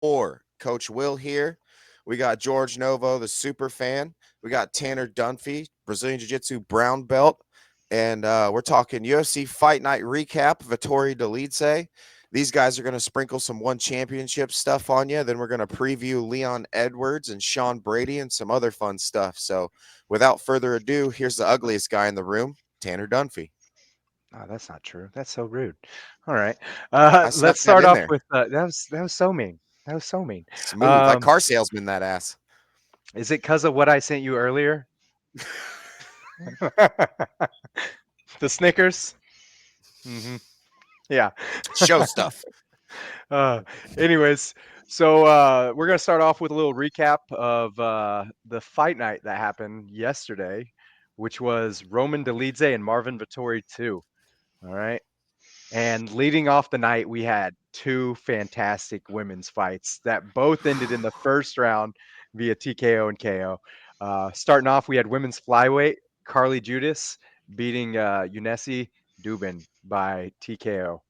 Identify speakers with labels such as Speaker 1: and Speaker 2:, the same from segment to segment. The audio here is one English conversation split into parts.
Speaker 1: 4. Coach Will here. We got George Novo, the super fan. We got Tanner Dunphy, Brazilian Jiu Jitsu brown belt. And we're talking UFC Fight Night recap, Vittori Delice. These guys are going to sprinkle some one championship stuff on you. Then we're going to preview Leon Edwards and Sean Brady and some other fun stuff. So without further ado, here's the ugliest guy in the room, Tanner Dunphy.
Speaker 2: Oh, that's not true. That's so rude. All right.
Speaker 1: I snuck
Speaker 2: Let's
Speaker 1: that
Speaker 2: start
Speaker 1: in
Speaker 2: off
Speaker 1: there.
Speaker 2: with that was so mean. That was so mean.
Speaker 1: Smooth, like
Speaker 2: Um,
Speaker 1: car salesman, that ass.
Speaker 2: is it because of what I sent you earlier? The Snickers? Hmm. Yeah.
Speaker 1: Show stuff.
Speaker 2: uh, anyways, so we're gonna start off with a little recap of the fight night that happened yesterday, which was Roman Dolidze and Marvin Vettori 2. All right. And leading off the night, we had two fantastic women's fights that both ended in the first round via TKO and KO. Starting off, we had women's flyweight Carly Judas beating Unesi Dubin by TKO.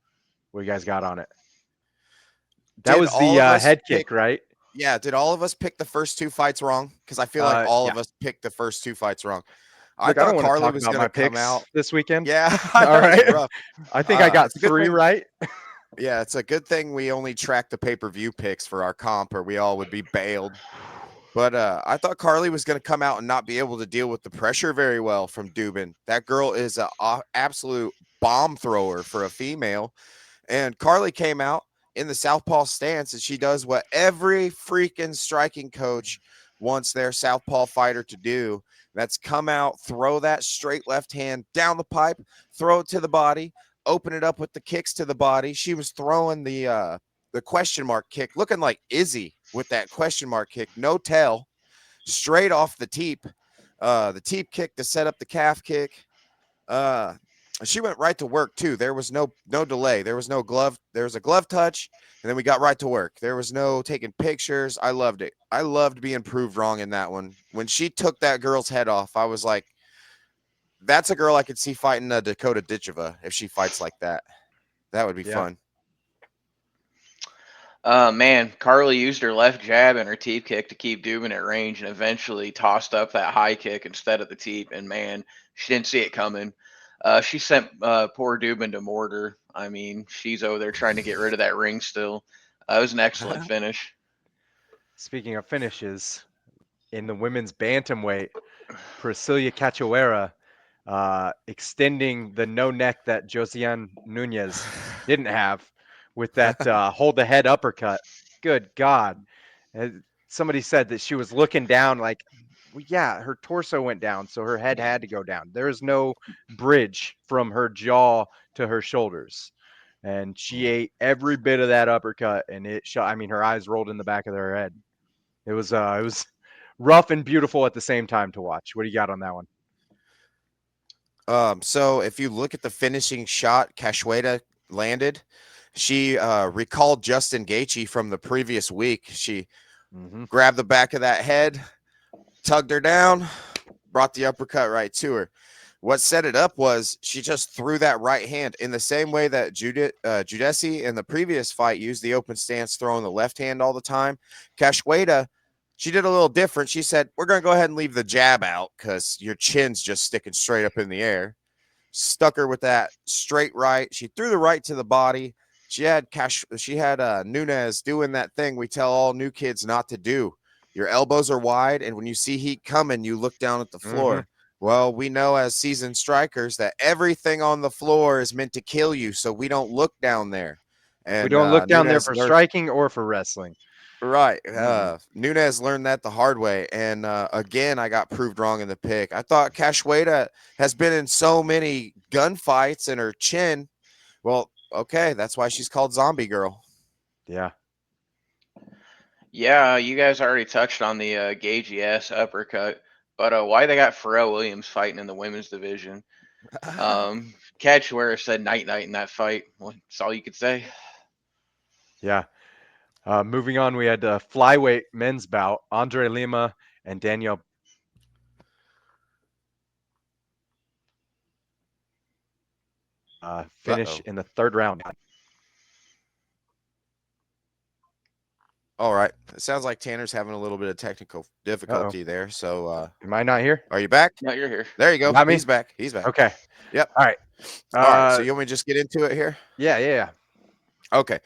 Speaker 2: What you guys got on it? That
Speaker 1: Did
Speaker 2: was the
Speaker 1: all of us
Speaker 2: head
Speaker 1: pick
Speaker 2: kick, right?
Speaker 1: Yeah, did all of us pick the first 2 fights wrong? Because I feel like all
Speaker 2: Yeah.
Speaker 1: of us picked the first 2 fights wrong. I
Speaker 2: Look, I don't
Speaker 1: thought
Speaker 2: want to
Speaker 1: Carly
Speaker 2: talk
Speaker 1: was
Speaker 2: about
Speaker 1: gonna
Speaker 2: my
Speaker 1: come
Speaker 2: picks
Speaker 1: out.
Speaker 2: this weekend.
Speaker 1: Yeah, I
Speaker 2: All
Speaker 1: know it's
Speaker 2: right.
Speaker 1: rough.
Speaker 2: I think I got
Speaker 1: It's a good
Speaker 2: three
Speaker 1: thing.
Speaker 2: right.
Speaker 1: Yeah, it's a good thing we only track the pay-per-view picks for our comp, or we all would be bailed. But I thought Carly was gonna come out and not be able to deal with the pressure very well from Dubin. That girl is a absolute bomb thrower for a female. And Carly came out in the southpaw stance, and she does what every freaking striking coach wants their southpaw fighter to do. That's come out, throw that straight left hand down the pipe, throw it to the body, open it up with the kicks to the body. She was throwing the question mark kick, looking like Izzy with that question mark kick, no tail, straight off the teep. The teep kick to set up the calf kick. Uh, she went right to work too. There was no delay. There was no glove. There was a glove touch, and then we got right to work. There was no taking pictures. I loved it. I loved being proved wrong in that one. When she took that girl's head off, I was like, "That's a girl I could see fighting Dakota Ditcheva if she fights like that. That would be
Speaker 2: Yeah.
Speaker 1: fun."
Speaker 3: Man, Carly used her left jab and her teep kick to keep Dubin at range and eventually tossed up that high kick instead of the teep. And man, she didn't see it coming. She sent poor Dubin to mortar. I mean, she's over there trying to get rid of that ring still. It was an excellent finish.
Speaker 2: Speaking of finishes, in the women's bantamweight, Priscilla Cachoeira extending the no neck that Josiane Nunez didn't have with that hold the head uppercut. Good God. Uh, Somebody said that she was looking down like, well, yeah, her torso went down, so her head had to go down. There is no bridge from her jaw to her shoulders. And she ate every bit of that uppercut, and it shot. I mean, her eyes rolled in the back of her head. It was rough and beautiful at the same time to watch. What do you got on that one?
Speaker 1: So if you look at the finishing shot Cachoeira landed, she recalled Justin Gaethje from the previous week. She
Speaker 2: Hmm.
Speaker 1: grabbed the back of that head, tugged her down, brought the uppercut right to her. What set it up was she just threw that right hand in the same way that Judesi in the previous fight used the open stance, throwing the left hand all the time. Cachoeira, she did a little different. She said, "We're going to go ahead and leave the jab out because your chin's just sticking straight up in the air." Stuck her with that straight right. She threw the right to the body. She had Nunez doing that thing we tell all new kids not to do. Your elbows are wide, and when you see heat coming, you look down at the
Speaker 2: Hmm.
Speaker 1: floor. Well, we know as seasoned strikers that everything on the floor is meant to kill you, so we don't look down there.
Speaker 2: We
Speaker 1: And
Speaker 2: don't look down there
Speaker 1: Nunez
Speaker 2: for
Speaker 1: learned
Speaker 2: striking or for wrestling.
Speaker 1: right.
Speaker 2: Mm-mm.
Speaker 1: Nunez learned that the hard way, and again, I got proved wrong in the pick. I thought Cachoeira has been in so many gunfights in her chin. Well, okay, that's why she's called Zombie Girl.
Speaker 2: Yeah.
Speaker 3: Yeah, you guys already touched on the Gage S uppercut, but why they got Pharrell Williams fighting in the women's division? Cachoeira said night night in that fight. Well, that's all you could say.
Speaker 2: Yeah. Moving on, we had flyweight men's bout. Andre Lima and Daniel finish
Speaker 1: Uh-oh.
Speaker 2: in the third round.
Speaker 1: All right. It sounds like Tanner's having a little bit of technical difficulty there. So,
Speaker 2: Am I not here?
Speaker 1: are you back?
Speaker 3: No, you're here.
Speaker 1: There you go.
Speaker 2: Got me?
Speaker 1: He's back. He's back.
Speaker 2: Okay.
Speaker 1: Yep.
Speaker 2: All right.
Speaker 1: All right. So you want me to just get into it here?
Speaker 2: Yeah.
Speaker 1: Okay.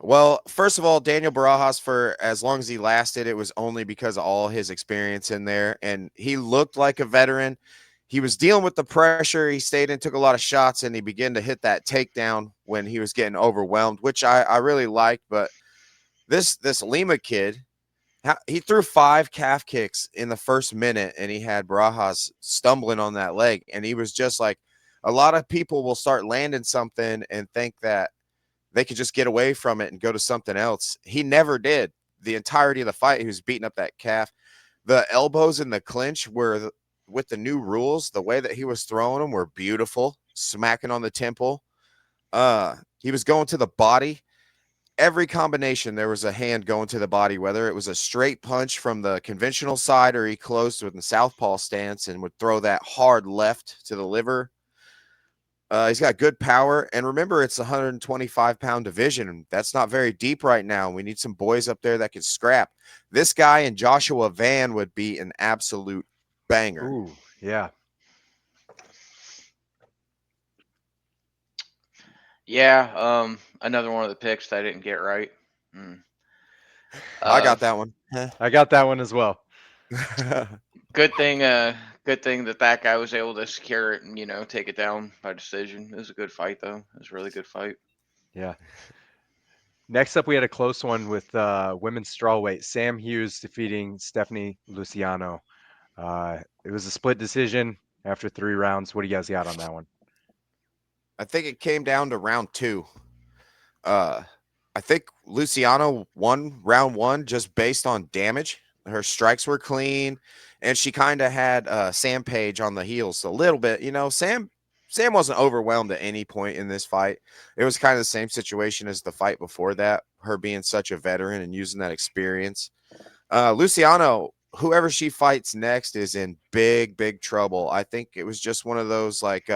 Speaker 1: Well, first of all, Daniel Barajas, for as long as he lasted, it was only because of all his experience in there. And he looked like a veteran. He was dealing with the pressure. He stayed and took a lot of shots, and he began to hit that takedown when he was getting overwhelmed, which I really liked. But this Lima kid, he threw 5 calf kicks in the first minute, and he had Barajas stumbling on that leg. And he was just like, a lot of people will start landing something and think that they could just get away from it and go to something else. He never did. The entirety of the fight, he was beating up that calf. The elbows in the clinch were, with the new rules, the way that he was throwing them were beautiful, smacking on the temple. He was going to the body. Every combination, there was a hand going to the body, whether it was a straight punch from the conventional side or he closed with the southpaw stance and would throw that hard left to the liver. He's got good power. And remember, it's a 125-pound division. That's not very deep right now. We need some boys up there that can scrap. This guy and Joshua Van would be an absolute banger.
Speaker 2: Ooh, yeah.
Speaker 3: Yeah, another one of the picks that I didn't get right.
Speaker 1: I got that one.
Speaker 2: I got that one as well.
Speaker 3: Good thing that guy was able to secure it and take it down by decision. It was a good fight though. It was a really good fight.
Speaker 2: Yeah. Next up, we had a close one with women's strawweight. Sam Hughes defeating Stephanie Luciano. It was a split decision after 3 rounds. What do you guys got on that one?
Speaker 1: I think it came down to round 2. I think Luciano won round 1 just based on damage. Her strikes were clean, and she kind of had Sam Page on the heels a little bit. Sam wasn't overwhelmed at any point in this fight. It was kind of the same situation as the fight before that, her being such a veteran and using that experience. Luciano, whoever she fights next is in big, big trouble. I think it was just one of those like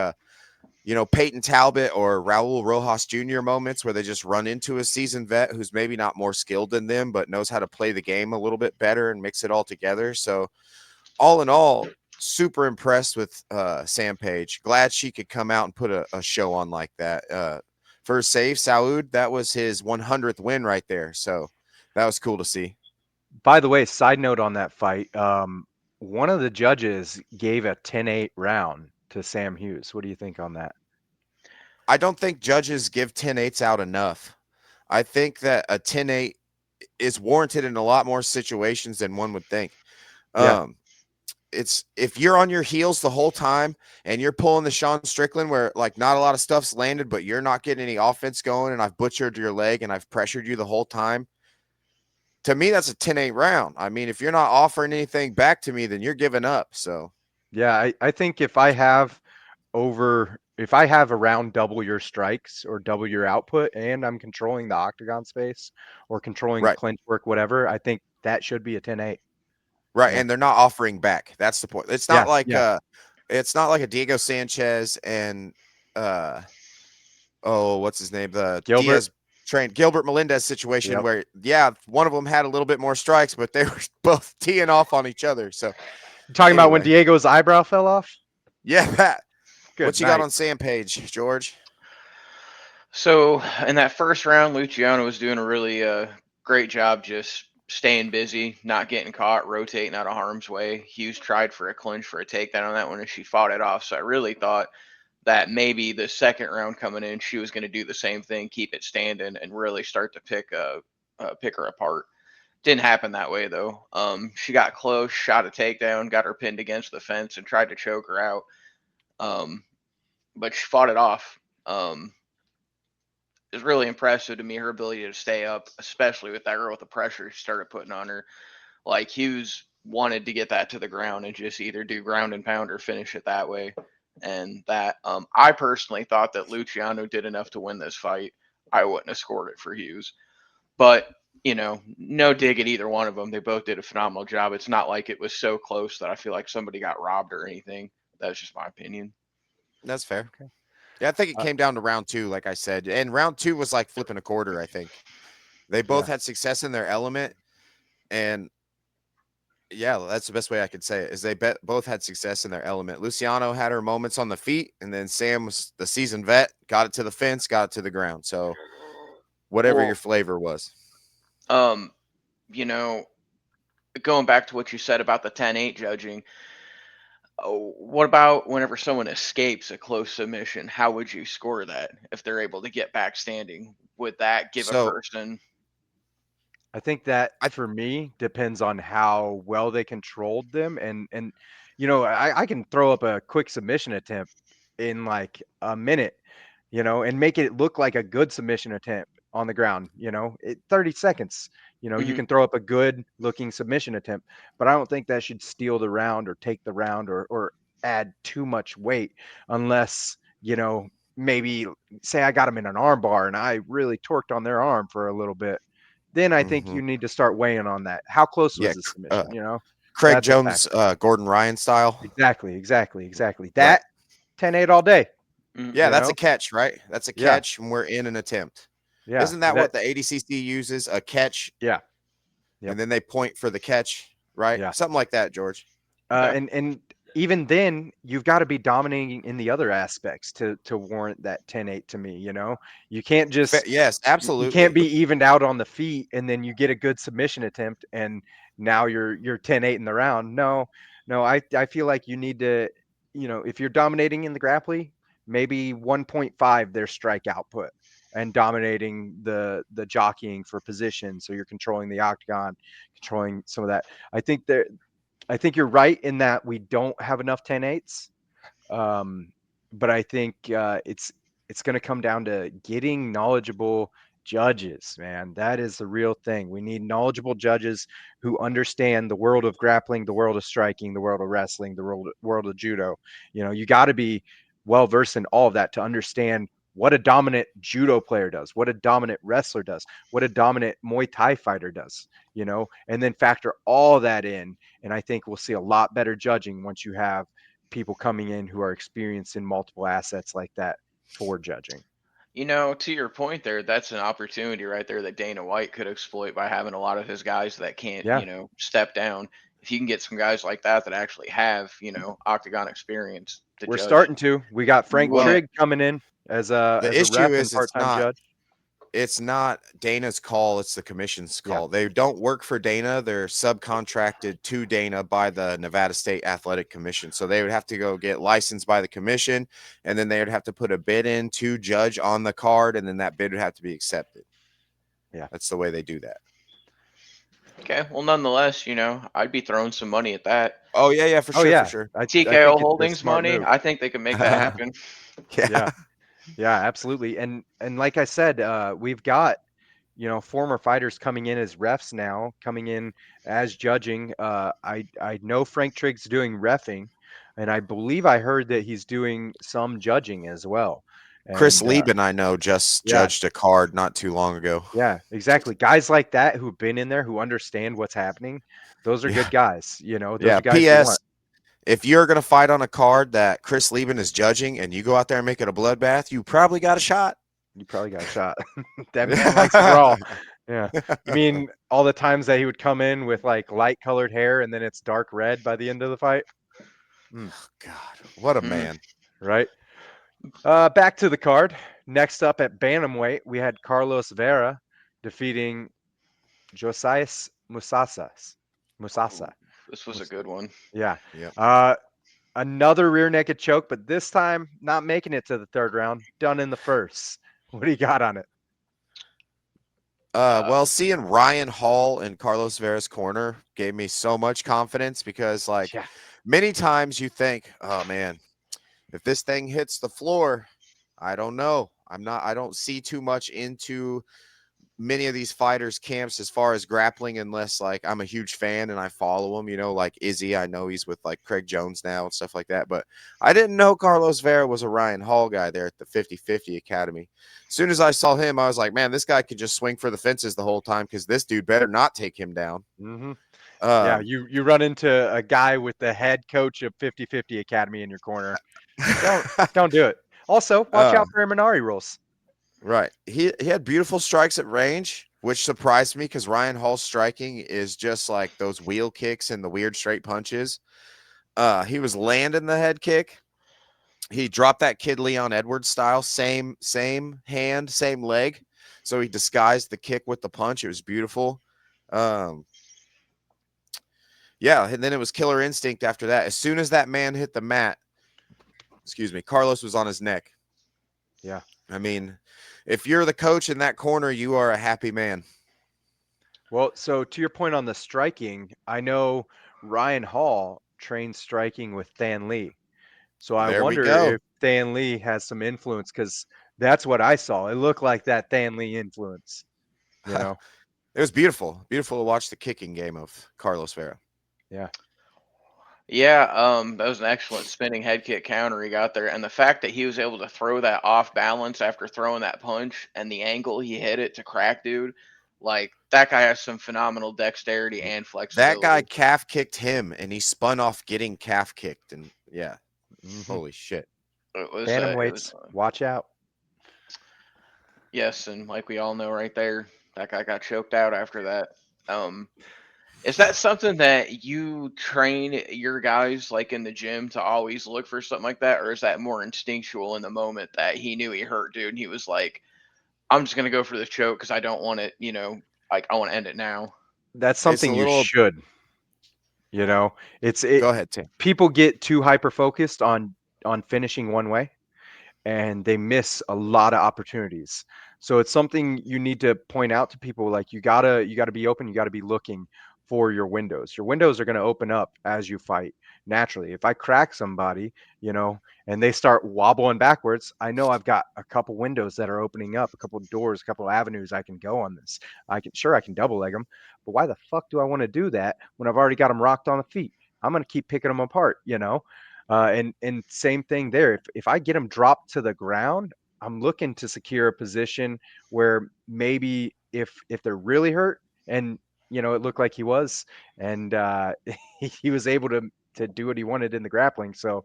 Speaker 1: Peyton Talbot or Raul Rojas Jr. moments where they just run into a seasoned vet who's maybe not more skilled than them, but knows how to play the game a little bit better and mix it all together. So all in all, super impressed with Sam Page. Glad she could come out and put a show on like that. For Save Saud, that was his 100th win right there. So that was cool to see.
Speaker 2: By the way, side note on that fight, one of the judges gave a 10-8 round to Sam Hughes. What do you think on that?
Speaker 1: I don't think judges give 10-8s out enough. I think that a 10-8 is warranted in a lot more situations than one would think.
Speaker 2: Yeah.
Speaker 1: It's if you're on your heels the whole time and you're pulling the Sean Strickland where like not a lot of stuff's landed, but you're not getting any offense going and I've butchered your leg and I've pressured you the whole time. To me, that's a 10-8 round. I mean, if you're not offering anything back to me, then you're giving up. So
Speaker 2: Yeah, I think if I have around double your strikes or double your output and I'm controlling the octagon space or controlling
Speaker 1: Right.
Speaker 2: clinch work, whatever, I think that should be a 10-8.
Speaker 1: Right.
Speaker 2: Yeah.
Speaker 1: And they're not offering back. That's the point. It's not it's not like a Diego Sanchez and what's his name? The
Speaker 2: Gilbert.
Speaker 1: Diaz trained Gilbert Melendez situation
Speaker 2: Yep.
Speaker 1: where one of them had a little bit more strikes, but they were both teeing off on each other. So
Speaker 2: You talking about when
Speaker 1: anyway.
Speaker 2: Diego's eyebrow fell off?
Speaker 1: yeah, Pat.
Speaker 2: Good
Speaker 1: What you got on Sam Page, George?
Speaker 3: So in that first round, Luciano was doing a really great job just staying busy, not getting caught, rotating out of harm's way. Hughes tried for a clinch for a takedown on that one, and she fought it off. So I really thought that maybe the second round coming in, she was going to do the same thing, keep it standing, and really start to pick her apart. Didn't happen that way though. She got close, shot a takedown, got her pinned against the fence, and tried to choke her out. But she fought it off. It was really impressive to me, her ability to stay up, especially with that girl with the pressure she started putting on her. Like Hughes wanted to get that to the ground and just either do ground and pound or finish it that way. And that I personally thought that Luciano did enough to win this fight. I wouldn't have scored it for Hughes. But, no dig at either one of them. They both did a phenomenal job. It's not like it was so close that I feel like somebody got robbed or anything. That's just my opinion.
Speaker 1: That's fair. Okay. Yeah, I think it came down to round 2, like I said. And round 2 was like flipping a quarter, I think. They both
Speaker 2: Yeah.
Speaker 1: had success in their element, and yeah, that's the best way I could say it. Is they both had success in their element. Luciano had her moments on the feet, and then Sam was the seasoned vet, got it to the fence, got it to the ground. So whatever your
Speaker 3: Well,
Speaker 1: flavor was.
Speaker 3: you know, going back to what you said about the 10-8 judging, what about whenever someone escapes a close submission? How would you score that if they're able to get back standing? Would that give a
Speaker 1: So
Speaker 3: person?
Speaker 2: I think that
Speaker 1: I
Speaker 2: for me depends on how well they controlled them, and I can throw up a quick submission attempt in like a minute, and make it look like a good submission attempt on the ground. 30 seconds. You
Speaker 3: Mhm.
Speaker 2: can throw up a good looking submission attempt, but I don't think that should steal the round or take the round or add too much weight unless maybe say I got them in an arm bar and I really torqued on their arm for a little bit. Then I think
Speaker 1: mhm.
Speaker 2: you need to start weighing on that. How close
Speaker 1: Yeah,
Speaker 2: was the submission,
Speaker 1: Craig
Speaker 2: That's a
Speaker 1: Jones,
Speaker 2: factor.
Speaker 1: Gordon Ryan style.
Speaker 2: Exactly.
Speaker 1: Right.
Speaker 2: That 10-8 all day,
Speaker 3: Mhm.
Speaker 1: Yeah,
Speaker 2: you
Speaker 1: that's a
Speaker 2: know?
Speaker 1: catch, right? That's a
Speaker 2: Yeah,
Speaker 1: catch, and we're in an attempt.
Speaker 2: yeah,
Speaker 1: Isn't that
Speaker 2: that
Speaker 1: what the ADCC uses? A catch,
Speaker 2: yeah,
Speaker 1: and
Speaker 2: yep,
Speaker 1: then they point for the catch, right?
Speaker 2: yeah.
Speaker 1: Something like that, George.
Speaker 3: Okay.
Speaker 2: And even then, you've gotta be dominating in the other aspects to warrant that 10-8 to me, You can't just
Speaker 1: Yes,
Speaker 2: you can't
Speaker 1: absolutely.
Speaker 2: be evened out on the feet and then you get a good submission attempt and now you're 10-8 in the round. No, no, I feel like you need to, if you're dominating in the grappling, maybe 1.5 their strike output and dominating the jockeying for position. So you're controlling the octagon, controlling some of that. I think there I think you're right in that we don't have enough 10-8s. Um, but I think it's going to come down to getting knowledgeable judges, man. That is the real thing. We need knowledgeable judges who understand the world of grappling, the world of striking, the world of wrestling, the world of judo. You got to be well versed in all of that to understand what a dominant judo player does, what a dominant wrestler does, what a dominant Muay Thai fighter does, and then factor all that in. And I think we'll see a lot better judging once you have people coming in who are experienced in multiple assets like that for judging.
Speaker 3: To your point there, that's an opportunity right there that Dana White could exploit by having a lot of his guys that can't,
Speaker 2: Yeah,
Speaker 3: step down. If you can get some guys like that that actually have, octagon experience to
Speaker 2: we're
Speaker 3: judge.
Speaker 2: starting to. We got Frank
Speaker 1: Well,
Speaker 3: Yeah.
Speaker 2: Trigg coming in
Speaker 1: the
Speaker 2: as a
Speaker 1: issue
Speaker 2: ref and
Speaker 1: is
Speaker 2: part-time judge.
Speaker 1: it's not Dana's call, it's the commission's
Speaker 2: Yeah,
Speaker 1: call. They don't work for Dana, they're subcontracted to Dana by the Nevada State Athletic Commission. So they would have to go get licensed by the commission, and then they would have to put a bid in to judge on the card, and then that bid would have to be accepted.
Speaker 2: yeah.
Speaker 1: That's the way they do that.
Speaker 3: Okay. Well, nonetheless, I'd be throwing some money at that.
Speaker 1: Oh yeah, for
Speaker 2: Oh
Speaker 1: sure, for
Speaker 2: yeah,
Speaker 1: sure.
Speaker 2: I
Speaker 3: TKO
Speaker 2: think it's a
Speaker 3: Holdings
Speaker 2: smart
Speaker 3: money.
Speaker 2: move.
Speaker 3: I think they can make that happen.
Speaker 2: Yeah, yeah, absolutely. And like I said, we've got former fighters coming in as refs now, coming in as judging. I know Frank Trigg's doing refing, and I believe I heard that he's doing some judging as well.
Speaker 1: Chris
Speaker 2: And
Speaker 1: Lieben, I know, just
Speaker 2: yeah,
Speaker 1: judged a card not too long ago.
Speaker 2: yeah, exactly. Guys like that who've been in there, who understand what's happening, those are
Speaker 1: Yeah.
Speaker 2: good guys. Those
Speaker 1: Yeah.
Speaker 2: are guys you
Speaker 1: P.S.
Speaker 2: want.
Speaker 1: If you're gonna fight on a card that Chris Lieben is judging and you go out there and make it a bloodbath, you probably got a shot.
Speaker 2: You probably got a shot. That man likes to brawl. Yeah. You mean all the times that he would come in with like light colored hair and then it's dark red by the end of the fight? Mm,
Speaker 1: God, what a
Speaker 3: Mhm.
Speaker 1: man.
Speaker 2: right. Back to the card. Next up at bantamweight, we had Carlos Vera defeating Josias Musasa. Musasa.
Speaker 3: This was a
Speaker 2: Mus-
Speaker 3: good one.
Speaker 2: Yeah.
Speaker 1: Yep.
Speaker 2: Another rear naked choke, but this time not making it to the third round. Done in the first. What do you got on it?
Speaker 1: Well, seeing Ryan Hall in Carlos Vera's corner gave me so much confidence because, like,
Speaker 2: Yeah.
Speaker 1: many times you think, oh man, if this thing hits the floor, I don't know. I don't see too much into many of these fighters' camps as far as grappling, unless like I'm a huge fan and I follow him, like Izzy. I know he's with like Craig Jones now and stuff like that. But I didn't know Carlos Vera was a Ryan Hall guy there at the 50-50 Academy. As soon as I saw him, I was like, man, this guy could just swing for the fences the whole time because this dude better not take him down.
Speaker 2: Mm-hmm. Yeah,
Speaker 1: Um,
Speaker 2: you run into a guy with the head coach of 50-50 Academy in your corner. Don't do it. Also, watch
Speaker 1: uh,
Speaker 2: out for Imanari rules.
Speaker 1: right. He had beautiful strikes at range. which surprised me because Ryan Hall's striking is just like those wheel kicks and the weird straight punches. He was landing the head kick. He dropped that kid Leon Edwards style, same hand, same leg. So he disguised the kick with the punch. It was beautiful. Yeah, and then it was killer instinct after that. As soon as that man hit the mat, Carlos was on his neck.
Speaker 2: Yeah.
Speaker 1: I mean, if you're the coach in that corner, you are a happy man.
Speaker 2: Well, so to your point on the striking, I know Ryan Hall trained striking with Than Lee. So I
Speaker 1: There we
Speaker 2: wonder
Speaker 1: go.
Speaker 2: if Than Lee has some influence because that's what I saw. It looked like that Than Lee influence, you know?
Speaker 1: It was beautiful. Beautiful to watch the kicking game of Carlos Vera.
Speaker 2: Yeah.
Speaker 3: Yeah, that was an excellent spinning head kick counter he got there, and the fact that he was able to throw that off balance after throwing that punch and the angle he hit it to crack dude, like that guy has some phenomenal dexterity and
Speaker 1: That
Speaker 3: flexibility.
Speaker 1: guy calf kicked him and he spun off getting calf kicked. And yeah,
Speaker 2: Mhm.
Speaker 1: holy shit.
Speaker 3: It was,
Speaker 2: Bantamweights, watch out.
Speaker 3: yes, and like we all know right there, that guy got choked out after that. Is that something that you train your guys like in the gym to always look for something like that, or is that more instinctual in the moment that he knew he hurt dude and he was like, I'm just gonna go for the choke because I don't want it, like I want to end it now.
Speaker 2: That's
Speaker 1: It's a
Speaker 2: something you
Speaker 1: little.
Speaker 2: should, you know?
Speaker 1: Go ahead, Tim.
Speaker 2: People get too hyper focused on finishing one way and they miss a lot of opportunities. So it's something you need to point out to people like you got to be open, you got to be looking for your windows. Your windows are going to open up as you fight naturally. If I crack somebody, and they start wobbling backwards, I know I've got a couple windows that are opening up, a couple doors, a couple avenues I can go on this. I can double leg them, but why the fuck do I want to do that when I've already got them rocked on the feet? I'm going to keep picking them apart. And same thing there. If I get them dropped to the ground, I'm looking to secure a position where maybe if they're really hurt, and it looked like he was, and he was able to do what he wanted in the grappling. So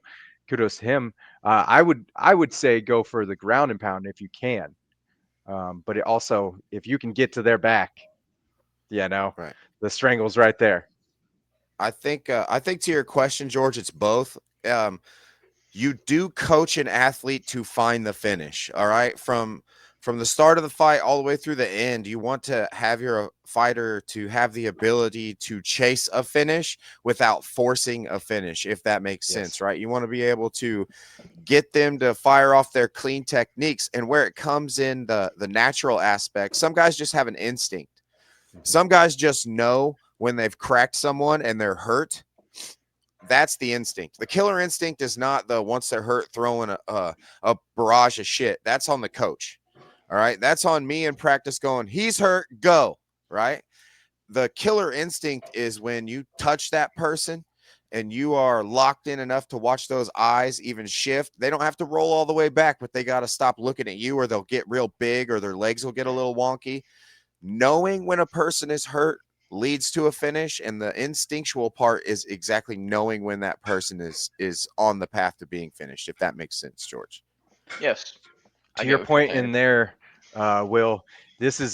Speaker 2: kudos to him. I would say go for the ground and pound if you can, but it also if you can get to their back,
Speaker 1: Right.
Speaker 2: the strangle's right there.
Speaker 1: I think to your question, George, it's both. You do coach an athlete to find the finish. All right. From the start of the fight all the way through the end, you want to have your fighter to have the ability to chase a finish without forcing a finish, if that makes sense,
Speaker 2: Yes.
Speaker 1: right? You want to be able to get them to fire off their clean techniques. And where it comes in the natural aspect, some guys just have an instinct. Some guys just know when they've cracked someone and they're hurt. That's the instinct. The killer instinct is not the once they're hurt throwing a barrage of shit. That's on the coach. All right. That's on me in practice going, he's hurt, go. Right. The killer instinct is when you touch that person and you are locked in enough to watch those eyes even shift. They don't have to roll all the way back, but they got to stop looking at you or they'll get real big or their legs will get a little wonky. Knowing when a person is hurt leads to a finish, and the instinctual part is exactly knowing when that person is on the path to being finished, if that makes sense, George.
Speaker 3: Yes, I
Speaker 2: To
Speaker 3: get
Speaker 2: your
Speaker 3: what you're
Speaker 2: point
Speaker 3: saying.
Speaker 2: in there, Will, this is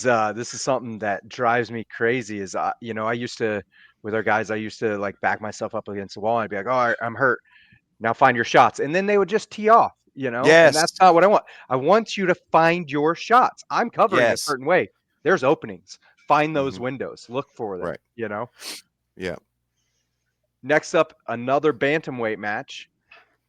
Speaker 2: something that drives me crazy. Is I used to with our guys, I used to like back myself up against the wall and I'd be like, "Oh, I'm hurt. Now find your shots," and then they would just tee off. And that's
Speaker 1: Yes.
Speaker 2: not what I want. I want you to find your shots. I'm covering a
Speaker 1: Yes.
Speaker 2: certain way. There's openings. Find those
Speaker 1: Mhm.
Speaker 2: windows. Look for them.
Speaker 1: Right. Yeah.
Speaker 2: Next up, another bantamweight match.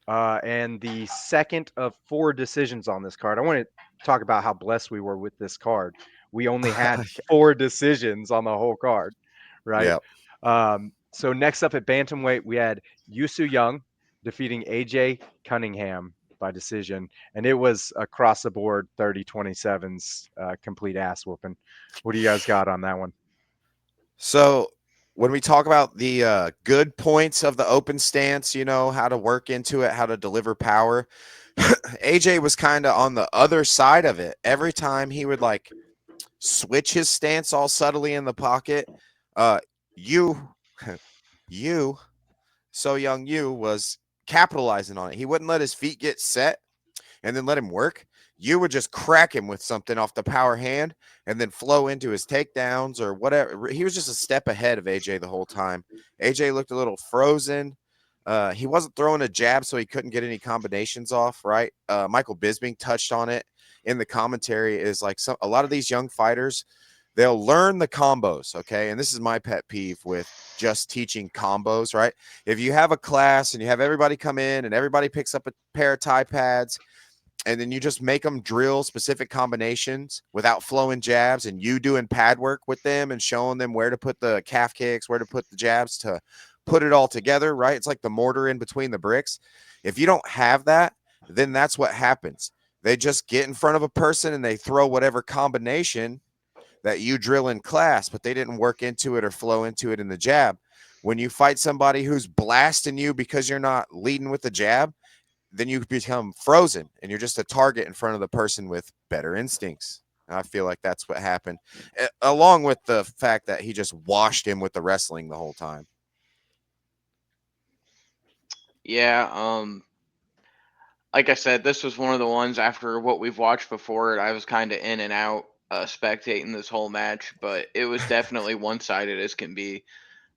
Speaker 2: And the second of 4 decisions on this card. I want to talk about how blessed we were with this card. We only had 4 decisions on the whole card, right?
Speaker 1: Yeah.
Speaker 2: So next up at bantamweight, we had Yusu Young defeating AJ Cunningham by decision, and it was across the board 30-27's complete ass whooping. What do you guys got on that one?
Speaker 1: So when we talk about the good points of the open stance, how to work into it, how to deliver power, AJ was kind of on the other side of it. Every time he would like switch his stance all subtly in the pocket, you So Young was capitalizing on it. He wouldn't let his feet get set and then let him work. you would just crack him with something off the power hand and then flow into his takedowns or whatever. He was just a step ahead of AJ the whole time. AJ looked a little frozen. He wasn't throwing a jab, so he couldn't get any combinations off, right? Michael Bisping touched on it in the commentary, is like a lot of these young fighters, they'll learn the combos, okay? And this is my pet peeve with just teaching combos, right? If you have a class and you have everybody come in and everybody picks up a pair of Thai pads, and then you just make them drill specific combinations without flowing jabs, and you doing pad work with them and showing them where to put the calf kicks, where to put the jabs to put it all together, right? It's like the mortar in between the bricks. If you don't have that, then that's what happens. They just get in front of a person and they throw whatever combination that you drill in class, but they didn't work into it or flow into it in the jab. When you fight somebody who's blasting you because you're not leading with the jab, then you become frozen and you're just a target in front of the person with better instincts. I feel like that's what happened, along with the fact that he just washed him with the wrestling the whole time.
Speaker 3: Yeah, like I said, this was one of the ones after what we've watched before. I was kind of in and out spectating this whole match, but it was definitely one-sided as can be.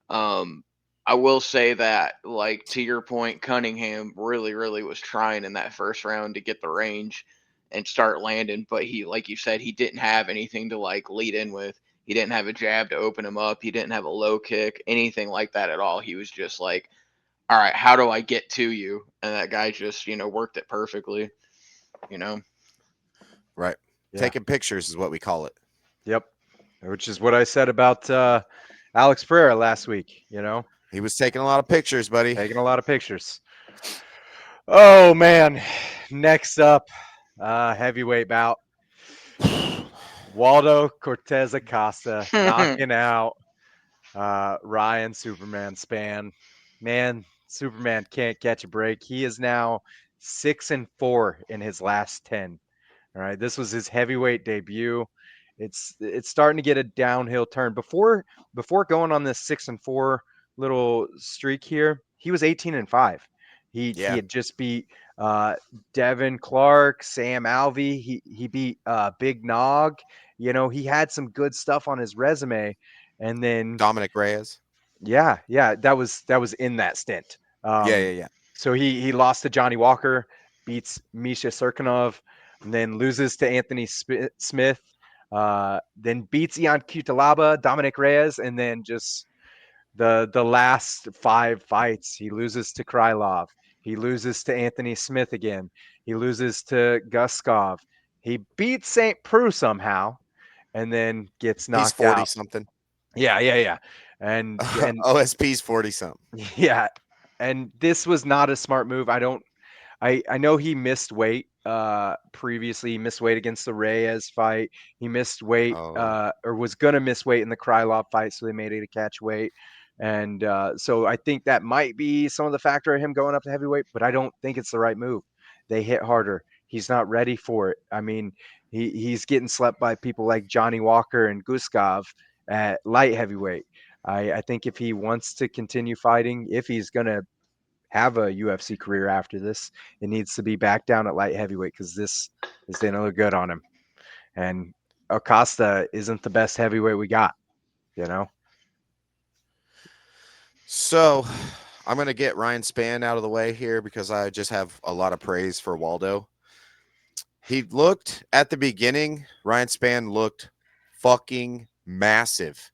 Speaker 3: I will say that, like, to your point, Cunningham really, really was trying in that first round to get the range and start landing, but he, like you said, he didn't have anything to like lead in with. He didn't have a jab to open him up. He didn't have a low kick, anything like that at all. He was just like, all right, how do I get to you? And that guy just, worked it perfectly, you know?
Speaker 1: Right.
Speaker 2: Yeah.
Speaker 1: Taking pictures is what we call it.
Speaker 2: Yep. Which is what I said about Alex Pereira last week,
Speaker 1: He was taking a lot of pictures, buddy.
Speaker 2: taking a lot of pictures. Oh, man. Next up, heavyweight bout. Waldo Cortez Acosta knocking out Ryan Superman Spann. Man, Superman can't catch a break. He is now 6-4 in his last 10. All right, this was his heavyweight debut. It's starting to get a downhill turn. Before going on this 6-4 little streak here, he was 18-5. He had just beat Devin Clark, Sam Alvey. He beat Big Nog. He had some good stuff on his resume. And then
Speaker 1: Dominic Reyes.
Speaker 2: yeah, that was in that stint.
Speaker 1: Yeah.
Speaker 2: So he lost to Johnny Walker, beats Misha Serkinov, and then loses to Anthony Smith, then beats Ian Cutelaba, Dominic Reyes, and then just the last 5 fights, he loses to Krylov. He loses to Anthony Smith again. He loses to Guskov. He beats St. Preux somehow, and then gets knocked
Speaker 1: He's 40
Speaker 2: out.
Speaker 1: something.
Speaker 2: Yeah. And
Speaker 1: OSP's 40 something.
Speaker 2: yeah, and this was not a smart move. I know he missed weight previously. He missed weight against the Reyes fight. He missed weight or was gonna miss weight in the Krylov fight, so they made it a catch weight. And so I think that might be some of the factor of him going up to heavyweight, but I don't think it's the right move. They hit harder. He's not ready for it. I mean, he's getting slept by people like Johnny Walker and Guskov at light heavyweight. I think if he wants to continue fighting, if he's going to have a UFC career after this, it needs to be back down at light heavyweight because this didn't look good on him. And Acosta isn't the best heavyweight we got,
Speaker 1: So I'm going to get Ryan Spann out of the way here because I just have a lot of praise for Waldo. He looked at the beginning, Ryan Spann looked fucking massive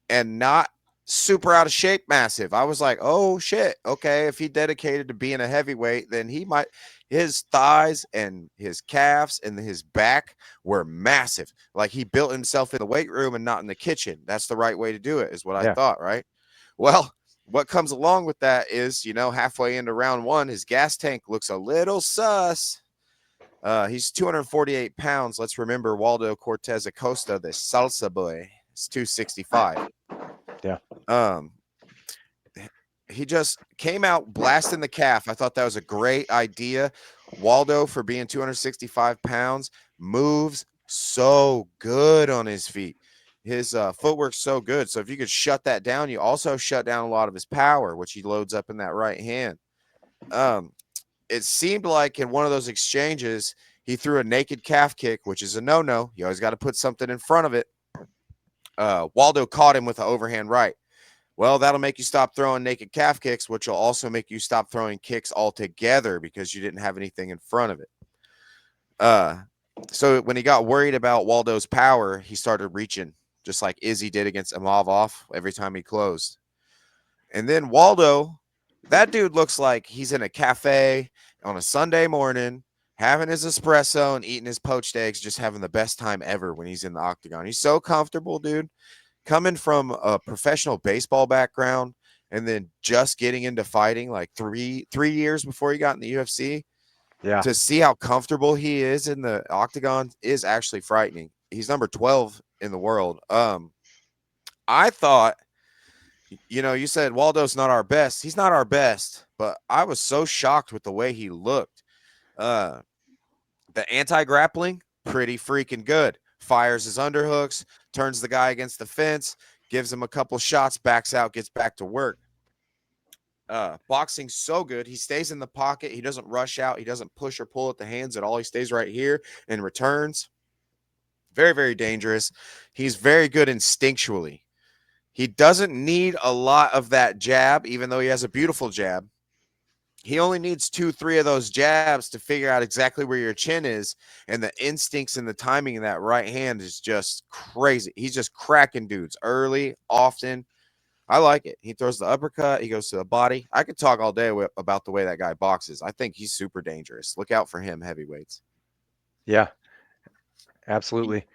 Speaker 1: and not super out of shape massive. I was like, oh shit, okay, if he dedicated to being a heavyweight, then he might. His thighs and his calves and his back were massive. Like he built himself in the weight room and not in the kitchen. That's the right way to do it, is what I thought, right? Well, what comes along with that is, halfway into round 1, his gas tank looks a little sus. He's 248 pounds. Let's remember Waldo Cortez Acosta, the salsa boy, is 265.
Speaker 2: Yeah.
Speaker 1: He just came out blasting the calf. I thought that was a great idea. Waldo, for being 265 pounds, moves so good on his feet. His footwork's so good. So if you could shut that down, you also shut down a lot of his power, which he loads up in that right hand. It seemed like in one of those exchanges, He threw a naked calf kick, which is a no-no. You always got to put something in front of it. Waldo caught him with an overhand right. Well, that'll make you stop throwing naked calf kicks, which will also make you stop throwing kicks altogether because you didn't have anything in front of it. So when he got worried about Waldo's power, he started reaching, just like Izzy did against Imavov every time he closed. And then Waldo, that dude looks like he's in a cafe on a Sunday morning, having his espresso and eating his poached eggs, just having the best time ever when he's in the octagon. He's so comfortable, dude. Coming from a professional baseball background and then just getting into fighting like three years before he got in the UFC,
Speaker 2: Yeah.
Speaker 1: to see how comfortable he is in the octagon is actually frightening. He's number 12 in the world. I thought, you said Waldo's not our best. He's not our best, but I was so shocked with the way he looked. The anti-grappling, pretty freaking good. Fires his underhooks, turns the guy against the fence, gives him a couple shots, backs out, gets back to work. Boxing so good. He stays in the pocket. He doesn't rush out. He doesn't push or pull at the hands at all. He stays right here and returns. Very, very dangerous. He's very good instinctually. He doesn't need a lot of that jab, even though he has a beautiful jab. He only needs 2-3 of those jabs to figure out exactly where your chin is. And the instincts and the timing of that right hand is just crazy. He's just cracking dudes early, often. I like it. He throws the uppercut. He goes to the body. I could talk all day about the way that guy boxes. I think he's super dangerous. Look out for him, heavyweights.
Speaker 2: Yeah, absolutely.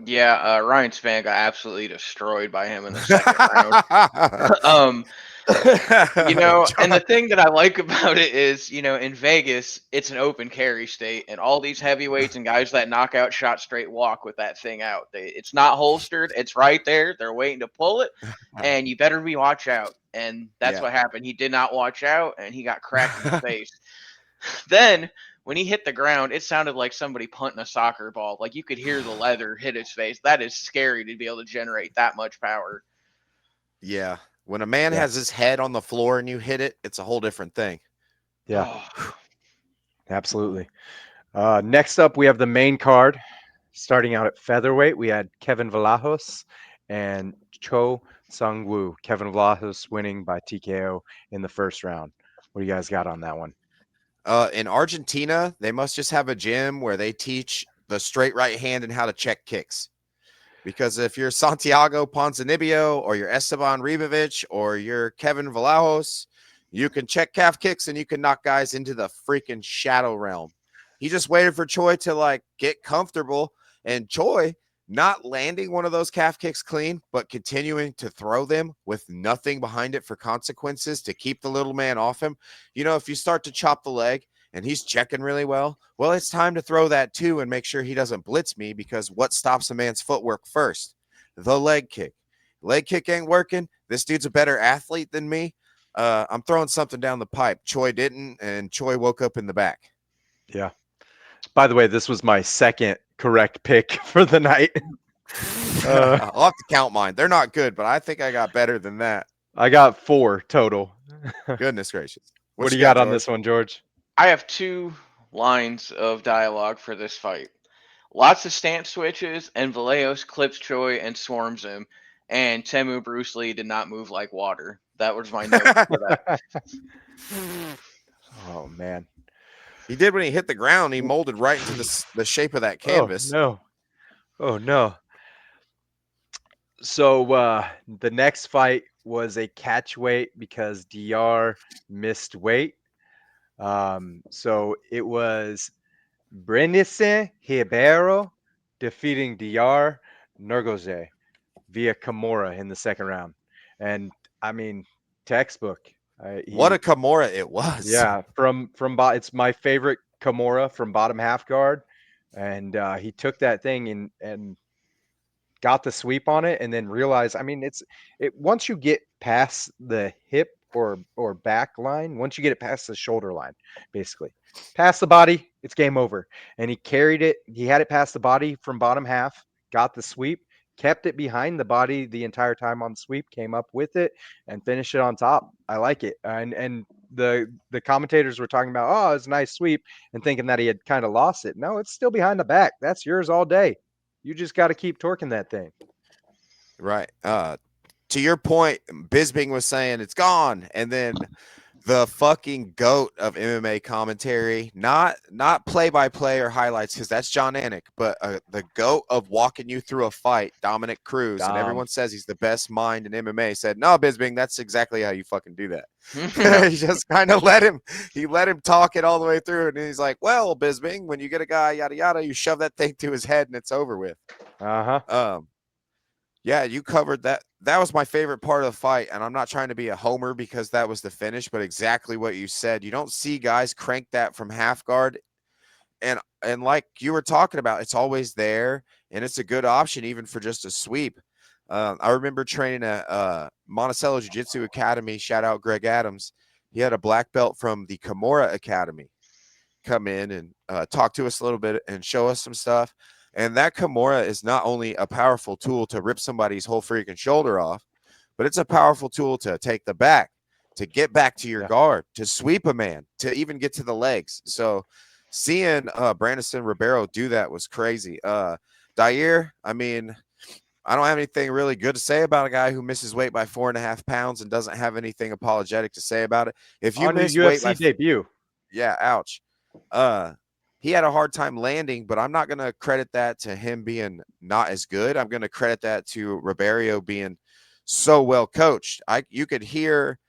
Speaker 3: Yeah, Ryan Spann got absolutely destroyed by him in the second round. And the thing that I like about it is, in Vegas, it's an open carry state, and all these heavyweights and guys that knock out shot straight walk with that thing out. It's not holstered. It's right there. They're waiting to pull it, and you better be watch out. And that's what happened. He did not watch out, and he got cracked in the face. Then when he hit the ground, it sounded like somebody punting a soccer ball. Like you could hear the leather hit his face. That is scary to be able to generate that much power.
Speaker 1: Yeah. When a man has his head on the floor and you hit it, it's a whole different thing.
Speaker 2: Yeah. Absolutely. Next up, we have the main card. Starting out at featherweight, we had Kevin Vlahos and Cho Sung-woo. Kevin Vlahos winning by TKO in the first round. What do you guys got on that one?
Speaker 1: In Argentina, they must just have a gym where they teach the straight right hand and how to check kicks. Because if you're Santiago Ponzinibbio or you're Esteban Ribovic or you're Kevin Vlahos, you can check calf kicks and you can knock guys into the freaking shadow realm. He just waited for Choi to get comfortable, and Choi not landing one of those calf kicks clean, but continuing to throw them with nothing behind it for consequences to keep the little man off him. If you start to chop the leg and he's checking really well, it's time to throw that too and make sure he doesn't blitz me, because what stops a man's footwork first? The leg kick. Leg kick ain't working. This dude's a better athlete than me. I'm throwing something down the pipe. Choi didn't, and Choi woke up in the back.
Speaker 2: Yeah. By the way, this was my second correct pick for the night.
Speaker 1: I'll have to count mine. They're not good, but I think I got better than that.
Speaker 2: I got 4 total.
Speaker 1: Goodness gracious.
Speaker 2: What do you got on this one, George?
Speaker 3: I have 2 lines of dialogue for this fight. Lots of stance switches, and Vlahos clips Choi and swarms him, and Temu Bruce Lee did not move like water. That was my note for that.
Speaker 2: Oh, man.
Speaker 1: He did when he hit the ground. He molded right into the shape of that canvas.
Speaker 2: Oh, no. So the next fight was a catch weight because DR missed weight. So it was Brenice Ribeiro defeating DR Nergoze via Kimura in the second round. And I mean, textbook.
Speaker 1: What a Kimura it was.
Speaker 2: Yeah, it's my favorite Kimura from bottom half guard. And he took that thing and got the sweep on it, and then realized, once you get past the hip or back line, once you get it past the shoulder line, basically past the body, it's game over. And he carried it. He had it past the body from bottom half, got the sweep, kept it behind the body the entire time on the sweep, came up with it and finished it on top. I like it. And the commentators were talking about, oh, it's a nice sweep, and thinking that he had kind of lost it. No, it's still behind the back. That's yours all day. You just got to keep torquing that thing.
Speaker 1: Right. To your point, Bisping was saying it's gone, and then the fucking goat of MMA commentary, not play-by-play or highlights, because that's John Anik, but the goat of walking you through a fight, Dominic Cruz, and everyone says he's the best mind in MMA, said, no, Bisping, that's exactly how you fucking do that. He just kind of let him talk it all the way through, and he's like, well, Bisping, when you get a guy, yada, yada, you shove that thing to his head, and it's over with. Yeah, you covered that. That was my favorite part of the fight, and I'm not trying to be a homer because that was the finish, but exactly what you said. You don't see guys crank that from half guard, and like you were talking about, it's always there, and it's a good option even for just a sweep. I remember training at Monticello Jiu-Jitsu Academy. Shout out Greg Adams. He had a black belt from the Kimura Academy come in and talk to us a little bit and show us some stuff. And that Kimura is not only a powerful tool to rip somebody's whole freaking shoulder off, but it's a powerful tool to take the back, to get back to your guard, to sweep a man, to even get to the legs. So seeing Brandon Ribeiro do that was crazy. Dair, I mean, I don't have anything really good to say about a guy who misses weight by 4.5 pounds and doesn't have anything apologetic to say about it. If you miss weight by
Speaker 2: debut,
Speaker 1: yeah, ouch. He had a hard time landing, but I'm not going to credit that to him being not as good. I'm going to credit that to Ribeiro being so well coached. You could hear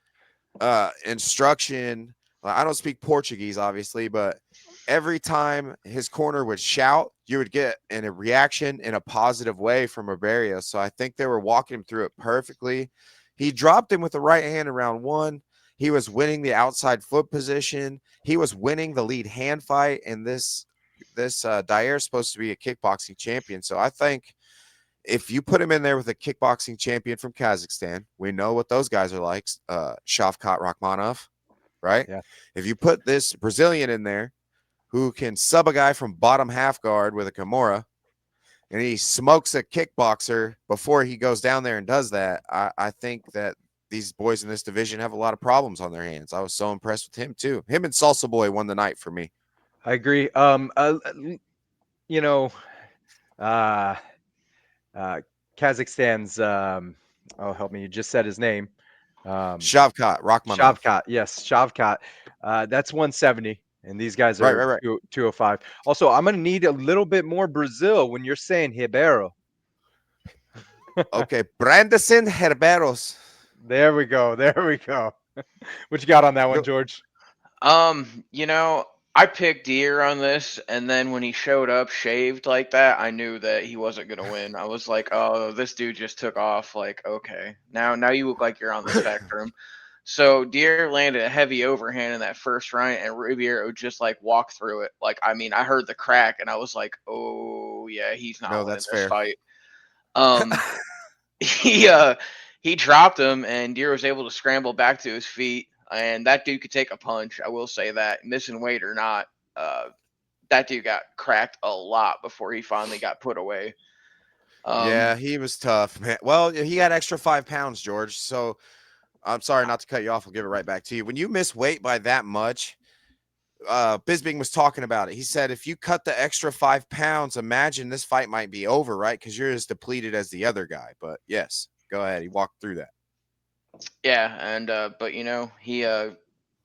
Speaker 1: instruction. I don't speak Portuguese, obviously, but every time his corner would shout, you would get a reaction in a positive way from Ribeiro. So I think they were walking him through it perfectly. He dropped him with the right hand in round 1. He was winning the outside foot position. He was winning the lead hand fight. And this Dair is supposed to be a kickboxing champion. So I think if you put him in there with a kickboxing champion from Kazakhstan, we know what those guys are like, Shavkat Rakhmonov, right?
Speaker 2: Yeah.
Speaker 1: If you put this Brazilian in there who can sub a guy from bottom half guard with a Kimura, and he smokes a kickboxer before he goes down there and does that, I think that these boys in this division have a lot of problems on their hands. I was so impressed with him too. Him and Salsa Boy won the night for me.
Speaker 2: I agree. Kazakhstan's oh, help me, you just said his name.
Speaker 1: Shavkat Rakhmonov.
Speaker 2: Shavkat, yes, Shavkat. That's 170, and these guys are
Speaker 1: right.
Speaker 2: 205. Also, I'm gonna need a little bit more Brazil when you're saying Ribeiro.
Speaker 1: Okay, Branderson Herberos.
Speaker 2: There we go. What you got on that one, George?
Speaker 3: I picked Deer on this, and then when he showed up shaved like that, I knew that he wasn't gonna win. I was like, oh, this dude just took off. Like, okay, now you look like you're on the spectrum. So Deer landed a heavy overhand in that first round, and Ribeiro just like walked through it. Like, I mean, I heard the crack, and I was like, oh yeah, he's not winning this fight. He dropped him, and Deer was able to scramble back to his feet. And that dude could take a punch. I will say that, missing weight or not, that dude got cracked a lot before he finally got put away.
Speaker 1: Yeah, he was tough, man. Well, he had extra 5 pounds, George. So I'm sorry not to cut you off. I'll give it right back to you. When you miss weight by that much, Bisping was talking about it. He said, if you cut the extra 5 pounds, imagine this fight might be over, right? Because you're as depleted as the other guy. But yes, go ahead. He walked through that.
Speaker 3: Yeah, and but he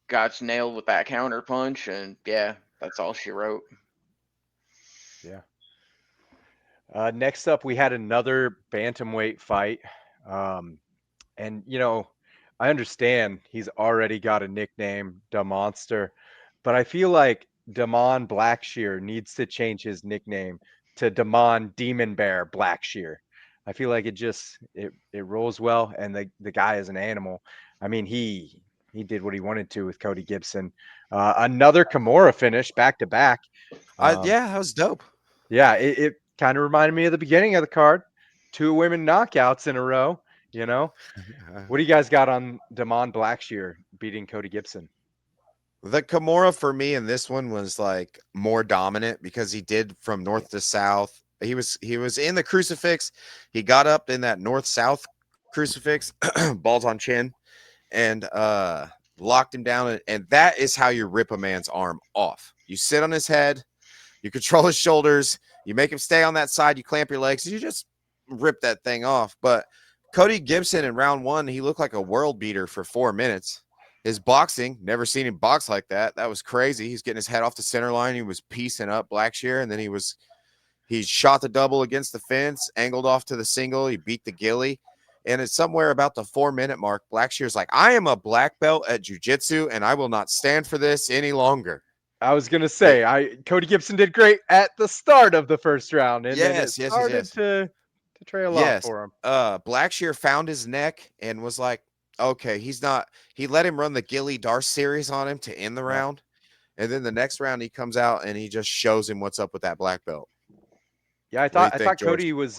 Speaker 3: got nailed with that counter punch, and yeah, that's all she wrote.
Speaker 2: Yeah. Next up, we had another bantamweight fight, and I understand he's already got a nickname, Da Monster, but I feel like Damon Blackshear needs to change his nickname to Damon Demon Bear Blackshear. I feel like it rolls well, and the guy is an animal. I mean, he did what he wanted to with Cody Gibson. Another Kimura finish back to back.
Speaker 1: Yeah, that was dope.
Speaker 2: Yeah, it kind of reminded me of the beginning of the card. 2 women knockouts in a row. What do you guys got on Damon Blackshear beating Cody Gibson?
Speaker 1: The Kimura for me in this one was like more dominant because he did from north to south. He was in the crucifix. He got up in that north-south crucifix, balls on chin, and locked him down, and that is how you rip a man's arm off. You sit on his head, you control his shoulders, you make him stay on that side, you clamp your legs, you just rip that thing off. But Cody Gibson in round 1, he looked like a world beater for 4 minutes. His boxing, never seen him box like that. That was crazy. He's getting his head off the center line. He was piecing up Blackshear, and then he shot the double against the fence, angled off to the single. He beat the Gilly. And it's somewhere about the 4-minute mark. Blackshear's like, I am a black belt at jiu-jitsu, and I will not stand for this any longer.
Speaker 2: I was gonna say, Cody Gibson did great at the start of the first round, and then it
Speaker 1: Yes.
Speaker 2: started to trail off for him.
Speaker 1: Blackshear found his neck and was like, okay, he let him run the Gilly Darce series on him to end the round. And then the next round he comes out and he just shows him what's up with that black belt.
Speaker 2: Yeah, I thought Cody was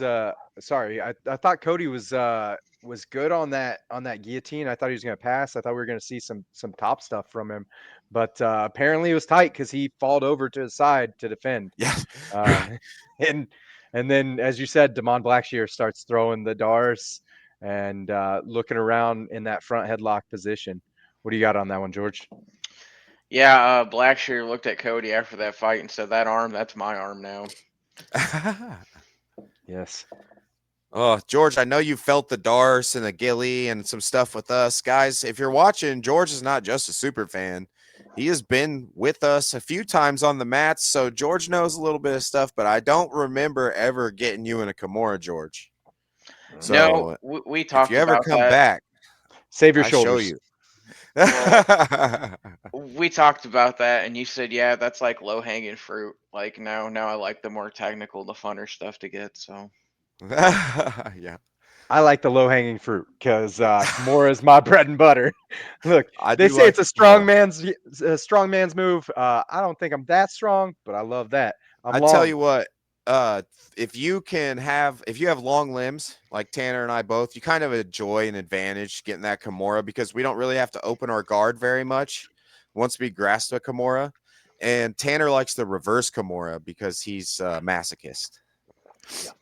Speaker 2: sorry. I thought Cody was good on that guillotine. I thought he was gonna pass. I thought we were gonna see some top stuff from him. But apparently it was tight because he falled over to his side to defend.
Speaker 1: Yeah.
Speaker 2: And then, as you said, Damon Blackshear starts throwing the Darce and looking around in that front headlock position. What do you got on that one, George?
Speaker 3: Yeah, Blackshear looked at Cody after that fight and said, "That arm, that's my arm now."
Speaker 2: Yes.
Speaker 1: Oh, George, I know you felt the Darce and the Gilly and some stuff with us. Guys, if you're watching, George is not just a super fan. He has been with us a few times on the mats, so George knows a little bit of stuff, but I don't remember ever getting you in a Kimura, George. So
Speaker 3: No, we talked
Speaker 1: if you ever
Speaker 3: about
Speaker 1: come
Speaker 3: that.
Speaker 1: back,
Speaker 2: save your
Speaker 1: I
Speaker 2: shoulders.
Speaker 1: show you.
Speaker 3: We talked about that, and you said, "Yeah, that's like low hanging fruit." Like now I like the more technical, the funner stuff to get. So
Speaker 1: Yeah.
Speaker 2: I like the low hanging fruit because Kimura is my bread and butter. Look, they
Speaker 1: do
Speaker 2: say
Speaker 1: like
Speaker 2: it's a strong man's move. I don't think I'm that strong, but I love that.
Speaker 1: I tell you what, if you have long limbs like Tanner and I both, you kind of enjoy an advantage getting that Kimura because we don't really have to open our guard very much once we grasp a Kimura. And Tanner likes the reverse Kimura because he's a masochist.
Speaker 2: Yeah,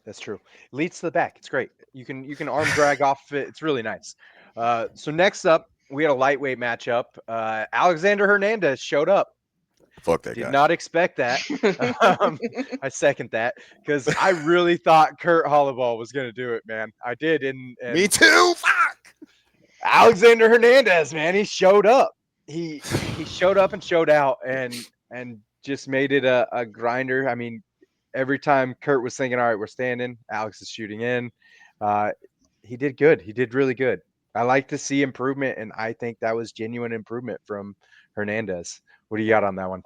Speaker 2: that's true. Leads to the back. It's great. You can arm drag off of it. It's really nice. So next up, we had a lightweight matchup. Alexander Hernandez showed up.
Speaker 1: Fuck that
Speaker 2: Did
Speaker 1: guy.
Speaker 2: not expect that. I second that because I really thought Kurt Holloway was going to do it, man. I did. And
Speaker 1: Me too. Fuck.
Speaker 2: Alexander Hernandez, man, he showed up. He showed up and showed out and just made it a grinder. I mean, every time Kurt was thinking, all right, we're standing, Alex is shooting in. He did good. He did really good. I like to see improvement, and I think that was genuine improvement from Hernandez. What do you got on that one?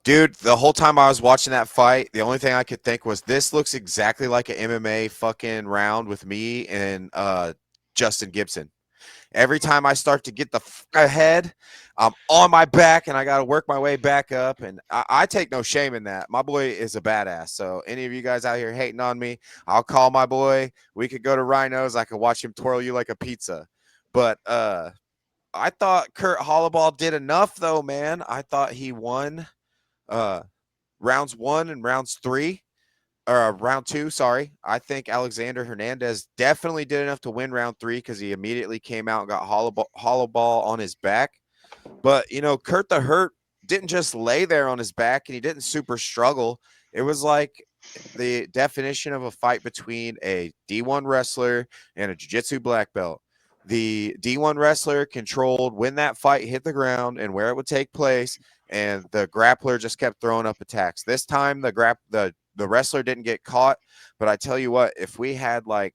Speaker 1: Dude, the whole time I was watching that fight, the only thing I could think was this looks exactly like an MMA fucking round with me and Justin Gibson. Every time I start to get the ahead, I'm on my back and I got to work my way back up. And I take no shame in that. My boy is a badass. So any of you guys out here hating on me, I'll call my boy. We could go to Rhinos. I could watch him twirl you like a pizza. But I thought Kurt Holloway did enough, though, man. I thought he won rounds 1 and rounds 3. Or round 2, sorry. I think Alexander Hernandez definitely did enough to win round 3 because he immediately came out and got hollow ball on his back. But, Kurt the Hurt didn't just lay there on his back and he didn't super struggle. It was like the definition of a fight between a D1 wrestler and a jiu-jitsu black belt. The D1 wrestler controlled when that fight hit the ground and where it would take place, and the grappler just kept throwing up attacks. This time, the wrestler didn't get caught, but I tell you what, if we had like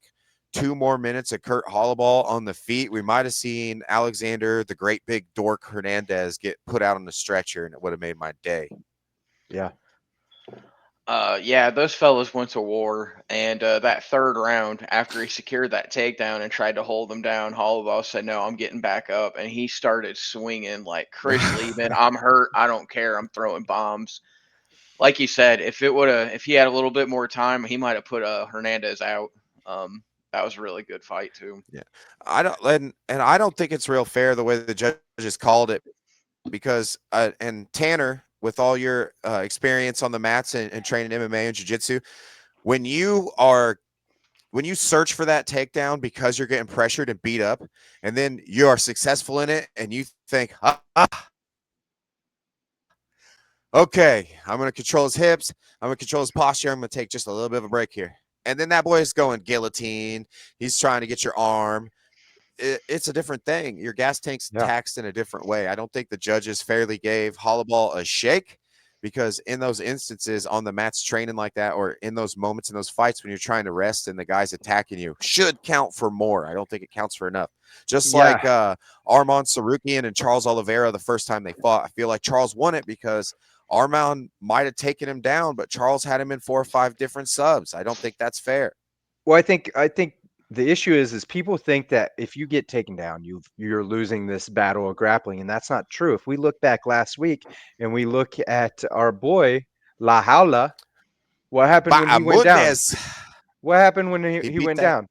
Speaker 1: 2 more minutes of Kurt Holloway on the feet, we might have seen Alexander, the great big dork Hernandez, get put out on the stretcher, and it would have made my day.
Speaker 2: Yeah.
Speaker 3: Yeah, those fellas went to war, and that third round, after he secured that takedown and tried to hold them down, Holloway said, "No, I'm getting back up," and he started swinging like Chris Lieben. I'm hurt. I don't care. I'm throwing bombs. Like you said, if he had a little bit more time, he might have put Hernandez out. That was a really good fight too.
Speaker 1: Yeah, I don't think it's real fair the way the judges called it because and Tanner, with all your experience on the mats and training MMA and jiu-jitsu, when you are when you search for that takedown because you're getting pressured and beat up, and then you are successful in it, and you think, okay, I'm going to control his hips. I'm going to control his posture. I'm going to take just a little bit of a break here. And then that boy is going guillotine. He's trying to get your arm. It's a different thing. Your gas tank's
Speaker 2: Yeah.
Speaker 1: taxed in a different way. I don't think the judges fairly gave Hollowball a shake, because in those instances on the mats training like that, or in those moments in those fights when you're trying to rest and the guy's attacking you, should count for more. I don't think it counts for enough. Just
Speaker 2: Yeah.
Speaker 1: like Arman Sarukian and Charles Oliveira the first time they fought. I feel like Charles won it because Arman might have taken him down, but Charles had him in 4 or 5 different subs. I don't think that's fair.
Speaker 2: Well, I think the issue is people think that if you get taken down, you're losing this battle of grappling, and that's not true. If we look back last week and we look at our boy La Jaula, what happened when he went down?
Speaker 1: Bahamondes.
Speaker 2: What happened when he
Speaker 1: beat
Speaker 2: went
Speaker 1: that.
Speaker 2: down?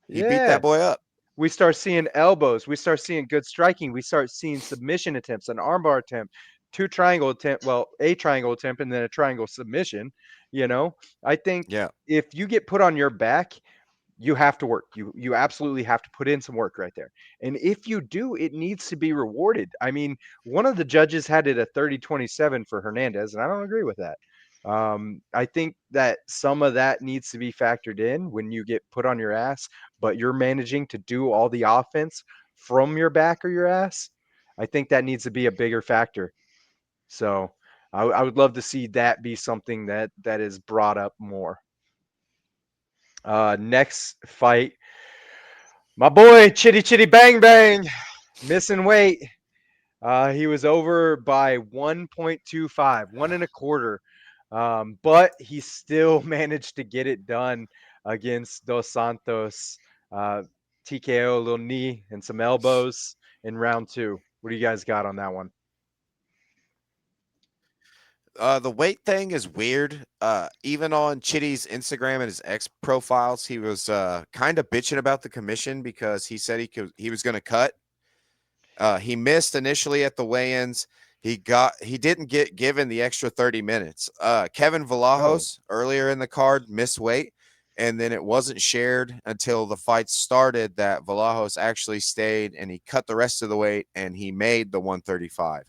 Speaker 1: He beat that boy up.
Speaker 2: We start seeing elbows. We start seeing good striking. We start seeing submission attempts, an armbar attempt, a triangle attempt, and then a triangle submission. I think
Speaker 1: Yeah.
Speaker 2: if you get put on your back, you have to work. You absolutely have to put in some work right there. And if you do, it needs to be rewarded. I mean, one of the judges had it a 30-27 for Hernandez, and I don't agree with that. I think that some of that needs to be factored in when you get put on your ass, but you're managing to do all the offense from your back or your ass. I think that needs to be a bigger factor. So I would love to see that be something that is brought up more. Next fight, my boy Chitty Chitty Bang Bang, missing weight. He was over by 1.25, 1.25. But he still managed to get it done against Dos Santos. TKO, a little knee and some elbows in round 2. What do you guys got on that one?
Speaker 1: The weight thing is weird. Even on Chitty's Instagram and his X profiles, he was kind of bitching about the commission because he said he was going to cut. He missed initially at the weigh-ins. He didn't get given the extra 30 minutes. Kevin Vlahos earlier in the card missed weight, and then it wasn't shared until the fight started that Vlahos actually stayed and he cut the rest of the weight and he made the 135.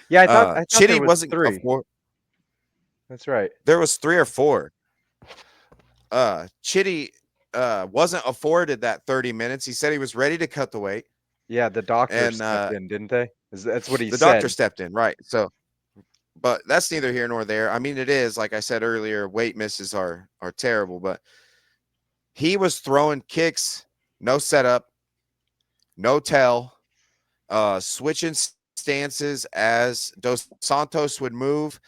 Speaker 2: Yeah, I thought
Speaker 1: Chitty
Speaker 2: there was
Speaker 1: wasn't
Speaker 2: 3. That's right.
Speaker 1: There was 3 or 4. Chitty wasn't afforded that 30 minutes. He said he was ready to cut the weight.
Speaker 2: Yeah, the doctor stepped in, didn't they? That's what he said.
Speaker 1: The doctor stepped in, right? So, but that's neither here nor there. I mean, it is, like I said earlier, weight misses are terrible, but he was throwing kicks, no setup, no tell, switching stances as Dos Santos would move.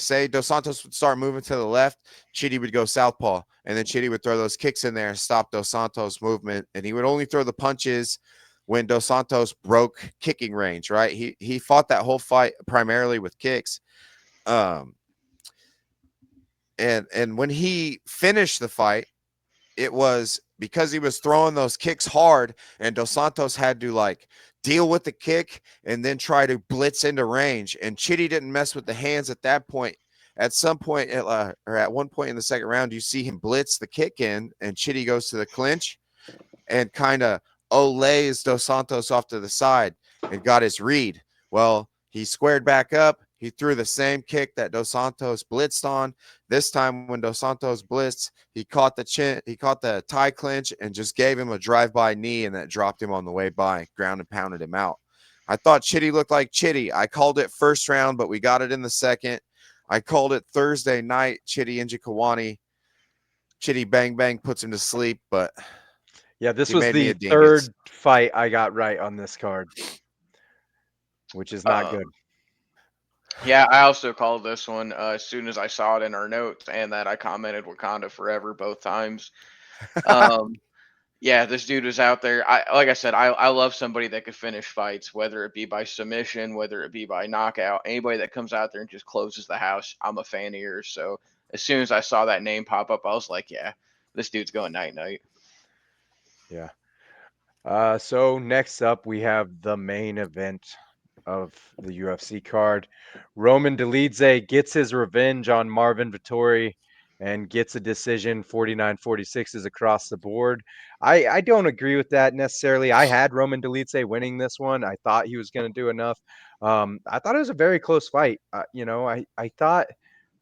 Speaker 1: Say Dos Santos would start moving to the left, Chitty would go southpaw, and then Chitty would throw those kicks in there and stop Dos Santos' movement, and he would only throw the punches when Dos Santos broke kicking range, right? He fought that whole fight primarily with kicks. And when he finished the fight, it was because he was throwing those kicks hard, and Dos Santos had to like deal with the kick and then try to blitz into range. And Chitty didn't mess with the hands at that point. At some point, or at one point in the second round, you see him blitz the kick in, and Chitty goes to the clinch and kind of olays Dos Santos off to the side and got his read. Well, he squared back up. He threw the same kick that Dos Santos blitzed on. This time when Dos Santos blitzed, he caught the tie clinch and just gave him a drive-by knee, and that dropped him on the way by, ground and pounded him out. I thought Chitty looked like Chitty. I called it first round, but we got it in the second. I called it Thursday night, Chitty Njokuani. Chitty Bang Bang puts him to sleep, but
Speaker 2: yeah, this was the third fight I got right on this card, which is not good.
Speaker 3: Yeah, I also called this one as soon as I saw it in our notes, and that I commented Wakanda forever both times. Yeah, this dude was out there. Like I said, I love somebody that could finish fights, whether it be by submission, whether it be by knockout. Anybody that comes out there and just closes the house, I'm a fan of yours. So as soon as I saw that name pop up, I was like, yeah, this dude's going night-night.
Speaker 2: Yeah. So next up, we have the main event of the UFC card. Roman Dolidze gets his revenge on Marvin Vettori and gets a decision. 49-46 is across the board. I don't agree with that necessarily. I had Roman Dolidze winning this one. I thought he was going to do enough. I thought it was a very close fight. I thought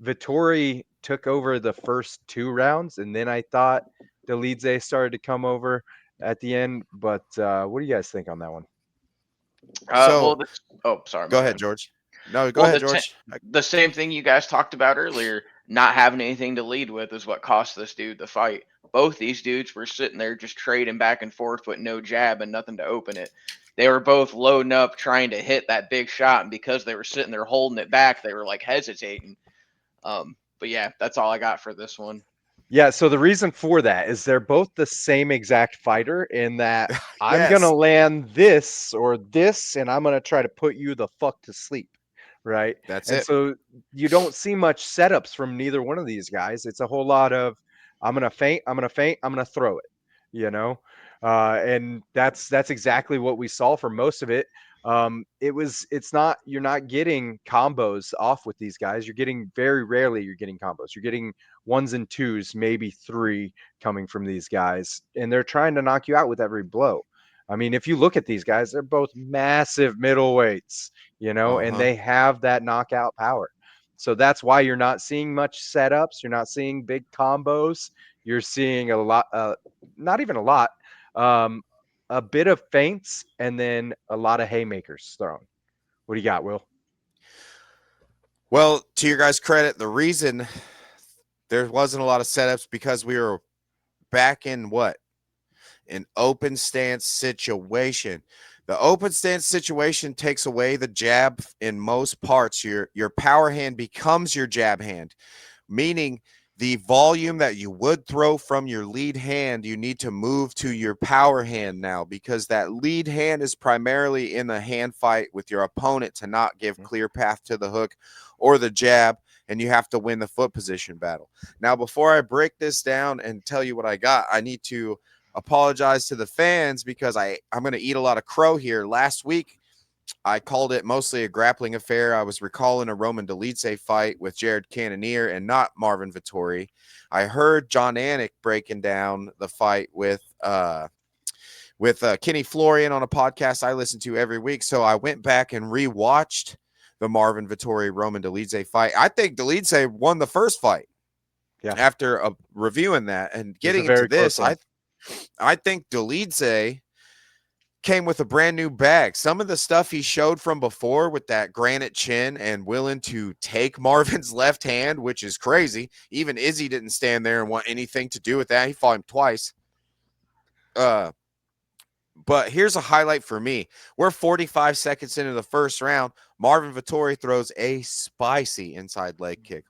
Speaker 2: Vettori took over the first 2 rounds, and then I thought Dolidze started to come over at the end. But what do you guys think on that one?
Speaker 1: So
Speaker 3: Sorry.
Speaker 1: go
Speaker 3: my
Speaker 1: ahead,
Speaker 3: bad.
Speaker 1: George. No, go
Speaker 3: Well,
Speaker 1: ahead, George.
Speaker 3: the same thing you guys talked about earlier, not having anything to lead with is what cost this dude the fight. Both these dudes were sitting there just trading back and forth with no jab and nothing to open it. They were both loading up, trying to hit that big shot, and because they were sitting there holding it back, they were like hesitating. But yeah, that's all I got for this one.
Speaker 2: Yeah, so the reason for that is they're both the same exact fighter in that I'm
Speaker 1: Yes.
Speaker 2: gonna land this or this, and I'm gonna try to put you the fuck to sleep, right?
Speaker 1: That's
Speaker 2: And
Speaker 1: it.
Speaker 2: so you don't see much setups from neither one of these guys. It's a whole lot of I'm gonna feint, I'm gonna feint, I'm gonna throw it, you know, and that's exactly what we saw for most of it. It's not you're not getting combos off with these guys. You're getting very rarely you're getting combos. You're getting ones and twos, maybe 3 coming from these guys, and they're trying to knock you out with every blow. I mean, if you look at these guys, they're both massive middleweights, and
Speaker 1: Uh-huh.
Speaker 2: they have that knockout power. So that's why you're not seeing much setups. You're not seeing big combos. You're seeing a lot, not even a lot, a bit of feints and then a lot of haymakers thrown. What do you got, Will?
Speaker 1: Well, to your guys' credit, the reason there wasn't a lot of setups because we were back in what? An open stance situation. The open stance situation takes away the jab in most parts. Your power hand becomes your jab hand, meaning the volume that you would throw from your lead hand, you need to move to your power hand now because that lead hand is primarily in a hand fight with your opponent to not give clear path to the hook or the jab, and you have to win the foot position battle. Now, before I break this down and tell you what I got, I need to apologize to the fans because I'm going to eat a lot of crow here. Last week, I called it mostly a grappling affair. I was recalling a Roman Dolidze fight with Jared Cannonier and not Marvin Vettori. I heard John Anik breaking down the fight with Kenny Florian on a podcast I listen to every week. So I went back and rewatched the Marvin Vettori Roman Dolidze fight. I think Dolidze won the first fight.
Speaker 2: Yeah.
Speaker 1: After reviewing that and getting
Speaker 2: very
Speaker 1: into this,
Speaker 2: close one.
Speaker 1: I think Dolidze came with a brand new bag. Some of the stuff he showed from before with that granite chin and willing to take Marvin's left hand, which is crazy. Even Izzy didn't stand there and want anything to do with that. He fought him twice. But here's a highlight for me. We're 45 seconds into the first round. Marvin Vettori throws a spicy inside leg kick.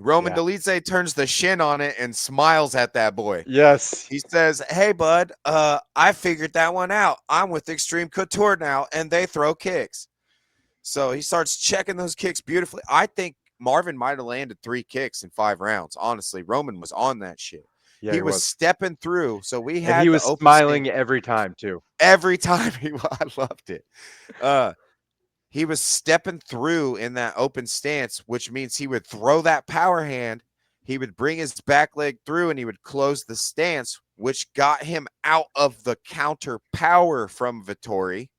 Speaker 1: Roman Dolidze turns the shin on it and smiles at that boy.
Speaker 2: Yes.
Speaker 1: He says, "Hey, bud, I figured that one out. I'm with Extreme Couture now, and they throw kicks." So he starts checking those kicks beautifully. I think Marvin might have landed 3 kicks in 5 rounds. Honestly, Roman was on that shit.
Speaker 2: Yeah,
Speaker 1: he was stepping through. So we had
Speaker 2: and he was
Speaker 1: the open
Speaker 2: smiling
Speaker 1: stance.
Speaker 2: every time too.
Speaker 1: Every time I loved it. He was stepping through in that open stance, which means he would throw that power hand. He would bring his back leg through and he would close the stance, which got him out of the counter power from Vettori.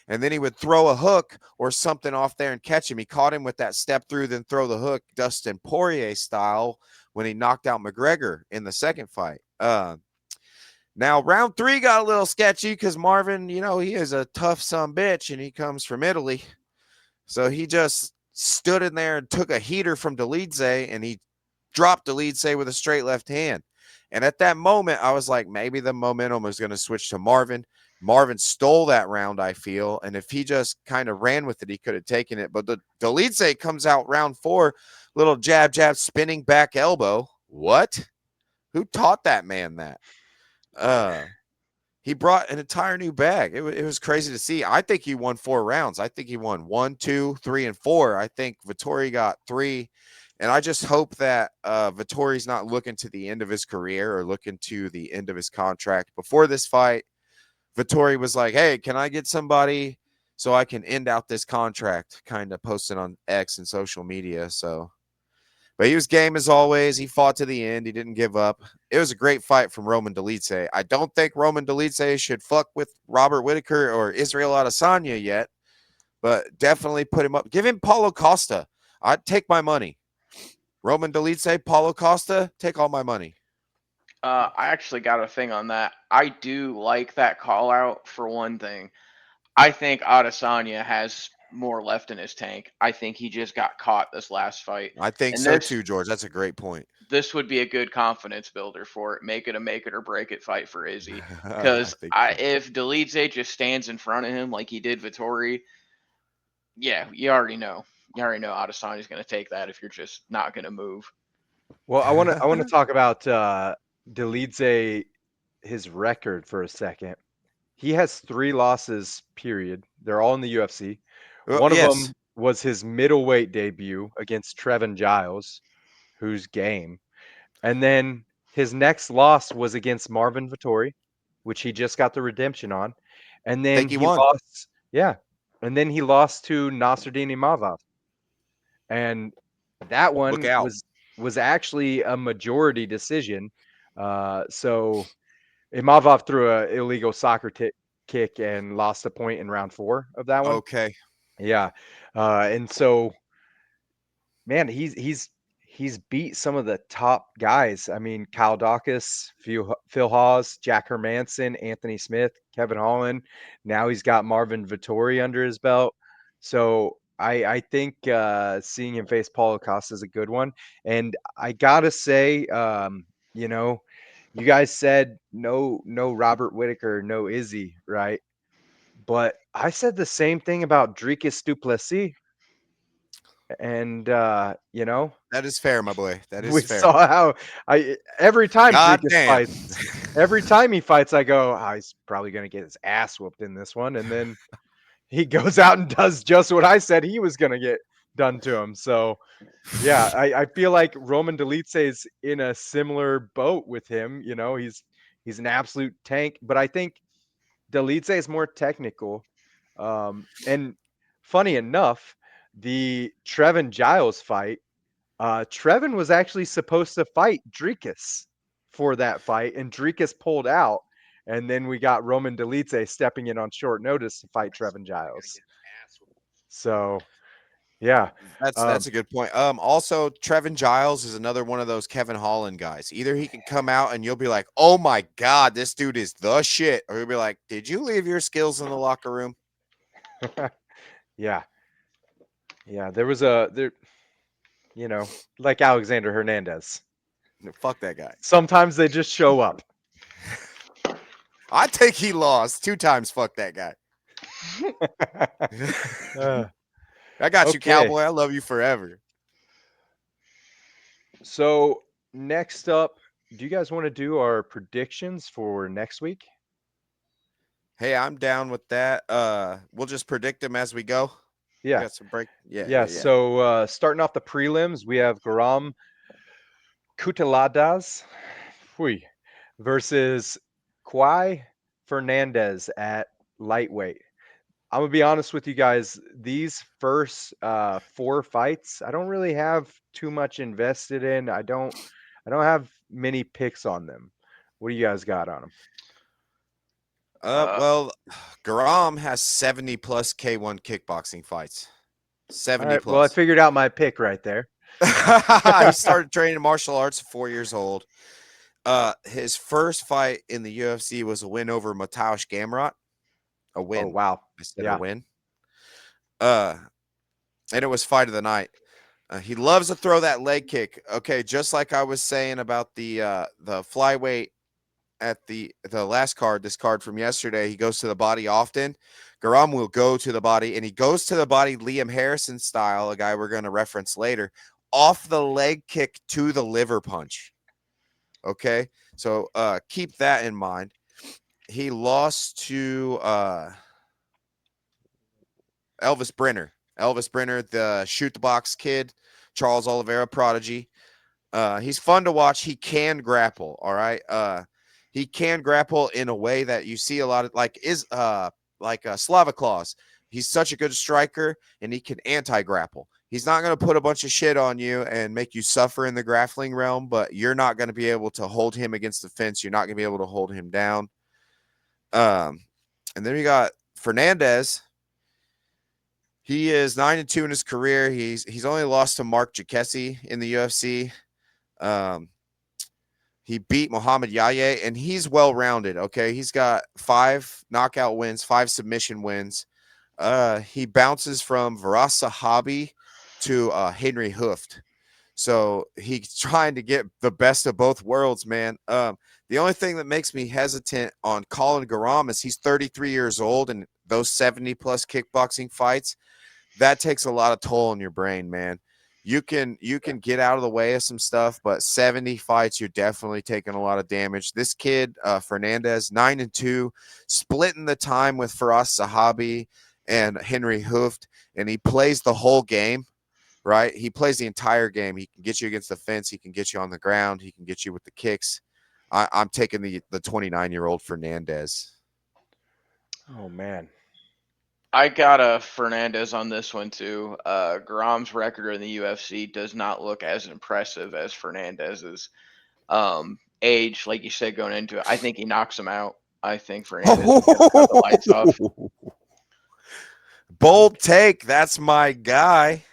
Speaker 1: And then he would throw a hook or something off there and catch him. He caught him with that step through, then throw the hook, Dustin Poirier style, when he knocked out McGregor in the second fight. Now, round 3 got a little sketchy because Marvin, he is a tough son bitch and he comes from Italy. So he just stood in there and took a heater from Dolidze and he dropped Dolidze with a straight left hand. And at that moment, I was like, maybe the momentum was going to switch to Marvin. Marvin stole that round, I feel. And if he just kind of ran with it, he could have taken it. But the Dolidze comes out round 4, little jab, spinning back elbow. What? Who taught that man that? He brought an entire new bag. It was crazy to see. I think he won 4 rounds. I think he won 1, 2, 3, and 4. I think Vettori got 3. And I just hope that Vettori's not looking to the end of his career or looking to the end of his contract. Before this fight, Vettori was like, hey, can I get somebody so I can end out this contract? Kind of posted on X and social media. So, But he was game as always. He fought to the end. He didn't give up. It was a great fight from Roman Dolidze. I don't think Roman Dolidze should fuck with Robert Whitaker or Israel Adesanya yet, but definitely put him up. Give him Paulo Costa. I'd take my money. Roman Dolidze, Paulo Costa, take all my money.
Speaker 3: I actually got a thing on that. I do like that call out for one thing. I think Adesanya has more left in his tank. I think he just got caught this last fight.
Speaker 1: I think
Speaker 3: And
Speaker 1: so
Speaker 3: this-
Speaker 1: too, George. That's a great point.
Speaker 3: This would be a good confidence builder for it. Make it or break it fight for Izzy.
Speaker 1: I
Speaker 3: Because
Speaker 1: think so.
Speaker 3: if Dolidze just stands in front of him like he did Vittori, yeah, you already know. You already know Adesanya's going to take that if you're just not going to move.
Speaker 2: Well, I want to talk about Dolidze, his record for a second. He has 3 losses, period. They're all in the UFC.
Speaker 1: Well,
Speaker 2: One of
Speaker 1: yes.
Speaker 2: them was his middleweight debut against Trevin Giles, who's game. And then his next loss was against Marvin Vittori, which he just got the redemption on. And then
Speaker 1: Think he won.
Speaker 2: lost. Yeah. And then he lost to Nasruddin Imavov. And that one
Speaker 1: Look out.
Speaker 2: was actually a majority decision. So Imavov threw an illegal soccer kick and lost a point in round 4 of that one.
Speaker 1: Okay.
Speaker 2: Yeah. And so, man, he's beat some of the top guys. I mean, Kyle Dawkins, Phil Hawes, Jack Hermanson, Anthony Smith, Kevin Holland. Now he's got Marvin Vittori under his belt. So I think seeing him face Paulo Costa is a good one. And I gotta say, you know, you guys said no Robert Whitaker, no Izzy, right? But I said the same thing about Dricus du Plessis. And you know,
Speaker 1: That is fair, my boy. That is
Speaker 2: we
Speaker 1: fair.
Speaker 2: saw how every time
Speaker 1: God
Speaker 2: Dricus
Speaker 1: damn.
Speaker 2: fights, every time he fights, I go, oh, he's probably gonna get his ass whooped in this one, and then he goes out and does just what I said he was gonna get done to him. So yeah, I feel like Roman Dolidze is in a similar boat with him. You know, he's an absolute tank, but I think Dolidze is more technical. And funny enough, the Trevin Giles fight, Trevin was actually supposed to fight Dricus for that fight, and Dricus pulled out. And then we got Roman Dolidze stepping in on short notice to fight Trevin Giles. So, yeah.
Speaker 1: That's a good point. Also, Trevin Giles is another one of those Kevin Holland guys. Either he can come out and you'll be like, "Oh my god, this dude is the shit," or he'll be like, "Did you leave your skills in the locker room?"
Speaker 2: Yeah. There was you know, like Alexander Hernandez.
Speaker 1: No, fuck that guy.
Speaker 2: Sometimes they just show up.
Speaker 1: I think he lost 2 times. Fuck that guy. I got you,
Speaker 2: Okay.
Speaker 1: cowboy. I love you forever.
Speaker 2: So next up, do you guys want to do our predictions for next week?
Speaker 1: Hey, I'm down with that. We'll just predict them as we go.
Speaker 2: Yeah.
Speaker 1: Got some break. Yeah.
Speaker 2: Yeah. So starting off the prelims, we have Garam Kutaladas versus Kwai Fernandez at lightweight. I'm gonna be honest with you guys. These first 4 fights, I don't really have too much invested in. I don't have many picks on them. What do you guys got on them?
Speaker 1: Well, Garam has 70 plus K1 kickboxing fights. 70
Speaker 2: All right,
Speaker 1: plus.
Speaker 2: well, I figured out my pick right there.
Speaker 1: He started training martial arts at 4 years old. His first fight in the UFC was a win over Mateusz Gamrot. A win.
Speaker 2: Oh wow.
Speaker 1: I said
Speaker 2: Yeah.
Speaker 1: a win. And it was fight of the night. He loves to throw that leg kick. Okay, just like I was saying about the flyweight at the last card, this card from yesterday, he goes to the body often. Garam will go to the body, and he goes to the body Liam Harrison style, a guy we're going to reference later, off the leg kick to the liver punch. Okay, so keep that in mind. He lost to Elvis Brenner. Elvis Brenner, the shoot the box kid, Charles Oliveira prodigy. He's fun to watch. He can grapple. All right. He can grapple in a way that you see a lot of, like Slava Claus. He's such a good striker, and he can anti-grapple. He's not going to put a bunch of shit on you and make you suffer in the grappling realm, but you're not going to be able to hold him against the fence. You're not going to be able to hold him down. And then we got Fernandez. He is 9-2 in his career. He's only lost to Mark Jacquesi in the UFC. He beat Muhammad Yahya, and he's well-rounded. Okay, he's got 5 knockout wins, 5 submission wins. He bounces from Varas Sahabi to Henry Hooft. So he's trying to get the best of both worlds, man. The only thing that makes me hesitant on Colin Garam is he's 33 years old, and those 70-plus kickboxing fights, that takes a lot of toll on your brain, man. You can get out of the way of some stuff, but 70 fights, you're definitely taking a lot of damage. This kid, Fernandez, 9-2, splitting the time with Faraz Sahabi and Henry Hooft, and he plays the whole game, right? He plays the entire game. He can get you against the fence. He can get you on the ground. He can get you with the kicks. I'm taking the 29-year-old Fernandez.
Speaker 2: Oh man.
Speaker 3: I got a Fernandez on this one too. Garam's record in the UFC does not look as impressive as Fernandez's. Age, like you said, going into it, I think he knocks him out. I think Fernandez is gonna cut the lights off.
Speaker 1: Bold take. That's my guy.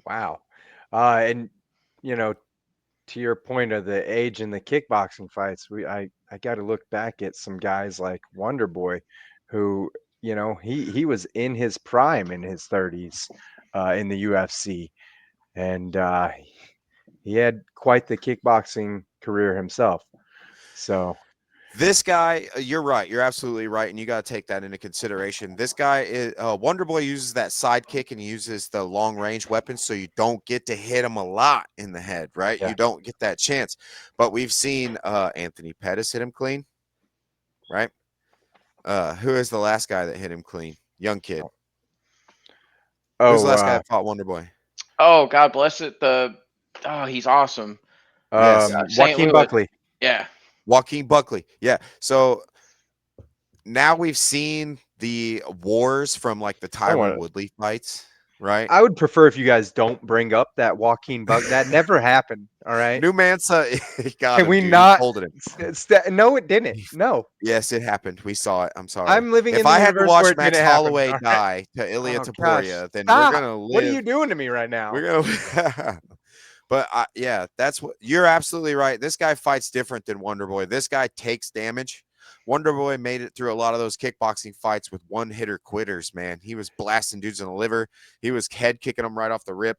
Speaker 2: Wow. And you know, to your point of the age in the kickboxing fights, I got to look back at some guys like Wonder Boy, who, you know, he was in his prime in his 30s in the UFC, and he had quite the kickboxing career himself. So
Speaker 1: This guy, you're right. You're absolutely right, and you got to take that into consideration. This guy is Wonder Boy uses that side kick and he uses the long range weapon, so you don't get to hit him a lot in the head, right?
Speaker 2: Yeah.
Speaker 1: You don't get that chance. But we've seen Anthony Pettis hit him clean, right? Who is the last guy that hit him clean? Young kid. Who's the last guy that fought Wonder Boy?
Speaker 3: Oh, God bless it. He's awesome.
Speaker 1: Yes.
Speaker 3: St.
Speaker 2: Joaquin
Speaker 3: Louis.
Speaker 2: Buckley.
Speaker 3: Yeah.
Speaker 1: Joaquin Buckley. Yeah. So now we've seen the wars from like the Tyron Woodley fights, right?
Speaker 2: I would prefer if you guys don't bring up that Joaquin Buckley. That never happened. All right.
Speaker 1: New Mansa got
Speaker 2: Can
Speaker 1: him,
Speaker 2: we
Speaker 1: dude.
Speaker 2: not?
Speaker 1: He folded him.
Speaker 2: No, it didn't. No.
Speaker 1: Yes, it happened. We saw it. I'm sorry.
Speaker 2: I'm living
Speaker 1: if
Speaker 2: in the
Speaker 1: I had to
Speaker 2: universe where
Speaker 1: watch
Speaker 2: it
Speaker 1: Max
Speaker 2: didn't happen,
Speaker 1: Holloway
Speaker 2: all right?
Speaker 1: die to Ilia
Speaker 2: Oh,
Speaker 1: Taporia,
Speaker 2: gosh,
Speaker 1: then
Speaker 2: stop.
Speaker 1: we're gonna live.
Speaker 2: What are you doing to me right now?
Speaker 1: We're gonna. But yeah, that's what you're absolutely right. This guy fights different than Wonder Boy. This guy takes damage. Wonder Boy made it through a lot of those kickboxing fights with one hitter quitters, man. He was blasting dudes in the liver. He was head kicking them right off the rip.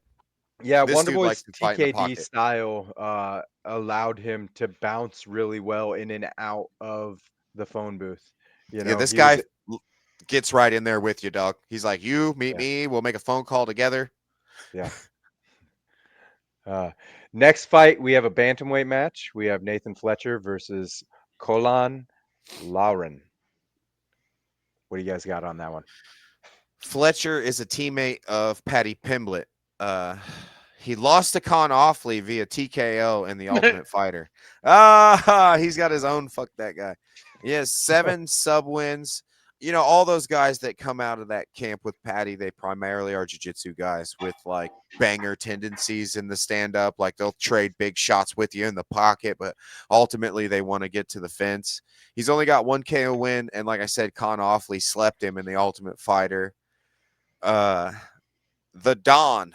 Speaker 2: Yeah,
Speaker 1: This
Speaker 2: Wonder
Speaker 1: dude
Speaker 2: Boy's
Speaker 1: likes to fight in the
Speaker 2: TKD
Speaker 1: pocket.
Speaker 2: style allowed him to bounce really well in and out of the phone booth. You know,
Speaker 1: Yeah, this
Speaker 2: he
Speaker 1: guy
Speaker 2: was-
Speaker 1: gets right in there with you, dog. He's like, you meet
Speaker 2: Yeah.
Speaker 1: me. We'll make a phone call together.
Speaker 2: Yeah. Next fight, we have a bantamweight match. We have Nathan Fletcher versus Kolan Lauren. What do you guys got on that one?
Speaker 1: Fletcher is a teammate of Paddy Pimblett. He lost to Con Offley via TKO in the Ultimate Fighter. He's got his own. Fuck that guy. He has 7 sub wins. You know, all those guys that come out of that camp with Paddy, they primarily are jiu-jitsu guys with like banger tendencies in the stand-up. Like they'll trade big shots with you in the pocket, but ultimately they want to get to the fence. He's only got 1 KO win, and like I said, Con Offley slept him in the Ultimate Fighter. The Don.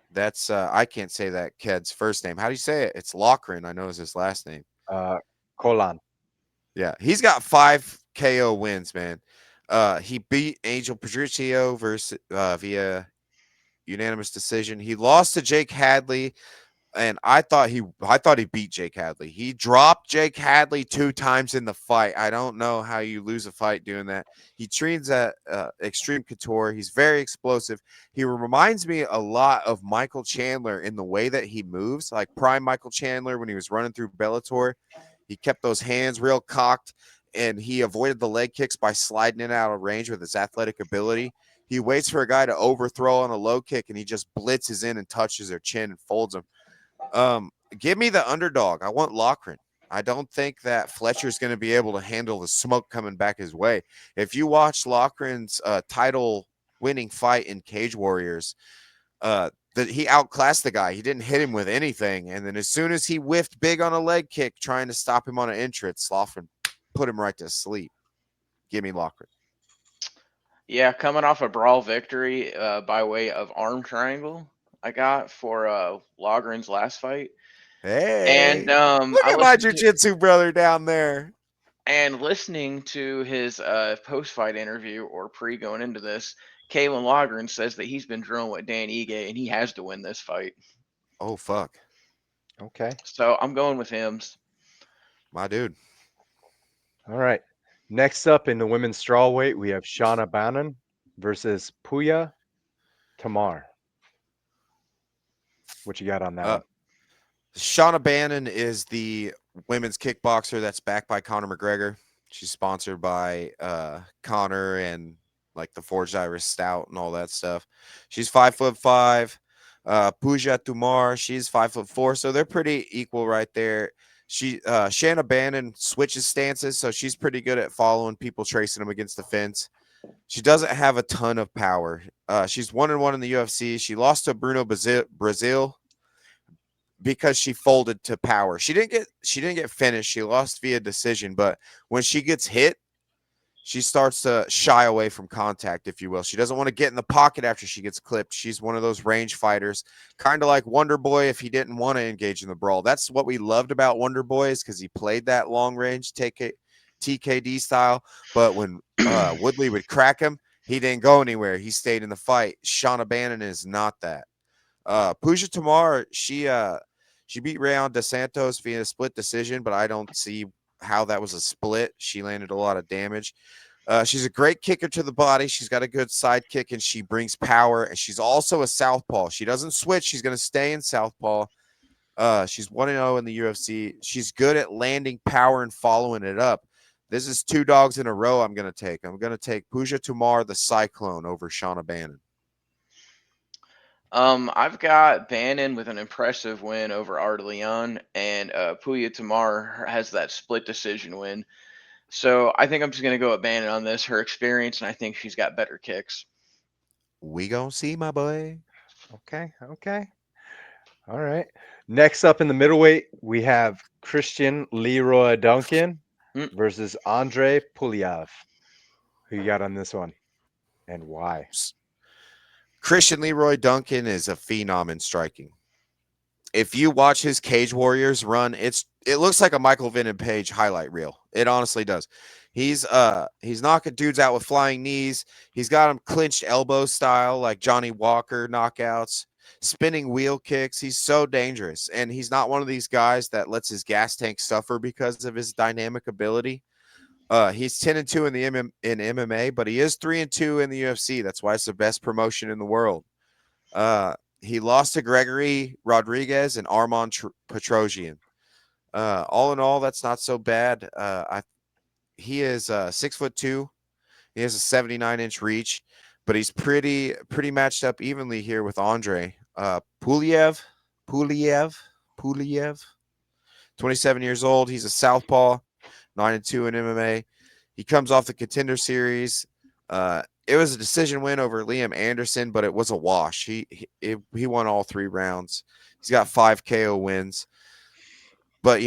Speaker 1: That's I can't say that kid's first name. How do you say it? It's Loughran. I know is his last name.
Speaker 2: Kolan.
Speaker 1: Yeah, he's got 5 KO wins, man. He beat Angel Patricio versus via unanimous decision. He lost to Jake Hadley, and I thought he beat Jake Hadley. He dropped Jake Hadley 2 times in the fight. I don't know how you lose a fight doing that. He trains at Extreme Couture. He's very explosive. He reminds me a lot of Michael Chandler in the way that he moves, like prime Michael Chandler when he was running through Bellator. He kept those hands real cocked, and he avoided the leg kicks by sliding in out of range with his athletic ability. He waits for a guy to overthrow on a low kick, and he just blitzes in and touches their chin and folds them. Give me the underdog. I want Loughran. I don't think that Fletcher's going to be able to handle the smoke coming back his way. If you watch Loughran's title winning fight in Cage Warriors, that he outclassed the guy. He didn't hit him with anything. And then as soon as he whiffed big on a leg kick, trying to stop him on an entrance, Loughran put him right to sleep. Give me Loughran.
Speaker 3: Yeah, coming off a brawl victory by way of arm triangle, I got for Logren's last fight.
Speaker 1: Hey,
Speaker 3: And
Speaker 1: look
Speaker 3: I
Speaker 1: at my
Speaker 3: listened to
Speaker 1: jiu-jitsu brother down there.
Speaker 3: and listening to his post-fight interview or pre going into this, Kalen Logren says that he's been drilling with Dan Ige and he has to win this fight.
Speaker 1: Oh, fuck.
Speaker 2: Okay.
Speaker 3: So I'm going with him.
Speaker 1: My dude.
Speaker 2: All right. Next up in the women's strawweight, we have Shauna Bannon versus Puya Tamar. What you got on that
Speaker 1: Uh,
Speaker 2: one?
Speaker 1: Shauna Bannon is the women's kickboxer that's backed by Conor McGregor. She's sponsored by Conor and like the Forged Irish Stout and all that stuff. She's 5'5". Puja Tumar, she's 5'4", so they're pretty equal right there. Shanna Bannon switches stances, so she's pretty good at following people, tracing them against the fence. She doesn't have a ton of power. She's 1-1 in the UFC. She lost to Bruno Brazil because she folded to power. She didn't get finished. She lost via decision, but when she gets hit, she starts to shy away from contact, if you will. She doesn't want to get in the pocket after she gets clipped. She's one of those range fighters, kind of like Wonder Boy if he didn't want to engage in the brawl. That's what we loved about Wonder Boy, is because he played that long range TKD style. But when Woodley would crack him, he didn't go anywhere. He stayed in the fight. Shauna Bannon is not that. Puja Tamar, she beat Rayon dos Santos via a split decision, but I don't see how that was a split. She landed a lot of damage. She's a great kicker to the body. She's got a good side kick, and she brings power. And she's also a southpaw. She doesn't switch. She's going to stay in southpaw. She's 1-0 in the UFC. She's good at landing power and following it up. This is 2 dogs in a row I'm going to take. I'm going to take Puja Tamar, the Cyclone, over Shauna Bannon.
Speaker 3: I've got Bannon with an impressive win over Art Leon, and Puya Tamar has that split decision win. So I think I'm just going to go with Bannon on this. Her experience, and I think she's got better kicks.
Speaker 1: We gonna see, my boy.
Speaker 2: Okay. All right. Next up in the middleweight, we have Christian Leroy Duncan versus Andre Pulyav. Who you got on this one, and why?
Speaker 1: Christian Leroy Duncan is a phenom in striking. If you watch his Cage Warriors run, it looks like a Michael Venom Page highlight reel. It honestly does. He's knocking dudes out with flying knees. He's got them clinched elbow style like Johnny Walker knockouts, spinning wheel kicks. He's so dangerous, and he's not one of these guys that lets his gas tank suffer because of his dynamic ability. He's 10-2 in MMA, but he is 3-2 in the UFC. That's why it's the best promotion in the world. He lost to Gregory Rodriguez and Armand Petrosian. All in all, that's not so bad. He is 6'2". He has a 79-inch reach, but he's pretty matched up evenly here with Andre. Puliev, 27 years old. He's a southpaw, 9-2 in MMA. He comes off the Contender Series. It was a decision win over Liam Anderson, but it was a wash. He won all 3 rounds. He's got 5 KO wins. But,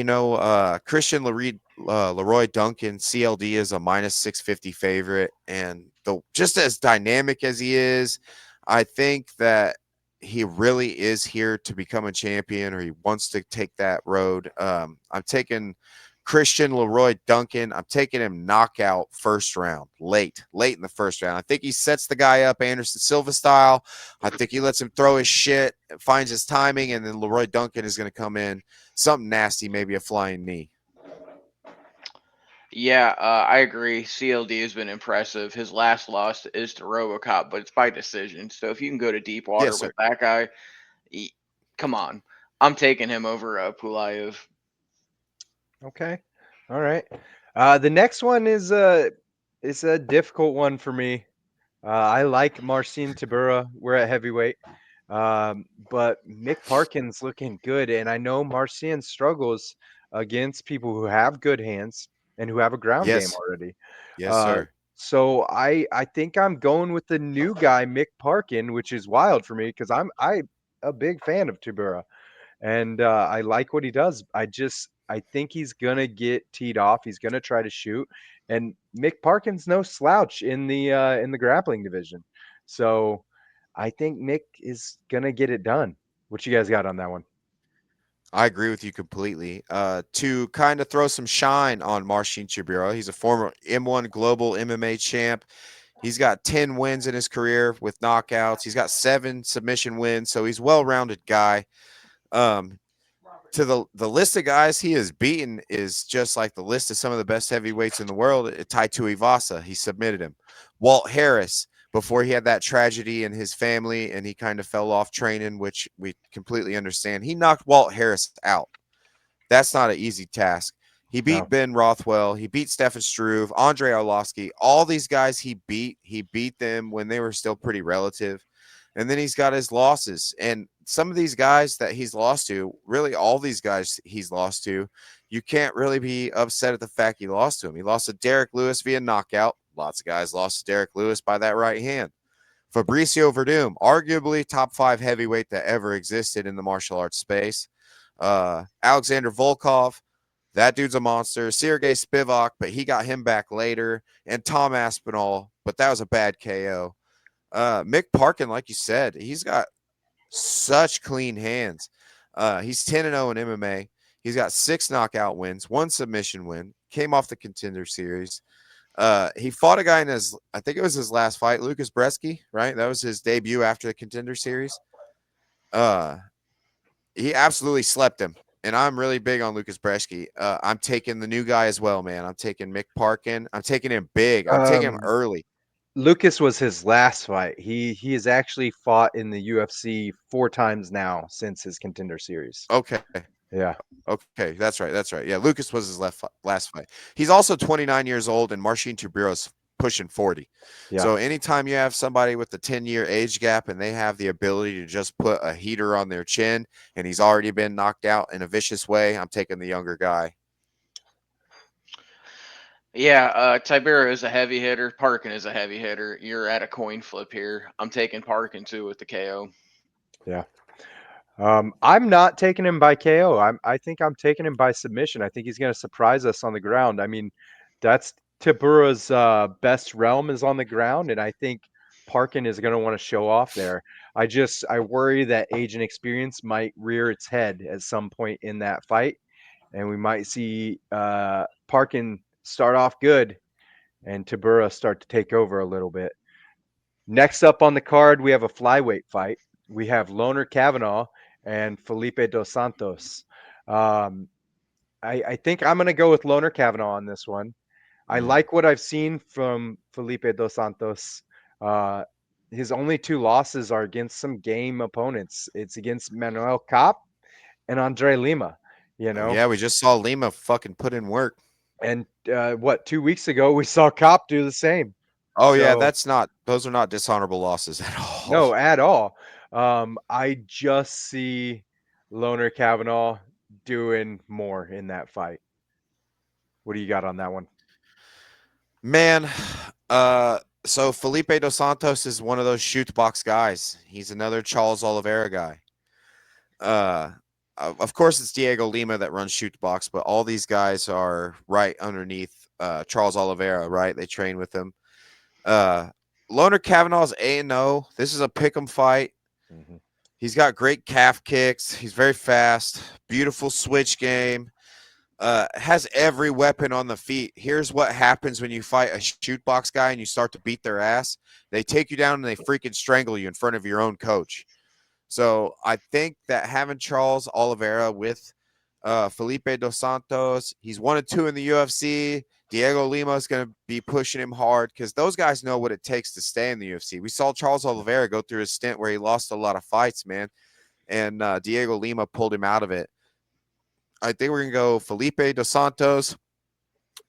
Speaker 1: Christian Leroy Duncan, CLD, is a -650 favorite. And just as dynamic as he is, I think that he really is here to become a champion, or he wants to take that road. I'm taking Christian Leroy Duncan. I'm taking him knockout first round, late in the first round. I think he sets the guy up Anderson Silva style. I think he lets him throw his shit, finds his timing, and then Leroy Duncan is going to come in something nasty, maybe a flying knee.
Speaker 3: Yeah, I agree. CLD has been impressive. His last loss is to RoboCop, but it's by decision. So if you can go to deep water
Speaker 1: Yes, sir.
Speaker 3: with that guy, come on. I'm taking him over Pulayev.
Speaker 2: Okay. All right. The next one is a difficult one for me. I like Marcin Tibura. We're at heavyweight. But Mick Parkin's looking good, and I know Marcin struggles against people who have good hands and who have a ground game
Speaker 1: Yes.
Speaker 2: already.
Speaker 1: Yes, sir.
Speaker 2: So I think I'm going with the new guy, Mick Parkin, which is wild for me because I a big fan of Tibura, and I like what he does. I think he's gonna get teed off. He's gonna try to shoot, and Mick Parkin's no slouch in the grappling division. So I think Mick is gonna get it done. What you guys got on that one?
Speaker 1: I agree with you completely. To kind of throw some shine on Marcin Tybura, he's a former M1 Global MMA champ. He's got 10 wins in his career with knockouts. He's got 7 submission wins, so he's a well-rounded guy. Um, to the list of guys he has beaten is just like the list of some of the best heavyweights in the world. Tai Tuivasa, he submitted him. Walt Harris, before he had that tragedy in his family and he kind of fell off training, which we completely understand. He knocked Walt Harris out. That's not an easy task. He beat
Speaker 2: No.
Speaker 1: Ben Rothwell. He beat Stefan Struve, Andre Arlovsky. All these guys he beat them when they were still pretty relative. And then he's got his losses. And some of these guys that he's lost to, really all these guys he's lost to, you can't really be upset at the fact he lost to him. He lost to Derek Lewis via knockout. Lots of guys lost to Derek Lewis by that right hand. Fabricio Verdum, arguably top 5 heavyweight that ever existed in the martial arts space. Alexander Volkov, that dude's a monster. Sergey Spivak, but he got him back later. And Tom Aspinall, but that was a bad KO. Mick Parkin, like you said, he's got such clean hands. He's 10-0 in MMA. He's got 6 knockout wins, 1 submission win, came off the Contender Series. He fought a guy in I think it was his last fight, Lucas Bresky, right? That was his debut after the Contender Series. He absolutely slept him. And I'm really big on Lucas Bresky. I'm taking the new guy as well, man. I'm taking Mick Parkin. I'm taking him big. I'm taking him early.
Speaker 2: Lucas was his last fight. He has actually fought in the UFC 4 times now since his Contender Series.
Speaker 1: Okay.
Speaker 2: Yeah.
Speaker 1: Okay. That's right. That's right. Yeah. Lucas was his last fight. He's also 29 years old, and Marcin Tybura's pushing 40.
Speaker 2: Yeah.
Speaker 1: So anytime you have somebody with a 10-year age gap and they have the ability to just put a heater on their chin and he's already been knocked out in a vicious way, I'm taking the younger guy.
Speaker 3: Yeah, Tibera is a heavy hitter. Parkin is a heavy hitter. You're at a coin flip here. I'm taking Parkin too with the KO.
Speaker 2: Yeah. I'm not taking him by KO. I think I'm taking him by submission. I think he's going to surprise us on the ground. I mean, that's Tibura's best realm is on the ground, and I think Parkin is going to want to show off there. I worry that age and experience might rear its head at some point in that fight, and we might see Parkin start off good and Tibura start to take over a little bit. Next up on the card, we have a flyweight fight. We have Loner Kavanaugh and Felipe Dos Santos. I think I'm going to go with Loner Kavanaugh on this one. I like what I've seen from Felipe Dos Santos. His only 2 losses are against some game opponents. It's against Manuel Kopp and Andre Lima, you know.
Speaker 1: Yeah, we just saw Lima fucking put in work.
Speaker 2: And 2 weeks ago we saw Kopp do the same.
Speaker 1: Oh yeah,
Speaker 2: So-
Speaker 1: those are not dishonorable losses at all.
Speaker 2: No, at all. I just see Loner Kavanaugh doing more in that fight. What do you got on that one?
Speaker 1: Man, so Felipe Dos Santos is one of those shoot box guys. He's another Charles Oliveira guy. Of course, it's Diego Lima that runs shoot box, but all these guys are right underneath Charles Oliveira, right? They train with him. Loner Kavanaugh's A-0. This is a pick'em fight.
Speaker 2: Mhm.
Speaker 1: He's got great calf kicks. He's very fast. Beautiful switch game. Has every weapon on the feet. Here's what happens when you fight a shoot box guy and you start to beat their ass. They take you down and they freaking strangle you in front of your own coach. So I think that having Charles Oliveira with Felipe Dos Santos, he's 1-2 in the UFC. Diego Lima is going to be pushing him hard because those guys know what it takes to stay in the UFC. We saw Charles Oliveira go through a stint where he lost a lot of fights, man, and Diego Lima pulled him out of it. I think we're going to go Felipe Dos Santos,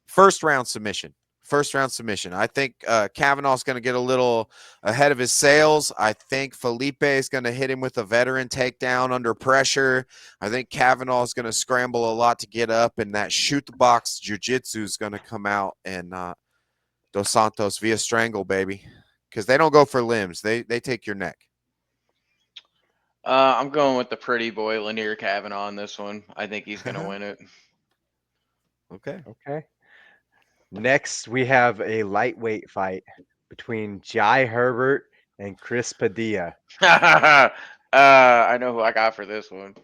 Speaker 1: first round submission. I think Kavanaugh's going to get a little ahead of his sails. I think Felipe is going to hit him with a veteran takedown under pressure. I think Kavanaugh is going to scramble a lot to get up, and that shoot the box jiu-jitsu is going to come out and Dos Santos via strangle, baby, because they don't go for limbs. They take your neck.
Speaker 3: I'm going with the pretty boy Lanier Kavanaugh on this one. I think he's gonna win it.
Speaker 1: Okay.
Speaker 2: Okay. Next, we have a lightweight fight between Jai Herbert and Chris Padilla.
Speaker 3: I know who I got for this one.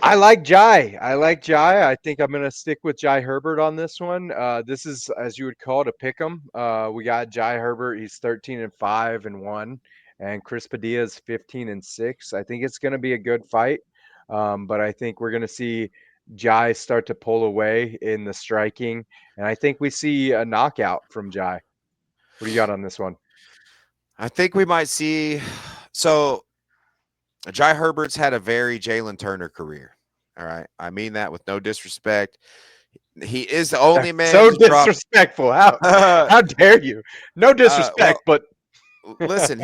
Speaker 2: I like Jai. I think I'm gonna stick with Jai Herbert on this one. This is, as you would call it, a pick'em. We got Jai Herbert. He's 13-5-1, and Chris Padilla is 15-6. I think it's gonna be a good fight, but I think we're gonna see Jai start to pull away in the striking, and I think we see a knockout from Jai. What do you got on this one?
Speaker 1: I think we might see. So, Jai Herbert's had a very Jalen Turner career. All right, I mean that with no disrespect. He is the only man.
Speaker 2: So
Speaker 1: to drop-
Speaker 2: disrespectful. How dare you? No disrespect, but
Speaker 1: listen,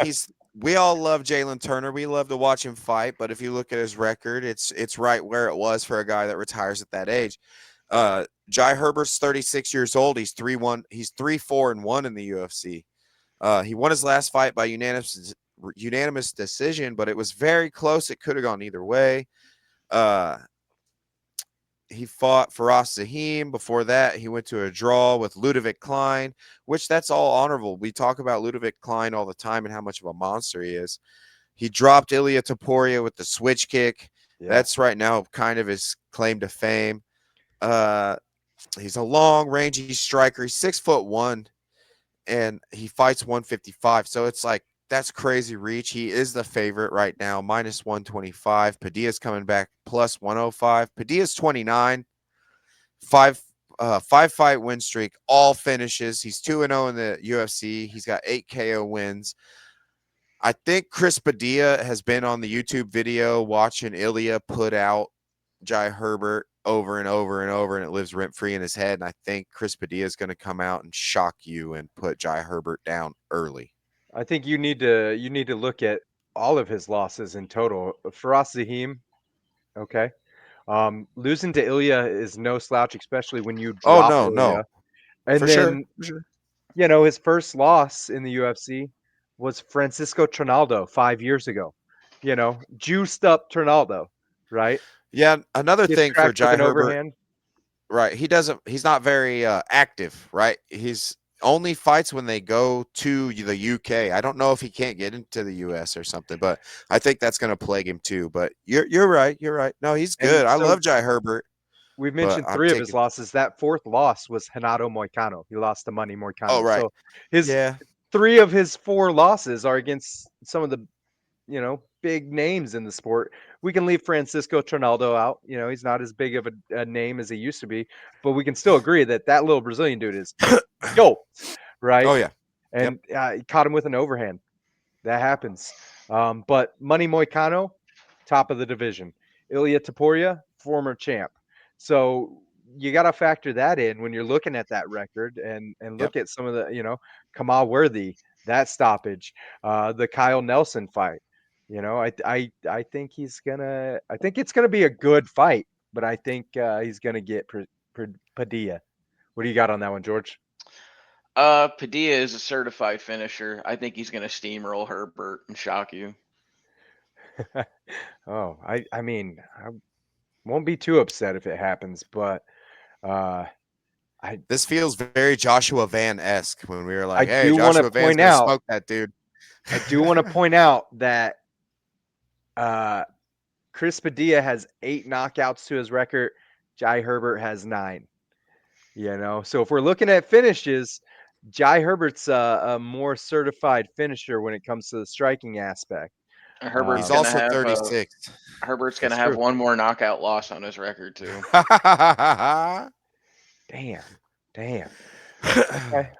Speaker 1: we all love Jalen Turner. We love to watch him fight, but if you look at his record, it's right where it was for a guy that retires at that age. Jai Herbert's 36 years old. He's 3-1. He's 3-4-1 in the UFC. He won his last fight by unanimous decision, but it was very close. It could have gone either way. He fought Faraz Zahim. Before that, he went to a draw with Ludovic Klein, which that's all honorable. We talk about Ludovic Klein all the time and how much of a monster he is. He dropped Ilia Topuria with the switch kick.
Speaker 2: yeah.
Speaker 1: That's right now kind of his claim to fame. He's a long, rangy striker. He's 6'1", and he fights 155. So it's like, that's crazy reach. He is the favorite right now, minus 125. Padilla's coming back plus 105. Padilla's 29, five fight win streak, all finishes. He's 2-0 in the UFC. He's got 8 KO wins. I think Chris Padilla has been on the YouTube video watching Ilia put out Jai Herbert over and over and over, and it lives rent free in his head. And I think Chris Padilla is going to come out and shock you and put Jai Herbert down early.
Speaker 2: I think you need to look at all of his losses in total. Faraz Zahim, okay. Losing to Ilya is no slouch, especially when you drop
Speaker 1: no,
Speaker 2: Ilya.
Speaker 1: no.
Speaker 2: And
Speaker 1: For
Speaker 2: then
Speaker 1: sure.
Speaker 2: you know, his first loss in the UFC was Francisco Trinaldo 5 years ago. You know, juiced up Trinaldo, right?
Speaker 1: Yeah, another
Speaker 2: Gets
Speaker 1: thing for
Speaker 2: cracked with
Speaker 1: Jai
Speaker 2: an
Speaker 1: Herbert,
Speaker 2: overhand.
Speaker 1: right? He's not very active, right? He's only fights when they go to the UK. I don't know if he can't get into the US or something, but I think that's going to plague him too. But you're right. You're right. No, he's good. I
Speaker 2: so-
Speaker 1: love Jai Herbert.
Speaker 2: We've mentioned
Speaker 1: I'm
Speaker 2: 3 of his
Speaker 1: taking-
Speaker 2: losses. That 4th loss was Renato Moicano. He lost to Money Moicano.
Speaker 1: Oh, right.
Speaker 2: So his
Speaker 1: Yeah.
Speaker 2: 3 of his 4 losses are against some of the, you know, big names in the sport. We can leave Francisco Trinaldo out. You know, he's not as big of a name as he used to be, but we can still agree that little Brazilian dude is dope, right?
Speaker 1: Oh yeah.
Speaker 2: And he caught him with an overhand. That happens. But Money Moicano, top of the division. Ilia Topuria, former champ. So you got to factor that in when you're looking at that record and look at some of the, you know, Kamal Worthy, that stoppage, the Kyle Nelson fight. You know, I think it's gonna be a good fight, but I think he's gonna get Padilla. What do you got on that one, George?
Speaker 3: Padilla is a certified finisher. I think he's gonna steamroll Herbert and shock you.
Speaker 2: Oh, I mean, I won't be too upset if it happens, but
Speaker 1: This feels very Joshua Van-esque when we were like,
Speaker 2: I
Speaker 1: hey,
Speaker 2: do wanna
Speaker 1: Joshua Van's
Speaker 2: point
Speaker 1: gonna
Speaker 2: out-
Speaker 1: smoke that dude.
Speaker 2: I do want to point out that Chris Padilla has 8 knockouts to his record. Jai Herbert has 9. You know, so if we're looking at finishes, Jai Herbert's a more certified finisher when it comes to the striking aspect.
Speaker 3: Herbert's
Speaker 1: He's
Speaker 3: gonna
Speaker 1: also
Speaker 3: have
Speaker 1: 36.
Speaker 3: Herbert's gonna
Speaker 2: That's
Speaker 3: have
Speaker 2: true.
Speaker 3: one more knockout loss on his record too.
Speaker 2: Damn. Okay,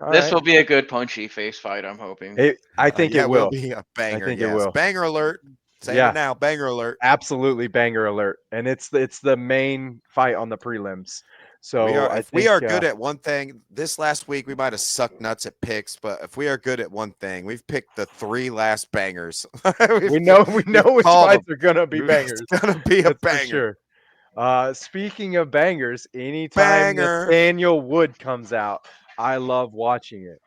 Speaker 2: all
Speaker 3: This
Speaker 2: right.
Speaker 3: will be a good punchy face fight. I'm hoping.
Speaker 2: I think
Speaker 1: yeah,
Speaker 2: it will.
Speaker 1: be a banger.
Speaker 2: think it
Speaker 1: yes.
Speaker 2: will.
Speaker 1: Banger alert. Say
Speaker 2: Yeah.
Speaker 1: it now. Banger alert.
Speaker 2: Absolutely banger alert, and it's the main fight on the prelims. So
Speaker 1: If we are good at one thing, this last week we might have sucked nuts at picks, but if we are good at one thing, we've picked the 3 last bangers.
Speaker 2: we know which
Speaker 1: called
Speaker 2: fights are gonna be bangers.
Speaker 1: It's gonna be a
Speaker 2: That's for
Speaker 1: banger.
Speaker 2: sure. Speaking of bangers, anytime
Speaker 1: Banger.
Speaker 2: Nathaniel Wood comes out, I love watching it.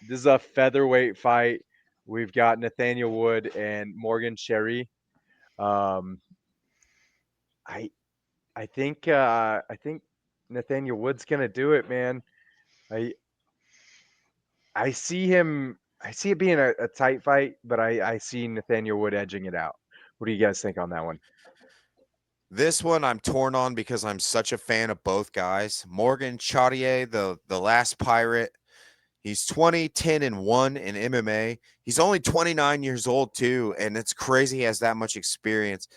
Speaker 2: This is a featherweight fight. We've got Nathaniel Wood and Morgan Cherry. Um, I I think Nathaniel Wood's gonna do it, man. I I see him. I see it being a tight fight, but I see Nathaniel Wood edging it out. What do you guys think on that one?
Speaker 1: This one I'm torn on because I'm such a fan of both guys. Morgan Chartier, the last pirate, he's 20, 10, and 1 in MMA. He's only 29 years old, too, and it's crazy he has that much experience.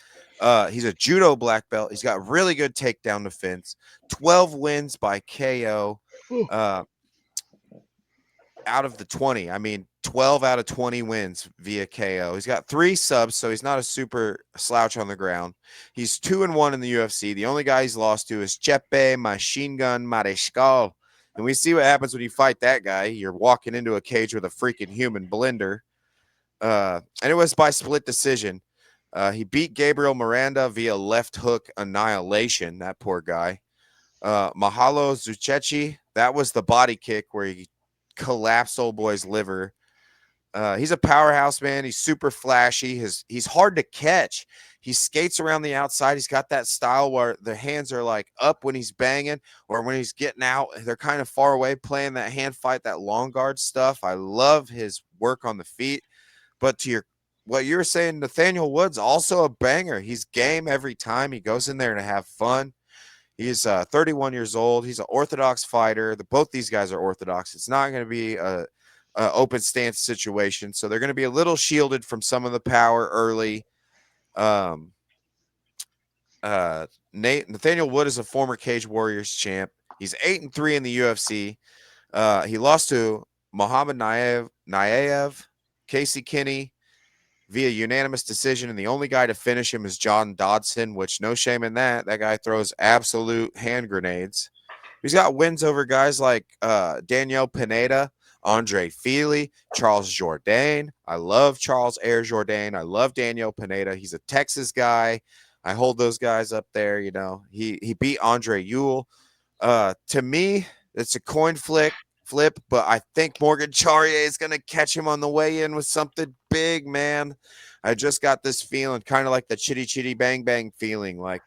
Speaker 1: He's a judo black belt. He's got really good takedown defense, 12 wins by KO. Out of the 20, I mean, 12 out of 20 wins via KO. He's got 3 subs, so he's not a super slouch on the ground. He's 2-1 in the UFC. The only guy he's lost to is Chepe Machine Gun Mariscal. And we see what happens when you fight that guy. You're walking into a cage with a freaking human blender. And it was by split decision. He beat Gabriel Miranda via left hook annihilation. That poor guy. Mahalo Zuchechi, that was the body kick where he collapsed old boy's liver. He's a powerhouse, man. He's super flashy. He's hard to catch. He skates around the outside. He's got that style where the hands are like up when he's banging, or when he's getting out, they're kind of far away, playing that hand fight, that long guard stuff. I love his work on the feet. But to what you were saying, Nathaniel Wood's also a banger. He's game every time. He goes in there to have fun. He's 31 years old. He's an orthodox fighter. Both these guys are orthodox. It's not going to be a open stance situation, so they're going to be a little shielded from some of the power early. Nathaniel Wood is a former Cage Warriors champ. He's 8-3 in the UFC. He lost to Muhammad Naev, Casey Kinney via unanimous decision, and the only guy to finish him is John Dodson, which no shame in that. That guy throws absolute hand grenades. He's got wins over guys like Daniel Pineda, Andre Feely, Charles Jourdain. I love Charles Air Jourdain. I love Daniel Pineda. He's a Texas guy. I hold those guys up there. You know, he beat Andre Ewell. To me, it's a coin flip, but I think Morgan Charrier is going to catch him on the way in with something big, man. I just got this feeling, kind of like the chitty chitty bang bang feeling. Like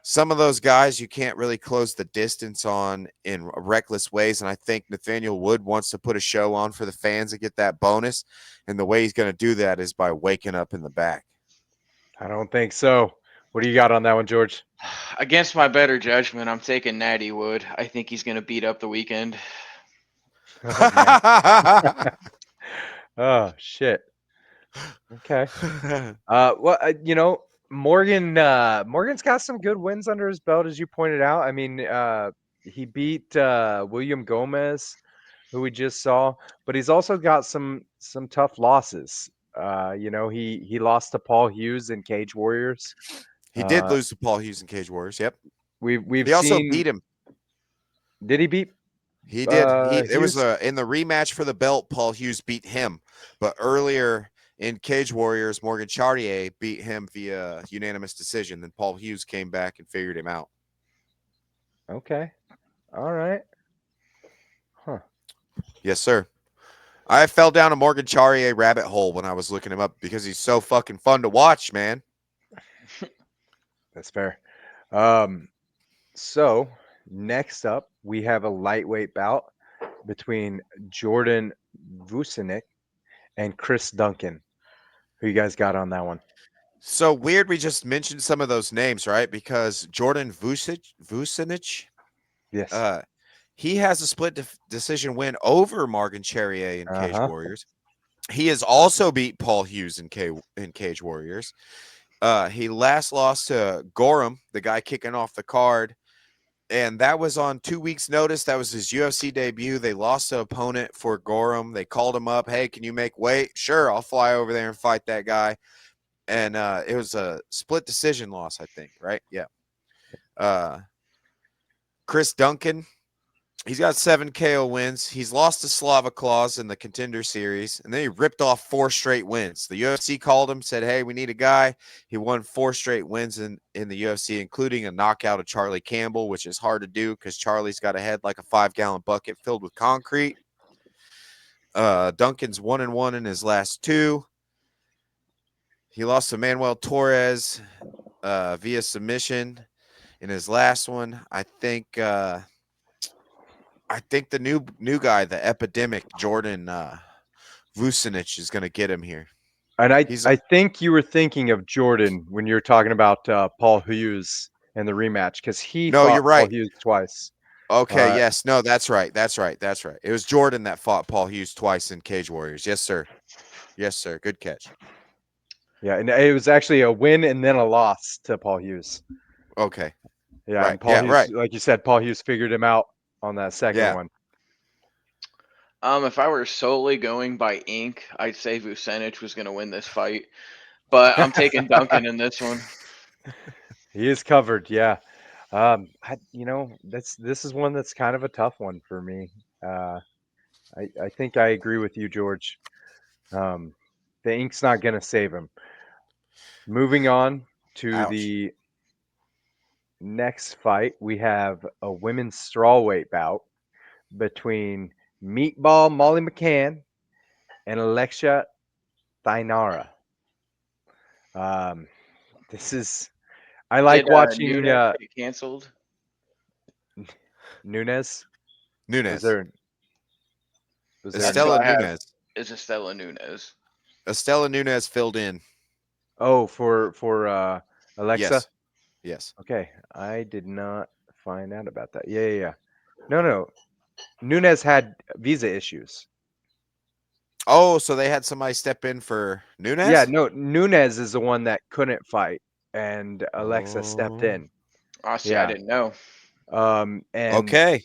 Speaker 1: some of those guys you can't really close the distance on in reckless ways. And I think Nathaniel Wood wants to put a show on for the fans and get that bonus. And the way he's going to do that is by waking up in the back.
Speaker 2: I don't think so. What do you got on that one, George?
Speaker 3: Against my better judgment, I'm taking Natty Wood. I think he's going to beat up the Weekend.
Speaker 2: Oh shit. Okay. Well, Morgan's got some good wins under his belt, as you pointed out. I mean, he beat William Gomez, who we just saw, but he's also got some tough losses. He lost to Paul Hughes in Cage Warriors.
Speaker 1: He did lose to Paul Hughes in Cage Warriors. Yep.
Speaker 2: We've
Speaker 1: He also
Speaker 2: seen.
Speaker 1: beat him.
Speaker 2: Did he beat?
Speaker 1: He did. It was
Speaker 2: Hughes?
Speaker 1: in the rematch for the belt. Paul Hughes beat him, but earlier in Cage Warriors, Morgan Chartier beat him via unanimous decision. Then Paul Hughes came back and figured him out.
Speaker 2: Okay. All right. Huh.
Speaker 1: Yes, sir. I fell down a Morgan Chartier rabbit hole when I was looking him up because he's so fucking fun to watch, man.
Speaker 2: That's fair. So next up, we have a lightweight bout between Jordan Vucinic and Chris Duncan. Who you guys got on that one?
Speaker 1: So weird we just mentioned some of those names, right? Because Jordan Vucinic,
Speaker 2: Yes.
Speaker 1: he has a split decision win over Morgan Charrier in Cage Warriors. He has also beat Paul Hughes in Cage Warriors. He last lost to Gorham, the guy kicking off the card, and that was on 2 weeks' notice. That was his UFC debut. They lost an opponent for Gorham. They called him up. Hey, can you make weight? Sure, I'll fly over there and fight that guy. And it was a split decision loss, I think, right? Yeah. Chris Duncan, He's got 7 KO wins. He's lost to Slava Claus in the Contender Series, and then he ripped off 4 straight wins. The UFC called him, said, "Hey, we need a guy." He won 4 straight wins in the UFC, including a knockout of Charlie Campbell, which is hard to do because Charlie's got a head like a 5-gallon bucket filled with concrete. Duncan's 1-1 in his last 2. He lost to Manuel Torres via submission in his last one. I think the new guy, the epidemic Jordan Vucinic, is going to get him here.
Speaker 2: And I
Speaker 1: He's
Speaker 2: think you were thinking of Jordan when you were talking about Paul Hughes and the rematch, because he
Speaker 1: No,
Speaker 2: fought
Speaker 1: you're right.
Speaker 2: Paul Hughes twice.
Speaker 1: Okay, yes, no, that's right. It was Jordan that fought Paul Hughes twice in Cage Warriors. Yes, sir. Good catch.
Speaker 2: Yeah, and it was actually a win and then a loss to Paul Hughes.
Speaker 1: Okay.
Speaker 2: Yeah,
Speaker 1: Right.
Speaker 2: and Paul
Speaker 1: Yeah,
Speaker 2: Hughes,
Speaker 1: right.
Speaker 2: like you said, Paul Hughes figured him out on that second
Speaker 1: Yeah.
Speaker 2: one.
Speaker 3: If I were solely going by ink, I'd say Vucenic was going to win this fight, but I'm taking Duncan in this one.
Speaker 2: He is covered, yeah. This is one that's kind of a tough one for me. I think I agree with you, George. The ink's not going to save him. Moving on to
Speaker 1: Ouch.
Speaker 2: the next fight, we have a women's strawweight bout between Meatball Molly McCann and Alexia Thainara. This is I like
Speaker 3: Did
Speaker 2: watching
Speaker 3: Nunes get canceled?
Speaker 2: Nunes.
Speaker 1: Nunes.
Speaker 2: Was
Speaker 3: That's
Speaker 2: there
Speaker 3: who
Speaker 1: Estela
Speaker 3: I have
Speaker 1: Nunes.
Speaker 3: is Estela Nunes.
Speaker 1: Estela Nunes filled in.
Speaker 2: for Alexa?
Speaker 1: Yes.
Speaker 2: Okay, I did not find out about that. Yeah. No. Nunes had visa issues.
Speaker 1: Oh, so they had somebody step in for Nunes?
Speaker 2: Yeah, no, Nunes is the one that couldn't fight, and Alexa stepped
Speaker 1: Oh.
Speaker 2: in.
Speaker 3: I see.
Speaker 2: Yeah.
Speaker 3: I didn't know.
Speaker 2: And
Speaker 1: Okay.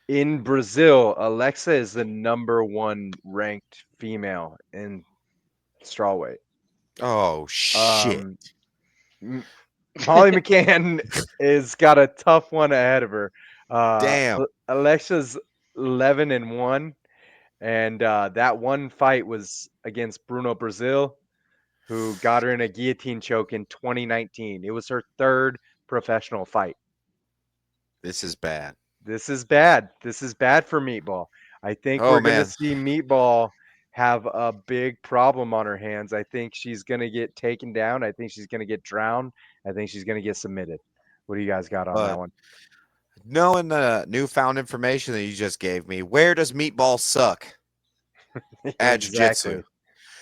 Speaker 2: in Brazil, Alexa is the number 1 ranked female in strawweight.
Speaker 1: Oh shit.
Speaker 2: Molly McCann is got a tough one ahead of her.
Speaker 1: Damn.
Speaker 2: Alexa's 11-1, and that one fight was against Bruno Brazil, who got her in a guillotine choke in 2019. It was her 3rd professional fight.
Speaker 1: This is bad.
Speaker 2: This is bad. This is bad for Meatball. I think
Speaker 1: Oh,
Speaker 2: we're going to
Speaker 1: man.
Speaker 2: see Meatball have a big problem on her hands. I think she's going to get taken down. I think she's going to get drowned. I think she's going to get submitted. What do you guys got on that one?
Speaker 1: Knowing the newfound information that you just gave me, where does Meatball suck? At jiu-jitsu.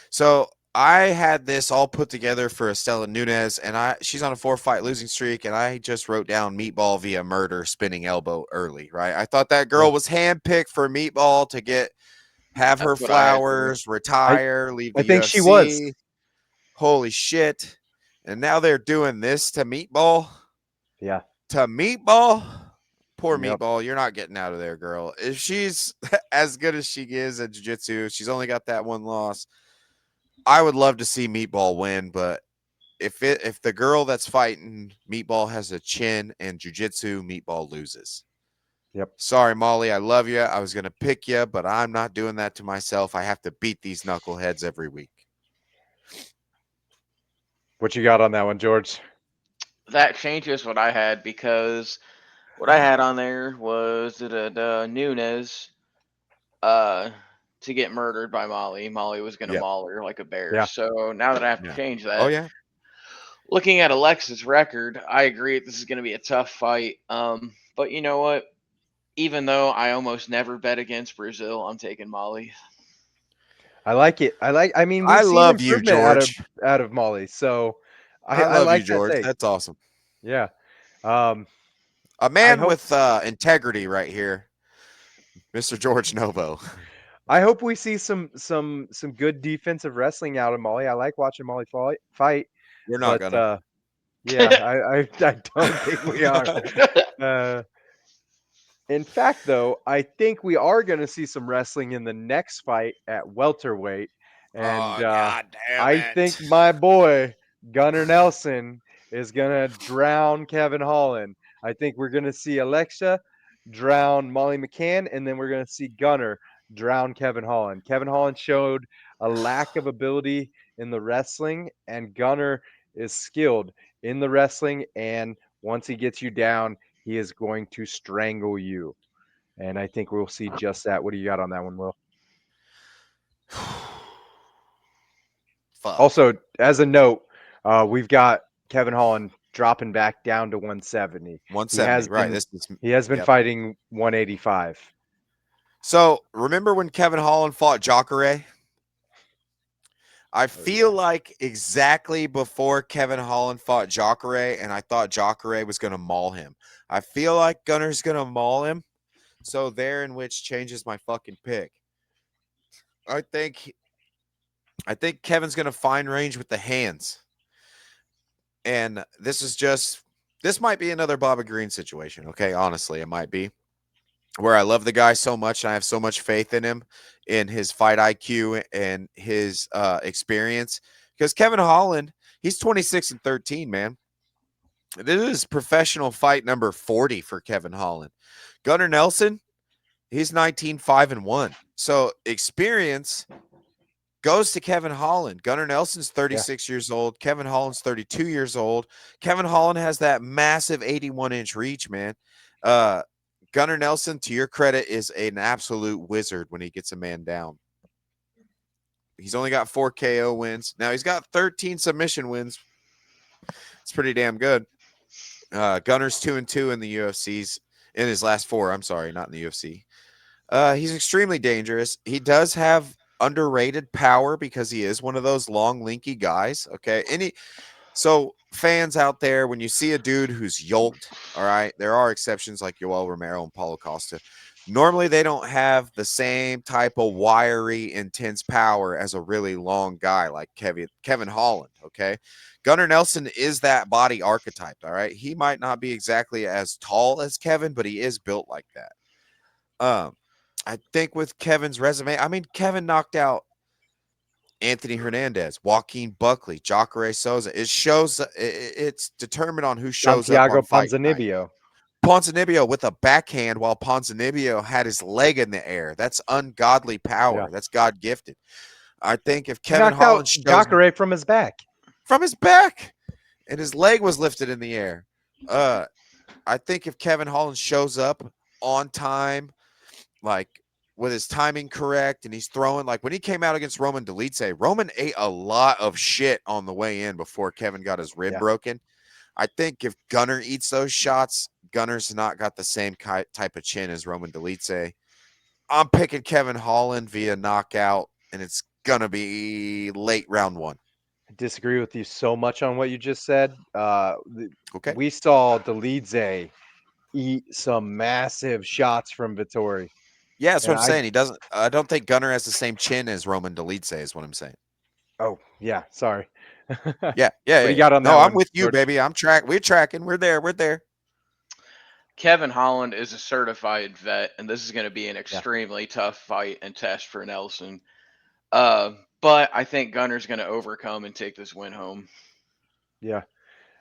Speaker 1: So I had this all put together for Estela Nunes, and she's on a 4-fight losing streak, and I just wrote down Meatball via murder, spinning elbow early, right? I thought that girl was handpicked for Meatball to have her
Speaker 3: That's what I had too.
Speaker 1: flowers, retire, leave the
Speaker 2: I think
Speaker 1: UFC.
Speaker 2: she was.
Speaker 1: Holy shit. And now they're doing this to Meatball?
Speaker 2: Yeah.
Speaker 1: To Meatball? Poor
Speaker 2: Yep.
Speaker 1: Meatball, you're not getting out of there, girl. If she's as good as she is at jiu-jitsu, she's only got that one loss. I would love to see Meatball win, but if the girl that's fighting Meatball has a chin and jiu-jitsu, Meatball loses.
Speaker 2: Yep.
Speaker 1: Sorry, Molly, I love you. I was going to pick you, but I'm not doing that to myself. I have to beat these knuckleheads every week.
Speaker 2: What you got on that one, George?
Speaker 3: That changes what I had, because what I had on there was Nunes to get murdered by Molly. Molly was going to maul her like a bear.
Speaker 2: Yeah.
Speaker 3: So now that I have to change that.
Speaker 1: Oh, yeah.
Speaker 3: Looking at Alexa's record, I agree this is going to be a tough fight. But you know what? Even though I almost never bet against Brazil, I'm taking Molly.
Speaker 2: I like it. I mean, we've
Speaker 1: I
Speaker 2: seen
Speaker 1: love you,
Speaker 2: improvement
Speaker 1: George.
Speaker 2: out of Molly. So
Speaker 1: I
Speaker 2: I
Speaker 1: love
Speaker 2: like
Speaker 1: you, George.
Speaker 2: that take.
Speaker 1: That's awesome.
Speaker 2: Yeah.
Speaker 1: A man with integrity right here, Mr. George Novo.
Speaker 2: I hope we see some good defensive wrestling out of Molly. I like watching Molly fight.
Speaker 1: We're not gonna.
Speaker 2: Yeah, I don't think we are. In fact, though, I think we are going to see some wrestling in the next fight at welterweight, and
Speaker 1: God damn
Speaker 2: I
Speaker 1: it.
Speaker 2: think my boy Gunnar Nelson is going to drown Kevin Holland. I think we're going to see Alexia drown Molly McCann, and then we're going to see Gunner drown Kevin Holland. Kevin Holland showed a lack of ability in the wrestling, and Gunner is skilled in the wrestling, and once he gets you down, he is going to strangle you. And I think we'll see just that. What do you got on that one, Will?
Speaker 1: Fuck.
Speaker 2: Also, as a note, we've got Kevin Holland dropping back down to 170.
Speaker 1: 170, right?
Speaker 2: Been,
Speaker 1: This is
Speaker 2: he has been
Speaker 1: yep.
Speaker 2: fighting 185.
Speaker 1: So remember when Kevin Holland fought Jacare? I feel like exactly before Kevin Holland fought Jacare, and I thought Jacare was going to maul him. I feel like Gunner's going to maul him. So there in which changes my fucking pick. I think Kevin's going to find range with the hands. And this might be another Bobby Green situation. Okay. Honestly, it might be where I love the guy so much. And I have so much faith in him, in his fight IQ and his experience. Because Kevin Holland, he's 26-13, man. This is professional fight number 40 for Kevin Holland. Gunnar Nelson, he's 19-5-1. So experience goes to Kevin Holland. Gunnar Nelson's 36 years old. Kevin Holland's 32 years old. Kevin Holland has that massive 81-inch reach, man. Gunnar Nelson, to your credit, is an absolute wizard when he gets a man down. He's only got 4 KO wins. Now, he's got 13 submission wins. It's pretty damn good. Gunnar's 2-2 in the UFC's, in his last 4. I'm sorry, not in the UFC. He's extremely dangerous. He does have underrated power because he is one of those long, linky guys. Okay. So fans out there, when you see a dude who's yoked, all right, there are exceptions like Yoel Romero and Paulo Costa. Normally, they don't have the same type of wiry, intense power as a really long guy like Kevin Holland. Okay. Gunnar Nelson is that body archetype. All right. He might not be exactly as tall as Kevin, but he is built like that. I think with Kevin's resume, I mean, Kevin knocked out Anthony Hernandez, Joaquin Buckley, Jacare Souza. It shows it's determined on who shows up
Speaker 2: Santiago
Speaker 1: on fight night.
Speaker 2: Ponzinibbio.
Speaker 1: Ponzinibbio with a backhand while Ponzinibbio had his leg in the air. That's ungodly power.
Speaker 2: Yeah.
Speaker 1: That's God gifted. I think if
Speaker 2: He
Speaker 1: Kevin
Speaker 2: knocked
Speaker 1: Holland
Speaker 2: out
Speaker 1: shows
Speaker 2: Jacare from his back.
Speaker 1: from his back and his leg was lifted in the air, I think if Kevin Holland shows up on time, like with his timing correct, and he's throwing, like when he came out against Roman Dolidze, Roman ate a lot of shit on the way in before Kevin got his rib broken. I think if Gunnar eats those shots, Gunner's not got the same type of chin as Roman Dolidze. I'm picking Kevin Holland via knockout, and it's gonna be late round 1.
Speaker 2: I disagree with you so much on what you just said.
Speaker 1: Okay.
Speaker 2: We saw Dolidze eat some massive shots from Vettori.
Speaker 1: Yeah, that's what I'm saying. I don't think Gunnar has the same chin as Roman Dolidze is what I'm saying.
Speaker 2: Oh, yeah. Sorry.
Speaker 1: Yeah.
Speaker 2: What do you got on that
Speaker 1: No,
Speaker 2: one,
Speaker 1: I'm with you,
Speaker 2: George?
Speaker 1: baby. We're tracking. We're there.
Speaker 3: Kevin Holland is a certified vet, and this is going to be an extremely tough fight and test for Nelson. But I think Gunner's going to overcome and take this win home.
Speaker 2: Yeah.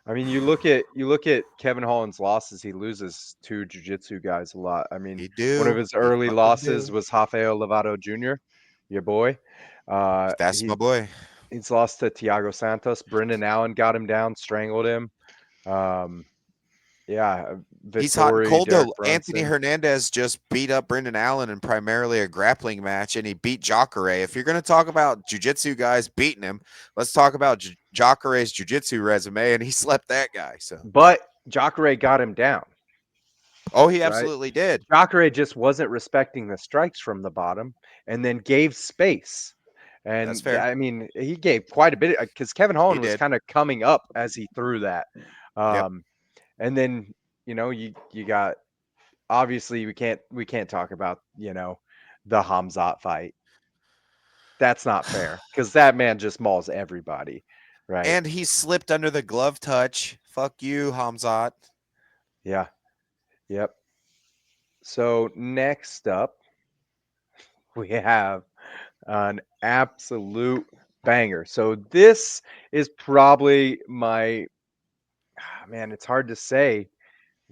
Speaker 2: I mean, you look at Kevin Holland's losses. He loses to jiu-jitsu guys a lot. I mean, one of his early losses was Rafael Lovato Jr., your boy.
Speaker 1: That's my boy.
Speaker 2: He's lost to Thiago Santos. Brendan Allen got him down, strangled him. Yeah,
Speaker 1: He's hot and cold though.
Speaker 2: Brunson.
Speaker 1: Anthony Hernandez just beat up Brendan Allen in primarily a grappling match, and he beat Jacare. If you're going to talk about jiu-jitsu guys beating him, let's talk about Jacare's jiu-jitsu resume, and he slept that guy. So,
Speaker 2: but Jacare got him down.
Speaker 1: Oh, he absolutely did.
Speaker 2: Jacare just wasn't respecting the strikes from the bottom, and then gave space. And
Speaker 1: that's fair.
Speaker 2: I mean, he gave quite a bit because Kevin Holland was kind of coming up as he threw that. And then, you know, you got, obviously we can't talk about, you know, the Hamzat fight. That's not fair because that man just mauls everybody, right?
Speaker 1: And he slipped under the glove touch. Fuck you, Hamzat.
Speaker 2: Yeah. Yep. So next up, we have an absolute banger. So this is probably my, man, it's hard to say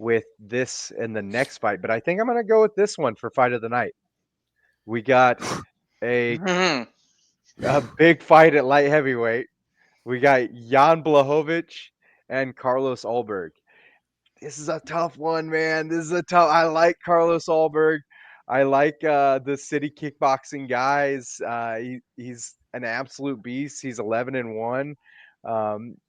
Speaker 2: with this and the next fight, but I think I'm going to go with this one for fight of the night. We got a
Speaker 3: Mhm.
Speaker 2: big fight at light heavyweight. We got Jan Blachowicz and Carlos Ulberg. This is a tough one, man. This is a tough. I like Carlos Ulberg. I like the city kickboxing guys. He's an absolute beast. He's 11-1.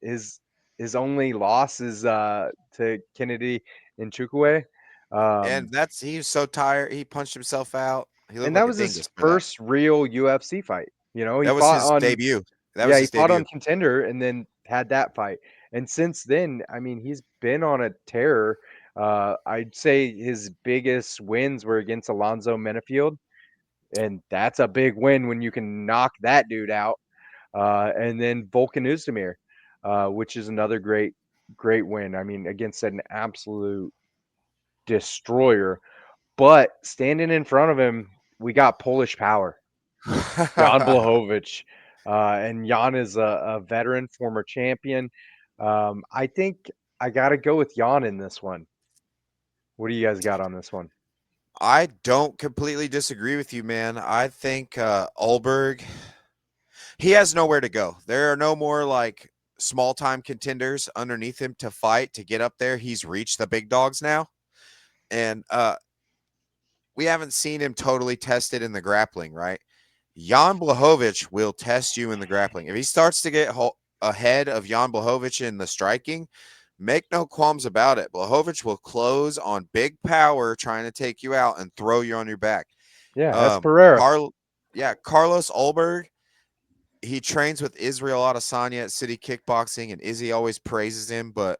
Speaker 2: His only loss is to Kennedy Nchukwu.
Speaker 1: And he was so tired. He punched himself out. He looked
Speaker 2: And that
Speaker 1: like a
Speaker 2: was his
Speaker 1: dingus for that.
Speaker 2: first real UFC fight. You know, he
Speaker 1: That was
Speaker 2: fought
Speaker 1: his
Speaker 2: on
Speaker 1: debut. That
Speaker 2: yeah,
Speaker 1: was
Speaker 2: he
Speaker 1: his
Speaker 2: fought
Speaker 1: debut.
Speaker 2: on Contender and then had that fight. And since then, I mean, he's been on a tear. I'd say his biggest wins were against Alonzo Menafield, and that's a big win when you can knock that dude out. And then Volkan Oezdemir, which is another great win. I mean, against an absolute destroyer. But standing in front of him, we got Polish power. Jan Blachowicz. And Jan is a veteran, former champion. I think I got to go with Jan in this one. What do you guys got on this one?
Speaker 1: I don't completely disagree with you, man. I think Ulberg, he has nowhere to go. There are no more like small time contenders underneath him to fight to get up there. He's reached the big dogs now. And we haven't seen him totally tested in the grappling, right? Jan Blachowicz will test you in the grappling. If he starts to get ahead of Jan Blachowicz in the striking, make no qualms about it. Blachowicz will close on big power trying to take you out and throw you on your back.
Speaker 2: Yeah, that's Pereira.
Speaker 1: Carlos Ulberg, he trains with Israel Adesanya at City Kickboxing, and Izzy always praises him, but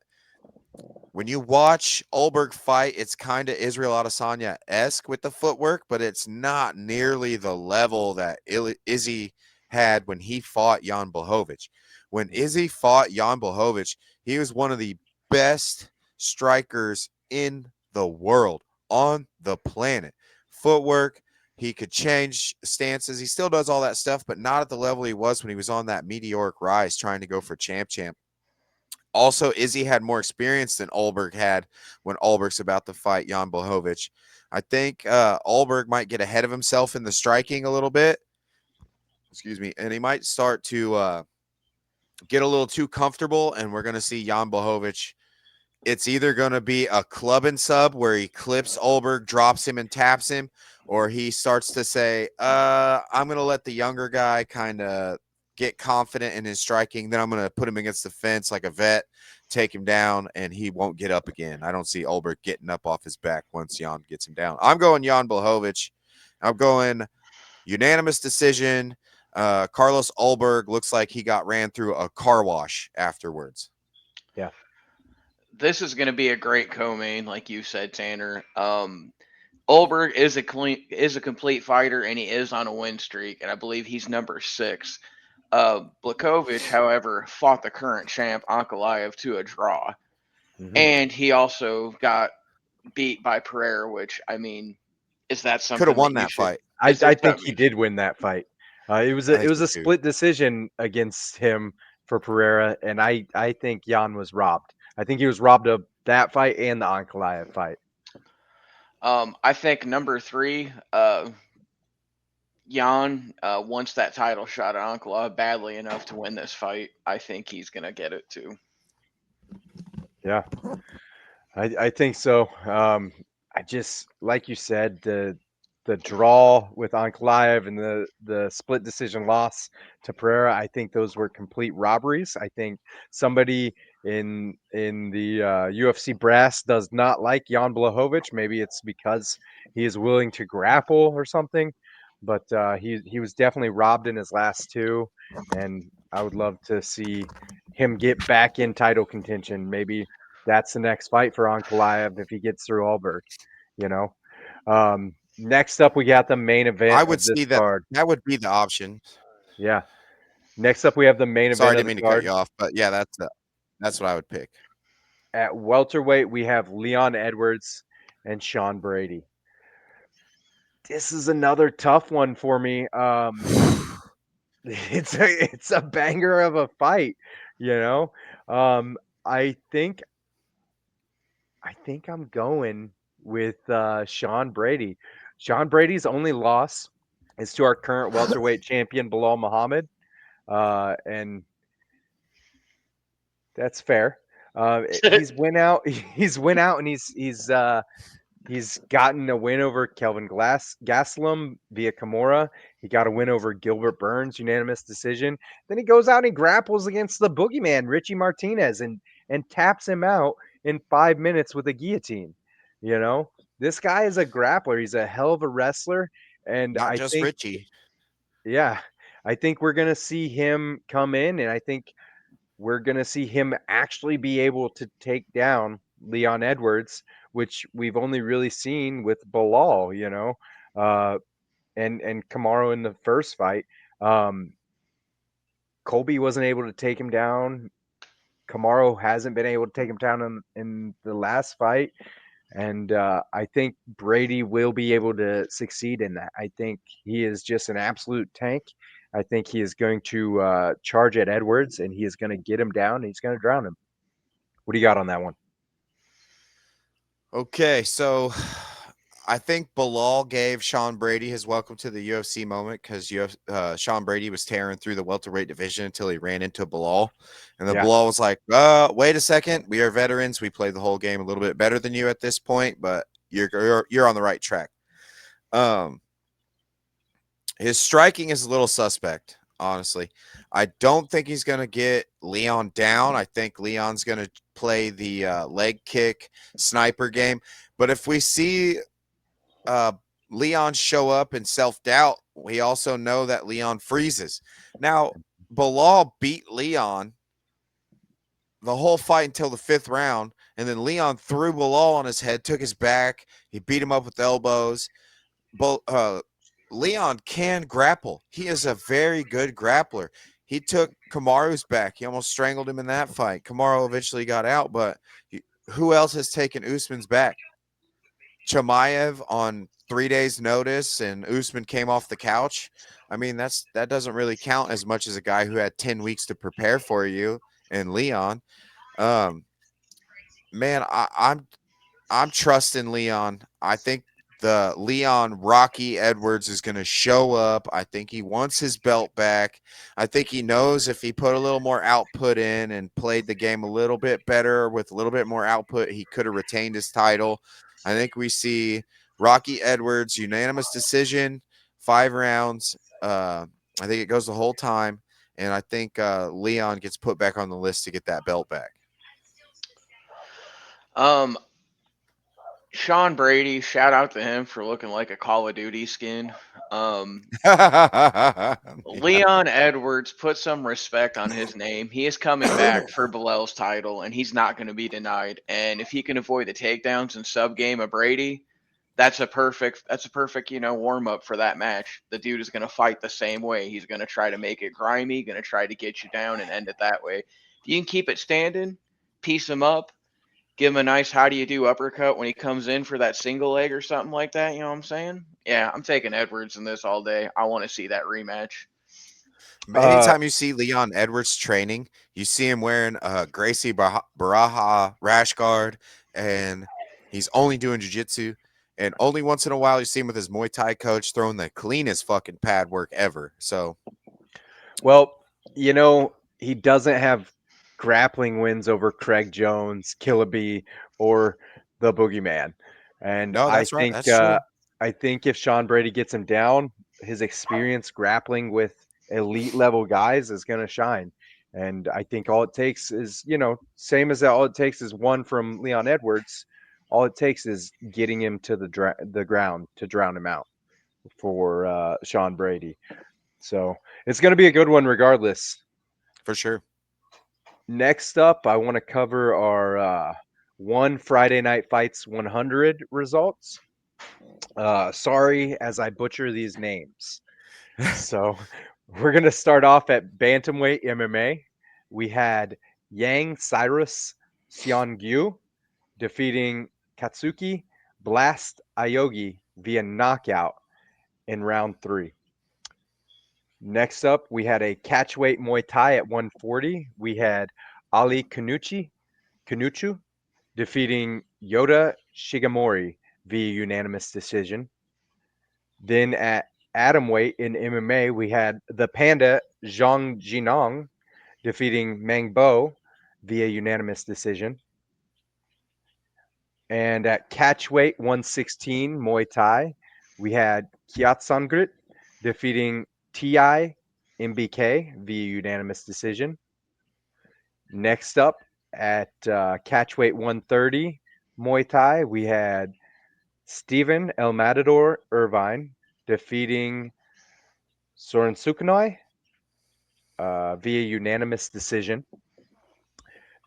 Speaker 1: when you watch Ulberg fight, it's kind of Israel Adesanya-esque with the footwork, but it's not nearly the level that Izzy had when he fought Jan Blachowicz. When Izzy fought Jan Blachowicz, he was one of the best strikers in the world, on the planet. Footwork, he could change stances. He still does all that stuff, but not at the level he was when he was on that meteoric rise trying to go for champ. Also, Izzy had more experience than Ulberg had when Ulberg's about to fight Jan Blachowicz. I think Ulberg might get ahead of himself in the striking a little bit. Excuse me. And he might start to get a little too comfortable, and we're going to see Jan Blachowicz. It's either going to be a club and sub where he clips Ulberg, drops him, and taps him, or he starts to say, I'm going to let the younger guy kind of get confident in his striking. Then I'm going to put him against the fence like a vet, take him down, and he won't get up again. I don't see Ulberg getting up off his back once Jan gets him down. I'm going Jan Blachowicz. I'm going unanimous decision. Carlos Ulberg looks like he got ran through a car wash afterwards.
Speaker 2: Yeah.
Speaker 3: This is going to be a great co-main, like you said, Tanner. Ulberg is a complete fighter, and he is on a win streak, and I believe he's number 6. Blachowicz, however, fought the current champ Ankalaev to a draw, and he also got beat by Pereira. Which, I mean, is that something
Speaker 1: Could have won
Speaker 3: that you
Speaker 1: that
Speaker 3: should?
Speaker 1: fight.
Speaker 2: I think
Speaker 3: something
Speaker 2: he
Speaker 3: you
Speaker 2: did win that fight. It was
Speaker 1: I think
Speaker 2: a
Speaker 1: so too.
Speaker 2: split decision against him for Pereira, and I think Jan was robbed. I think he was robbed of that fight and the Ankalaev fight.
Speaker 3: I think number 3, Jan wants that title shot at Ankalaev badly enough to win this fight. I think he's gonna get it too.
Speaker 2: Yeah, I think so. I just like you said, the draw with Ankalaev and the split decision loss to Pereira, I think those were complete robberies. I think somebody in the UFC brass does not like Jan Blachowicz. Maybe it's because he is willing to grapple or something, but he was definitely robbed in his last 2, and I would love to see him get back in title contention. Maybe that's the next fight for Ankalaev if he gets through Ulberg, you know. Next up, we got the main event
Speaker 1: I would
Speaker 2: of this
Speaker 1: see that.
Speaker 2: card.
Speaker 1: That would be the option.
Speaker 2: Yeah. Next up, we have the main
Speaker 1: Sorry, I
Speaker 2: event of
Speaker 1: didn't
Speaker 2: the
Speaker 1: mean to cut
Speaker 2: card.
Speaker 1: you off, but yeah, that's what I would pick.
Speaker 2: At welterweight, we have Leon Edwards and Sean Brady. This is another tough one for me. It's a banger of a fight, you know. I think I think I'm going with Sean Brady. Sean Brady's only loss is to our current welterweight champion Bilal Muhammad, and that's fair. He's went out. He's went out, and he's gotten a win over Kelvin Gastelum via Kimura. He got a win over Gilbert Burns, unanimous decision. Then he goes out and grapples against the boogeyman, Richie Martinez, and taps him out in 5 minutes with a guillotine. You know, this guy is a grappler. He's a hell of a wrestler. And
Speaker 1: Not
Speaker 2: I
Speaker 1: just
Speaker 2: think,
Speaker 1: Richie.
Speaker 2: yeah, I think we're going to see him come in, and I think we're going to see him actually be able to take down Leon Edwards, which we've only really seen with Bilal, uh, and Kamaru in the first fight. Um, Colby wasn't able to take him down. Kamaru hasn't been able to take him down in the last fight. And I think Brady will be able to succeed in that. I think he is just an absolute tank. I think he is going to charge at Edwards, and he is going to get him down, and he's going to drown him. What do you got on that one?
Speaker 1: Okay, so I think Bilal gave Sean Brady his welcome to the UFC moment because Sean Brady was tearing through the welterweight division until he ran into Bilal, and the
Speaker 2: Yeah.
Speaker 1: Bilal was like, wait a second, we are veterans. We played the whole game a little bit better than you at this point, but you're on the right track." His striking is a little suspect, honestly. I don't think he's going to get Leon down. I think Leon's going to play the leg kick sniper game. But if we see Leon show up in self-doubt, we also know that Leon freezes. Now, Bilal beat Leon the whole fight until the 5th round, and then Leon threw Bilal on his head, took his back. He beat him up with elbows. Leon can grapple. He is a very good grappler. He took Kamaru's back. He almost strangled him in that fight. Kamaru eventually got out, but who else has taken Usman's back? Chimaev on 3 days' notice, and Usman came off the couch. I mean, that doesn't really count as much as a guy who had 10 weeks to prepare for you and Leon. Man, I'm trusting Leon. I think the Leon Rocky Edwards is going to show up. I think he wants his belt back. I think he knows if he put a little more output in and played the game a little bit better with a little bit more output, he could have retained his title. I think we see Rocky Edwards, unanimous decision, 5 rounds. I think it goes the whole time. And I think Leon gets put back on the list to get that belt back.
Speaker 3: Sean Brady, shout out to him for looking like a Call of Duty skin. Leon Edwards, put some respect on his name. He is coming back for Bilal's title, and he's not going to be denied. And if he can avoid the takedowns and sub game of Brady, that's a perfect warm up for that match. The dude is going to fight the same way. He's going to try to make it grimy, going to try to get you down and end it that way. If you can keep it standing, piece him up, give him a nice how do you do uppercut when he comes in for that single leg or something like that. You know what I'm saying? Yeah, I'm taking Edwards in this all day. I want to see that rematch.
Speaker 1: Anytime you see Leon Edwards training, you see him wearing a Gracie Baraja rash guard, and he's only doing jiu-jitsu. And only once in a while you see him with his Muay Thai coach throwing the cleanest fucking pad work ever. So,
Speaker 2: well, he doesn't have grappling wins over Craig Jones, Killaby, or the Boogeyman. And
Speaker 1: no, that's right. That's true.
Speaker 2: I think if Sean Brady gets him down, his experience grappling with elite level guys is going to shine. And I think all it takes is, same as that, all it takes is one from Leon Edwards. All it takes is getting him to the ground to drown him out for Sean Brady. So it's going to be a good one regardless.
Speaker 1: For sure.
Speaker 2: Next up, I want to cover our one Friday Night Fights 100 results. Sorry as I butcher these names. So we're going to start off at Bantamweight MMA. We had Yang Cyrus Seongyu defeating Katsuki Blast Ayogi via knockout in round 3. Next up, we had a catchweight Muay Thai at 140. We had Ali Kanuchu defeating Yota Shigemori via unanimous decision. Then at atomweight in MMA, we had the Panda Zhang Jinong defeating Mang Bo via unanimous decision. And at catchweight 116 Muay Thai, we had Kiat Sangrit defeating Ti MBK via unanimous decision. Next up at catchweight 130 Muay Thai, we had Stephen El Matador Irvine defeating Soren Sukhanoi via unanimous decision.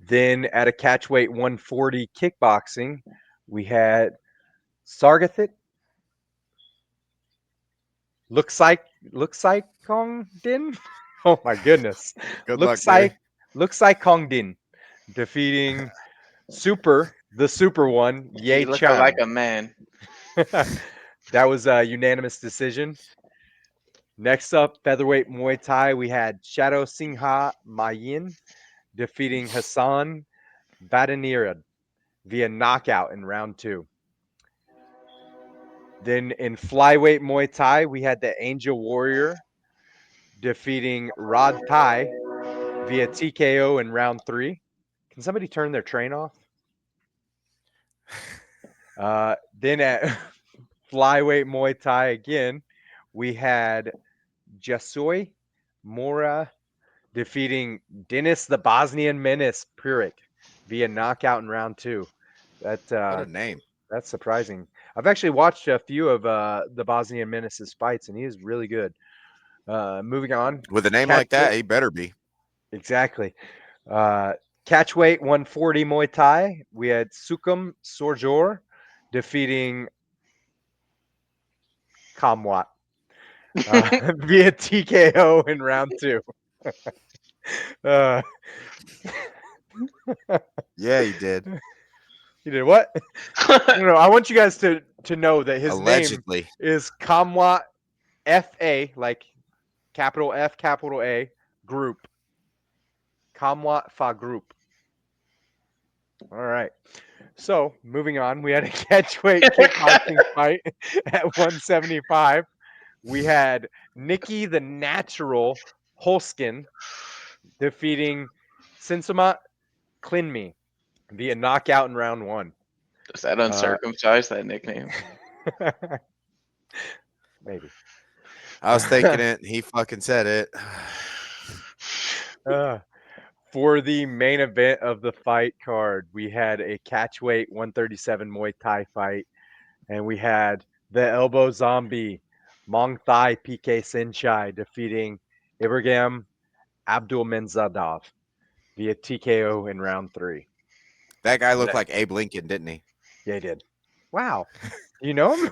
Speaker 2: Then at a catchweight 140 kickboxing, we had Sargathit looks like Kong Din. Oh my goodness.
Speaker 1: Good luck, Gary.
Speaker 2: Looks like Kong Din defeating the super one, Ye
Speaker 3: You look
Speaker 2: Chan.
Speaker 3: like a man.
Speaker 2: That was a unanimous decision. Next up, featherweight Muay Thai, we had Shadow Singha Mayin defeating Hassan Badanirad via knockout in round 2. Then in flyweight Muay Thai, we had the Angel Warrior defeating Rod Thai via TKO in round 3. Can somebody turn their train off? Then at flyweight Muay Thai again, we had Jasui Mora defeating Dennis the Bosnian Menace Purik via knockout in round 2.
Speaker 1: What a name.
Speaker 2: That's surprising. I've actually watched a few of the Bosnian Menace's fights, and he is really good. Moving on.
Speaker 1: With a name like that, he better be.
Speaker 2: Exactly. Catchweight 140 Muay Thai, we had Sukum Sorjor defeating Kamwat via TKO in round 2.
Speaker 1: Yeah, he did.
Speaker 2: You did what? No, I want you guys to know that his
Speaker 1: Allegedly.
Speaker 2: name is Kamwat FA, like capital F, capital A, group. Kamwat Fa Group. All right. So moving on, we had a catchweight kickboxing fight at 175. We had Nikki the Natural Holskin defeating Sinsuma Klinmi via knockout in round 1.
Speaker 3: Is that uncircumcised, that nickname?
Speaker 2: Maybe.
Speaker 1: I was thinking it. He fucking said it.
Speaker 2: For the main event of the fight card, we had a catchweight 137 Muay Thai fight, and we had the Elbow Zombie Mong Thai PK Sinchai defeating Ibrahim Abdulmenzadov via TKO in round 3.
Speaker 1: That guy looked like Abe Lincoln, didn't he?
Speaker 2: Yeah, he did. Wow. You know him?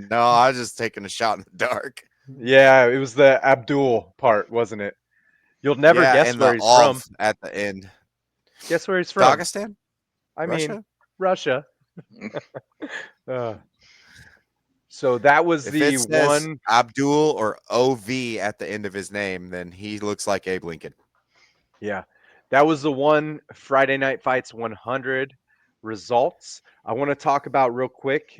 Speaker 1: No, I was just taking a shot in the dark.
Speaker 2: Yeah, it was the Abdul part, wasn't it? You'll never guess
Speaker 1: and
Speaker 2: where
Speaker 1: the
Speaker 2: he's
Speaker 1: Alf
Speaker 2: from.
Speaker 1: at the end.
Speaker 2: Guess where he's from?
Speaker 1: Dagestan?
Speaker 2: I
Speaker 1: Russia?
Speaker 2: mean, Russia. So that was
Speaker 1: If
Speaker 2: the
Speaker 1: it says
Speaker 2: one.
Speaker 1: Abdul or OV at the end of his name, then he looks like Abe Lincoln.
Speaker 2: Yeah, that was the one Friday Night Fights 100 results. I want to talk about real quick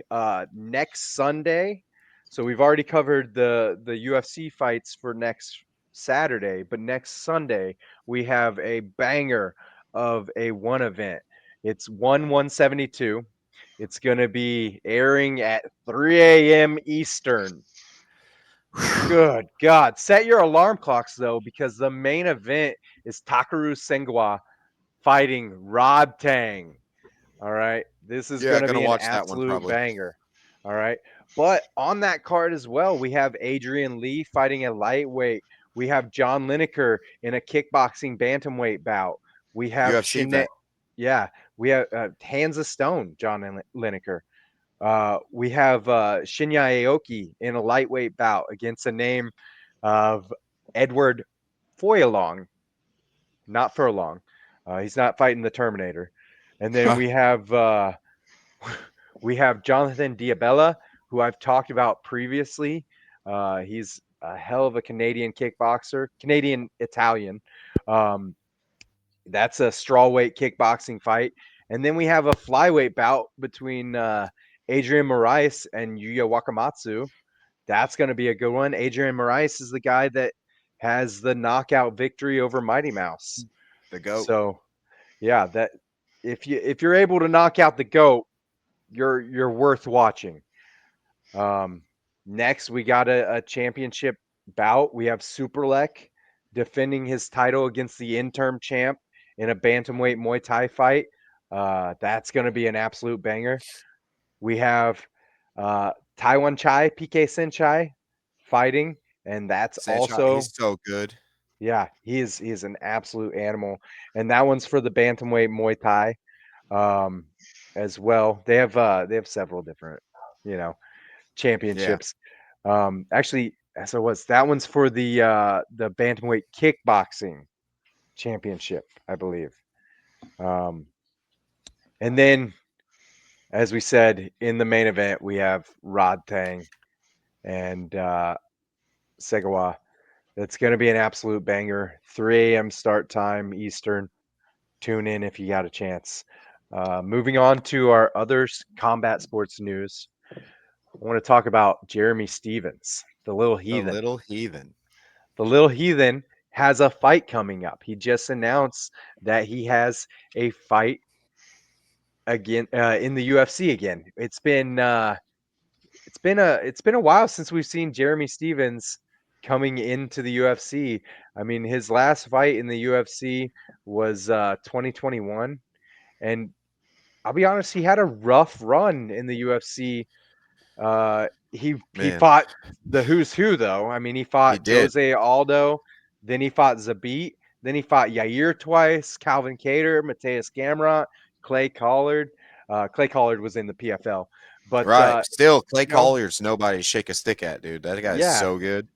Speaker 2: next Sunday. So we've already covered the UFC fights for next Saturday, but next Sunday we have a banger of a one event. It's 172. It's going to be airing at 3 a.m. Eastern. Good God. Set your alarm clocks, though, because the main event is Takaru Sengawa fighting Rod Tang. All right. This is going to be an absolute banger. All right. But on that card as well, we have Adrian Lee fighting a lightweight. We have John Lineker in a kickboxing bantamweight bout. We have
Speaker 1: UFC vet.
Speaker 2: Yeah, we have Hands of Stone, John Lineker. We have Shinya Aoki in a lightweight bout against the name of Edward Foyalong, not Furlong. He's not fighting the Terminator. And then we have Jonathan Diabella, who I've talked about previously. He's a hell of a Canadian kickboxer, Canadian Italian. That's a strawweight kickboxing fight. And then we have a flyweight bout between Adrian Moraes and Yuya Wakamatsu. That's going to be a good one. Adrian Moraes is the guy that has the knockout victory over Mighty Mouse.
Speaker 1: The GOAT.
Speaker 2: So, yeah, that if you're able to knock out the GOAT, you're worth watching. Next, we got a championship bout. We have Superlek defending his title against the interim champ in a bantamweight Muay Thai fight. That's going to be an absolute banger. We have Taiwan Chai, PK Senchai fighting, and that's also
Speaker 1: He's so good.
Speaker 2: yeah, he is an absolute animal, and that one's for the bantamweight Muay Thai as well. They have several different championships. Actually, so what's that one's for the bantamweight kickboxing championship, I believe. And then, as we said in the main event, we have Rod Tang and Segawa. That's going to be an absolute banger. 3 a.m. start time Eastern. Tune in if you got a chance. Moving on to our other combat sports news. I want to talk about Jeremy Stevens, the little heathen.
Speaker 1: The little heathen.
Speaker 2: The little heathen has a fight coming up. He just announced that he has a fight again in the UFC again. It's been a while since we've seen Jeremy Stevens coming into the UFC. I mean, his last fight in the UFC was 2021, and I'll be honest, he had a rough run in the UFC. He fought the who's who though. I mean, he fought Jose Aldo, then he fought Zabit, then he fought Yair twice, Calvin Kattar, Mateus Gamrot, Clay Collard. Clay Collard was in the PFL, but
Speaker 1: right, still Clay Collard's nobody to shake a stick at, dude. That guy is so good.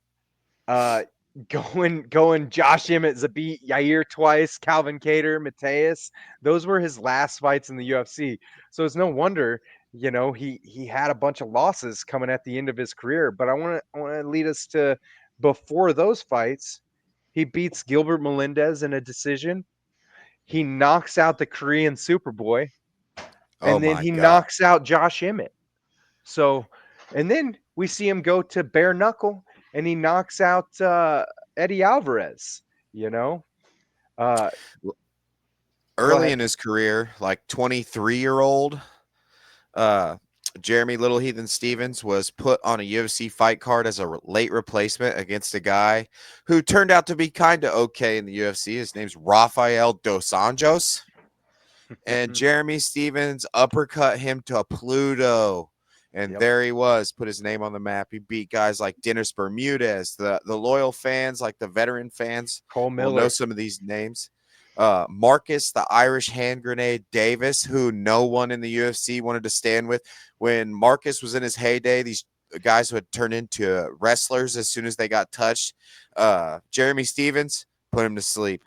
Speaker 2: Going Josh Emmett, Zabit, Yair twice, Calvin Kattar, Mateus. Those were his last fights in the UFC. So it's no wonder, he had a bunch of losses coming at the end of his career. But I want to lead us to before those fights, he beats Gilbert Melendez in a decision. He knocks out the Korean Superboy, and then he knocks out Josh Emmett. So, and then we see him go to bare knuckle, and he knocks out Eddie Alvarez.
Speaker 1: Early in his career, like 23-year-old, Jeremy Little Heathen Stevens was put on a UFC fight card as a late replacement against a guy who turned out to be kind of okay in the UFC. His name's Rafael Dos Anjos. And Jeremy Stevens uppercut him to a Pluto. And there he was, put his name on the map. He beat guys like Dennis Bermudez, the loyal fans, like the veteran fans.
Speaker 2: Cole Miller.
Speaker 1: Will know some of these names. Marcus, the Irish hand grenade Davis, who no one in the UFC wanted to stand with. When Marcus was in his heyday, these guys would turn into wrestlers as soon as they got touched. Jeremy Stevens put him to sleep.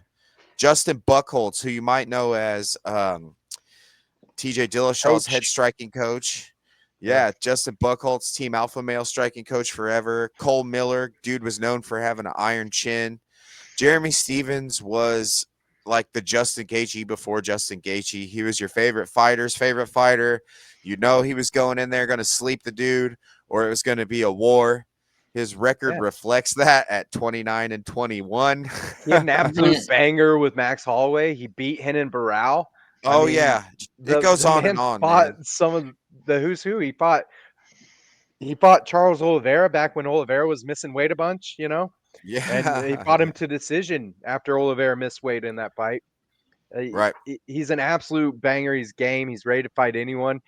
Speaker 1: Justin Buchholz, who you might know as TJ Dillashaw's head striking coach. Yeah, Justin Buchholz, Team Alpha Male striking coach forever. Cole Miller, dude was known for having an iron chin. Jeremy Stevens was like the Justin Gaethje before Justin Gaethje. He was your favorite fighter's favorite fighter. He was going in there, going to sleep the dude, or it was going to be a war. His record reflects that at 29-21.
Speaker 2: He had an absolute banger with Max Holloway. He beat Renan Barão.
Speaker 1: It goes on and on.
Speaker 2: Fought some of the who's who. He fought Charles Oliveira back when Oliveira was missing weight a bunch, Yeah. And he fought him to decision after Oliveira missed weight in that fight.
Speaker 1: Right.
Speaker 2: He's an absolute banger. He's game. He's ready to fight anyone.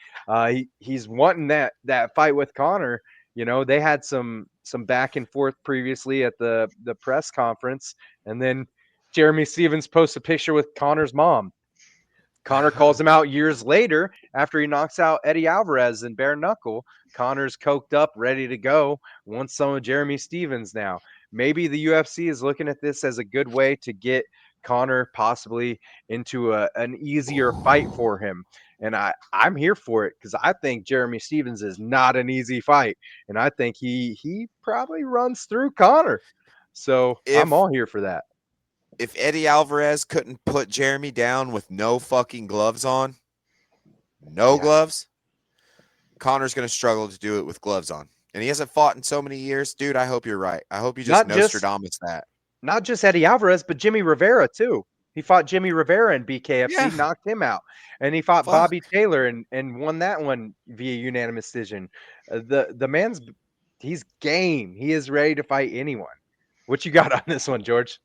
Speaker 2: He's wanting that fight with Conor. They had some back and forth previously at the press conference, and then Jeremy Stevens posts a picture with Conor's mom. Conor calls him out years later after he knocks out Eddie Alvarez in bare knuckle. Conor's coked up, ready to go. Wants some of Jeremy Stevens now. Maybe the UFC is looking at this as a good way to get Conor possibly into an easier fight for him. And I'm here for it because I think Jeremy Stevens is not an easy fight. And I think he probably runs through Conor. So I'm all here for that.
Speaker 1: If Eddie Alvarez couldn't put Jeremy down with no fucking gloves on, no
Speaker 2: Yeah.
Speaker 1: gloves, Conor's going to struggle to do it with gloves on. And he hasn't fought in so many years. Dude, I hope you're right. I hope you just
Speaker 2: Not just
Speaker 1: Nostradamus that.
Speaker 2: not just Eddie Alvarez, but Jimmy Rivera too. He fought Jimmy Rivera in BKFC,
Speaker 1: Yeah.
Speaker 2: knocked him out, and he fought
Speaker 1: Fuck.
Speaker 2: Bobby Taylor and won that one via unanimous decision. The man's he's game. He is ready to fight anyone. What you got on this one, George?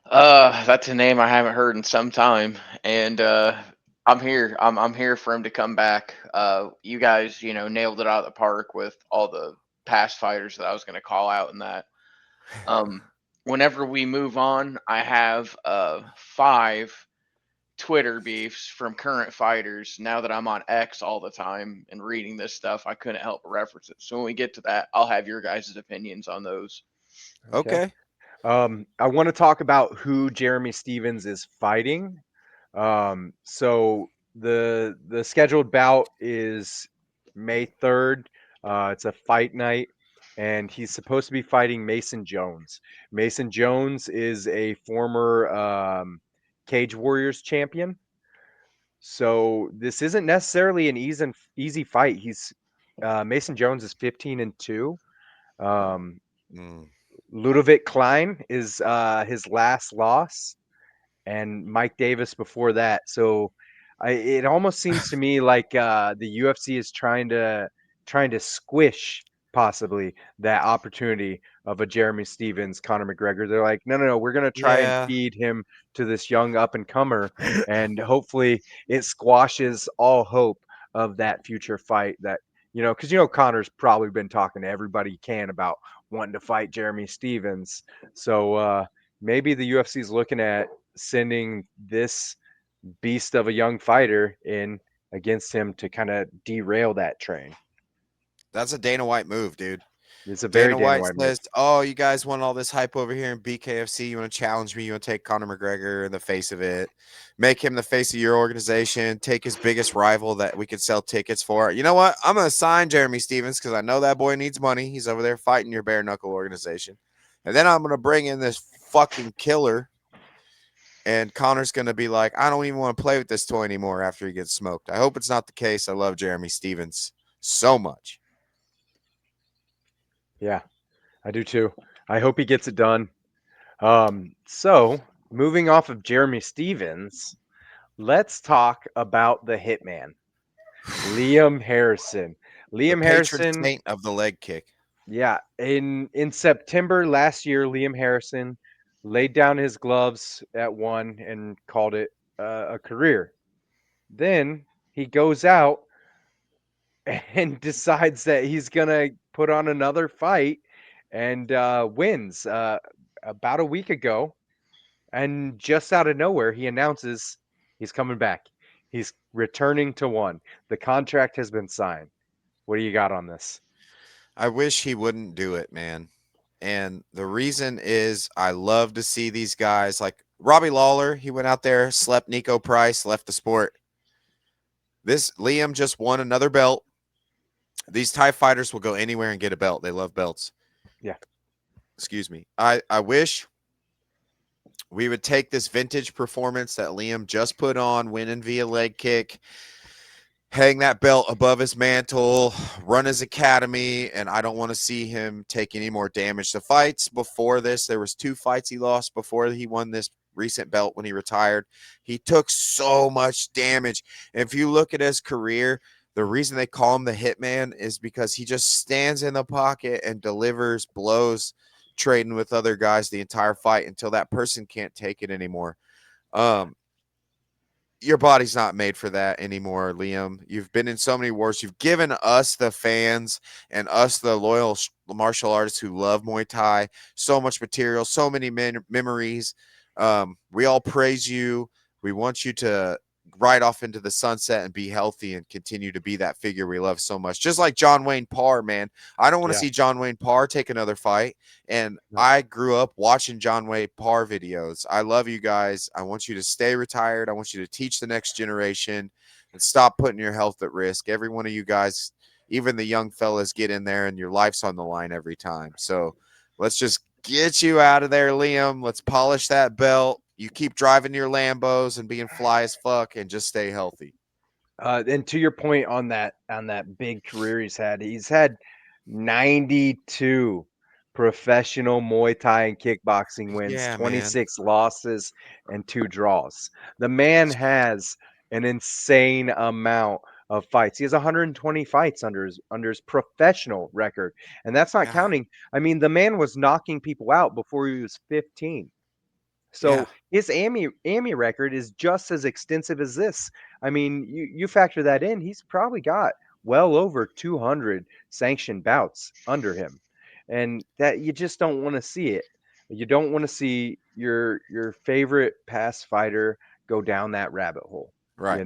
Speaker 3: That's a name I haven't heard in some time, and I'm here. I'm here for him to come back. You guys, nailed it out of the park with all the past fighters that I was going to call out in that. Whenever we move on, I have 5 Twitter beefs from current fighters. Now that I'm on X all the time and reading this stuff, I couldn't help but reference it. So when we get to that, I'll have your guys' opinions on those.
Speaker 1: Okay.
Speaker 2: I want to talk about who Jeremy Stevens is fighting. So the scheduled bout is May 3rd. It's a fight night, and he's supposed to be fighting Mason Jones. Mason Jones is a former Cage Warriors champion. So this isn't necessarily an easy fight. He's Mason Jones is 15-2. Um,
Speaker 1: Mm.
Speaker 2: Ludovic Klein is his last loss, and Mike Davis before that. So it almost seems to me like the UFC is trying to squish possibly that opportunity of a Jeremy Stevens, Conor McGregor. They're like, no, we're gonna try and
Speaker 1: Yeah.
Speaker 2: feed him to this young up and comer, and hopefully it squashes all hope of that future fight. That because Conor's probably been talking to everybody he can about wanting to fight Jeremy Stevens. So maybe the UFC is looking at sending this beast of a young fighter in against him to kind of derail that train.
Speaker 1: That's a Dana White move, dude.
Speaker 2: It's a very
Speaker 1: Dana
Speaker 2: Dana
Speaker 1: White
Speaker 2: White move.
Speaker 1: says, "Oh, you guys want all this hype over here in BKFC? You want to challenge me? You want to take Conor McGregor in the face of it, make him the face of your organization, take his biggest rival that we could sell tickets for. You know what? I'm gonna sign Jeremy Stevens because I know that boy needs money. He's over there fighting your bare knuckle organization, and then I'm gonna bring in this fucking killer." And Connor's going to be like, I don't even want to play with this toy anymore after he gets smoked. I hope it's not the case. I love Jeremy Stevens so much.
Speaker 2: Yeah, I do too. I hope he gets it done. So moving off of Jeremy Stevens, let's talk about the Hitman, Liam Harrison.
Speaker 1: The
Speaker 2: Liam
Speaker 1: patron
Speaker 2: Harrison,
Speaker 1: saint of the leg kick.
Speaker 2: yeah, in September last year, Liam Harrison laid down his gloves at one and called it a career. Then he goes out and decides that he's gonna put on another fight and wins about a week ago. And just out of nowhere, he announces he's coming back. He's returning to one. The contract has been signed. What do you got on this?
Speaker 1: I wish he wouldn't do it, man. And the reason is I love to see these guys like Robbie Lawler. He went out there, slept Nico Price, left the sport. This Liam just won another belt. These Thai fighters will go anywhere and get a belt. They love belts.
Speaker 2: Yeah.
Speaker 1: Excuse me. I wish we would take this vintage performance that Liam just put on, winning via leg kick, hang that belt above his mantle, run his academy, and I don't want to see him take any more damage. The fights before this, there was 2 fights he lost before he won this recent belt when he retired. He took so much damage. And if you look at his career, the reason they call him the Hitman is because he just stands in the pocket and delivers blows, trading with other guys the entire fight until that person can't take it anymore. Your body's not made for that anymore, Liam. You've been in so many wars. You've given us, the fans, and us, the loyal martial artists who love Muay Thai, so much material, so many memories. We all praise you. We want you to ride off into the sunset and be healthy and continue to be that figure we love so much. Just like John Wayne Parr, man. I don't want to
Speaker 2: Yeah.
Speaker 1: see John Wayne Parr take another fight. And
Speaker 2: No.
Speaker 1: I grew up watching John Wayne Parr videos. I love you guys. I want you to stay retired. I want you to teach the next generation and stop putting your health at risk. Every one of you guys, even the young fellas, get in there and your life's on the line every time. So let's just get you out of there, Liam. Let's polish that belt. You keep driving your Lambos and being fly as fuck and just stay healthy.
Speaker 2: And to your point on that big career he's had 92 professional Muay Thai and kickboxing wins,
Speaker 1: Yeah, man.
Speaker 2: 26 losses, and 2 draws. The man has an insane amount of fights. He has 120 fights under his professional record, and that's not
Speaker 1: Yeah,
Speaker 2: counting. I mean, the man was knocking people out before he was 15.
Speaker 1: yeah,
Speaker 2: So his AMI record is just as extensive as this. I mean, you factor that in, he's probably got well over 200 sanctioned bouts under him. And that you just don't want to see it. You don't want to see your favorite past fighter go down that rabbit hole,
Speaker 1: right.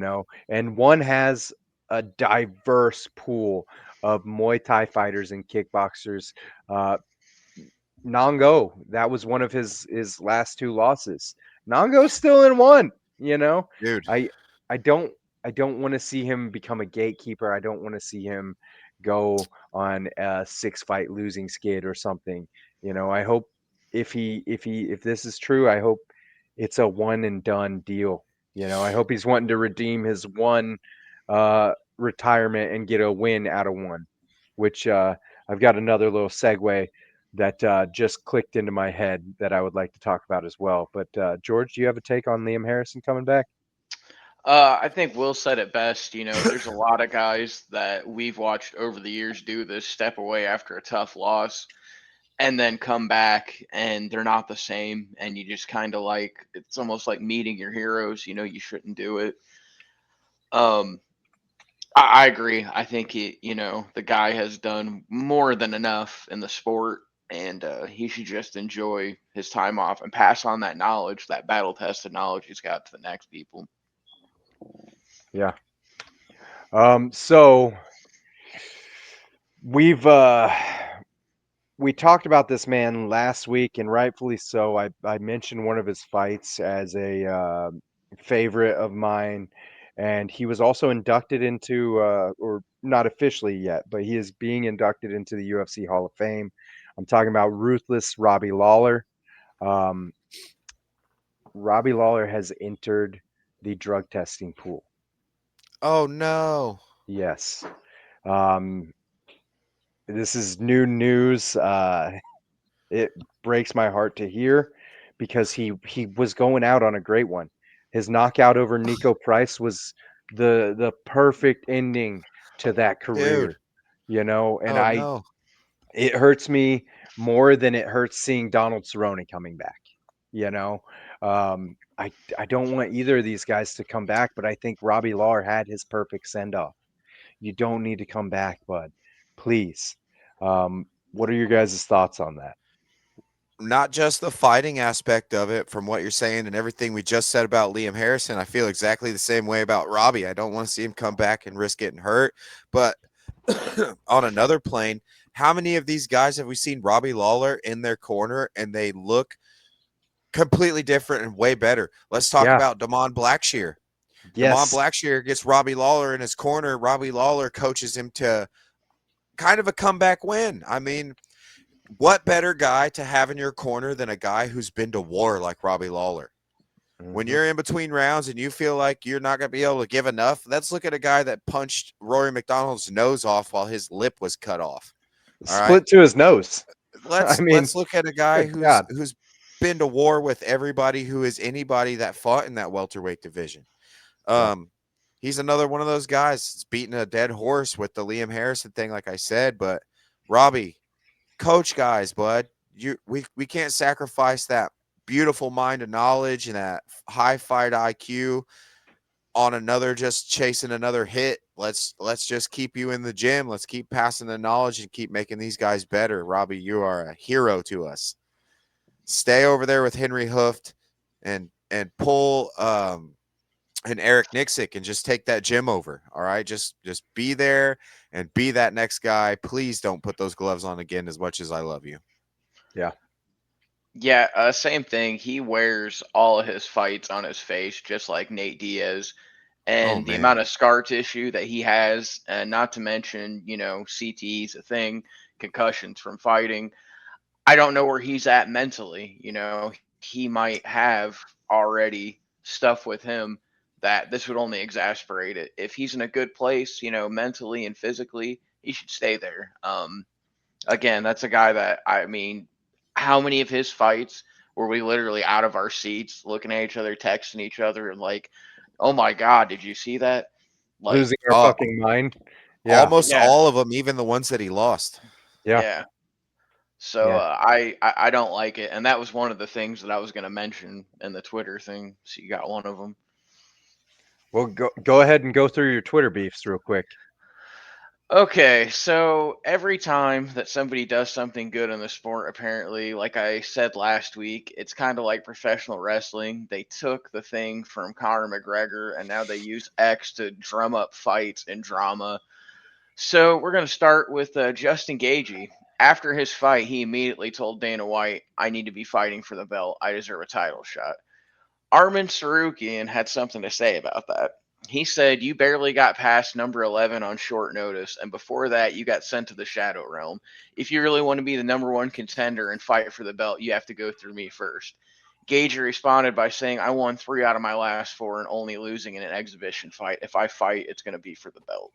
Speaker 2: And one has a diverse pool of Muay Thai fighters and kickboxers. Uh, Nongo, that was one of his last 2 losses. Nongo's still in one, you know?
Speaker 1: Dude,
Speaker 2: I I don't I don't want to see him become a gatekeeper. I don't want to see him go on a 6-fight losing skid or something. I hope if this is true, I hope it's a one and done deal. I hope he's wanting to redeem his one retirement and get a win out of one, which I've got another little segue that just clicked into my head that I would like to talk about as well. But George, do you have a take on Liam Harrison coming back?
Speaker 3: I think Will said it best. There's a lot of guys that we've watched over the years do this, step away after a tough loss and then come back and they're not the same. And you just kind of it's almost like meeting your heroes. You shouldn't do it. Um, I agree. I think the guy has done more than enough in the sport, and he should just enjoy his time off and pass on that knowledge, that battle tested knowledge he's got to the next people.
Speaker 2: Yeah. So we've we talked about this man last week, and rightfully so. I mentioned one of his fights as a favorite of mine, and he was also inducted into, or not officially yet, but he is being inducted into the UFC Hall of Fame. I'm talking about Ruthless Robbie Lawler. Um, Robbie Lawler has entered the drug testing pool.
Speaker 1: oh no.
Speaker 2: Yes. Um, this is new news. It breaks my heart to hear because he was going out on a great one. His knockout over Nico Price was the perfect ending to that
Speaker 1: Dude,
Speaker 2: career, and
Speaker 1: oh no.
Speaker 2: it hurts me more than it hurts seeing Donald Cerrone coming back. I don't want either of these guys to come back, but I think Robbie Lawler had his perfect send off. You don't need to come back, bud. Please. What are your guys' thoughts on that?
Speaker 1: Not just the fighting aspect of it from what you're saying and everything we just said about Liam Harrison. I feel exactly the same way about Robbie. I don't want to see him come back and risk getting hurt. But on another plane, how many of these guys have we seen Robbie Lawler in their corner and they look completely different and way better? Let's talk
Speaker 2: Yeah.
Speaker 1: about Damon Blackshear. Damon
Speaker 2: Yes.
Speaker 1: Blackshear gets Robbie Lawler in his corner. Robbie Lawler coaches him to kind of a comeback win. I mean, what better guy to have in your corner than a guy who's been to war like Robbie Lawler? When
Speaker 2: Mhm.
Speaker 1: you're in between rounds and you feel like you're not going to be able to give enough, let's look at a guy that punched Rory McDonald's nose off while his lip was cut off. All right.
Speaker 2: Split to his nose. I mean,
Speaker 1: Let's look at a guy
Speaker 2: good God.
Speaker 1: who's been to war with everybody who is anybody that fought in that welterweight division.
Speaker 2: Yeah.
Speaker 1: He's another one of those guys that's beating a dead horse with the Liam Harrison thing, like I said. But Robbie, coach guys, bud, we can't sacrifice that beautiful mind of knowledge and that high fight IQ on another just chasing another hit. Let's just keep you in the gym. Let's keep passing the knowledge and keep making these guys better. Robbie, you are a hero to us. Stay over there with Henry Hooft and pull and Eric Nixick and just take that gym over. All right. Just be there and be that next guy. Please don't put those gloves on again as much as I love you.
Speaker 2: Yeah.
Speaker 3: Yeah, same thing. He wears all of his fights on his face, just like Nate Diaz.
Speaker 1: Oh
Speaker 3: And the
Speaker 1: man.
Speaker 3: amount of scar tissue that he has, and not to mention, CTE's a thing, concussions from fighting. I don't know where he's at mentally. He might have already stuff with him that this would only exasperate it. If he's in a good place, mentally and physically, he should stay there. Again, that's a guy that, I mean, how many of his fights were we literally out of our seats, looking at each other, texting each other, and like, oh my God, did you see that? Like,
Speaker 2: Losing our
Speaker 1: Oh.
Speaker 2: fucking mind. Yeah.
Speaker 1: Almost
Speaker 3: Yeah.
Speaker 1: all of them, even the ones that he lost.
Speaker 2: Yeah.
Speaker 3: yeah. So
Speaker 2: Yeah.
Speaker 3: I don't like it, and that was one of the things that I was going to mention in the Twitter thing. So you got one of them.
Speaker 2: Well, go ahead and go through your Twitter beefs real quick.
Speaker 3: Okay, so every time that somebody does something good in the sport, apparently, like I said last week, it's kind of like professional wrestling. They took the thing from Conor McGregor and now they use X to drum up fights and drama. So we're going to start with Justin Gaethje. After his fight, he immediately told Dana White, I need to be fighting for the belt. I deserve a title shot. Arman Sarukian had something to say about that. He said, you barely got past number 11 on short notice, and before that, you got sent to the Shadow Realm. If you really want to be the number one contender and fight for the belt, you have to go through me first. Gaethje responded by saying, I won 3 out of my last 4 and only losing in an exhibition fight. If I fight, it's going to be for the belt.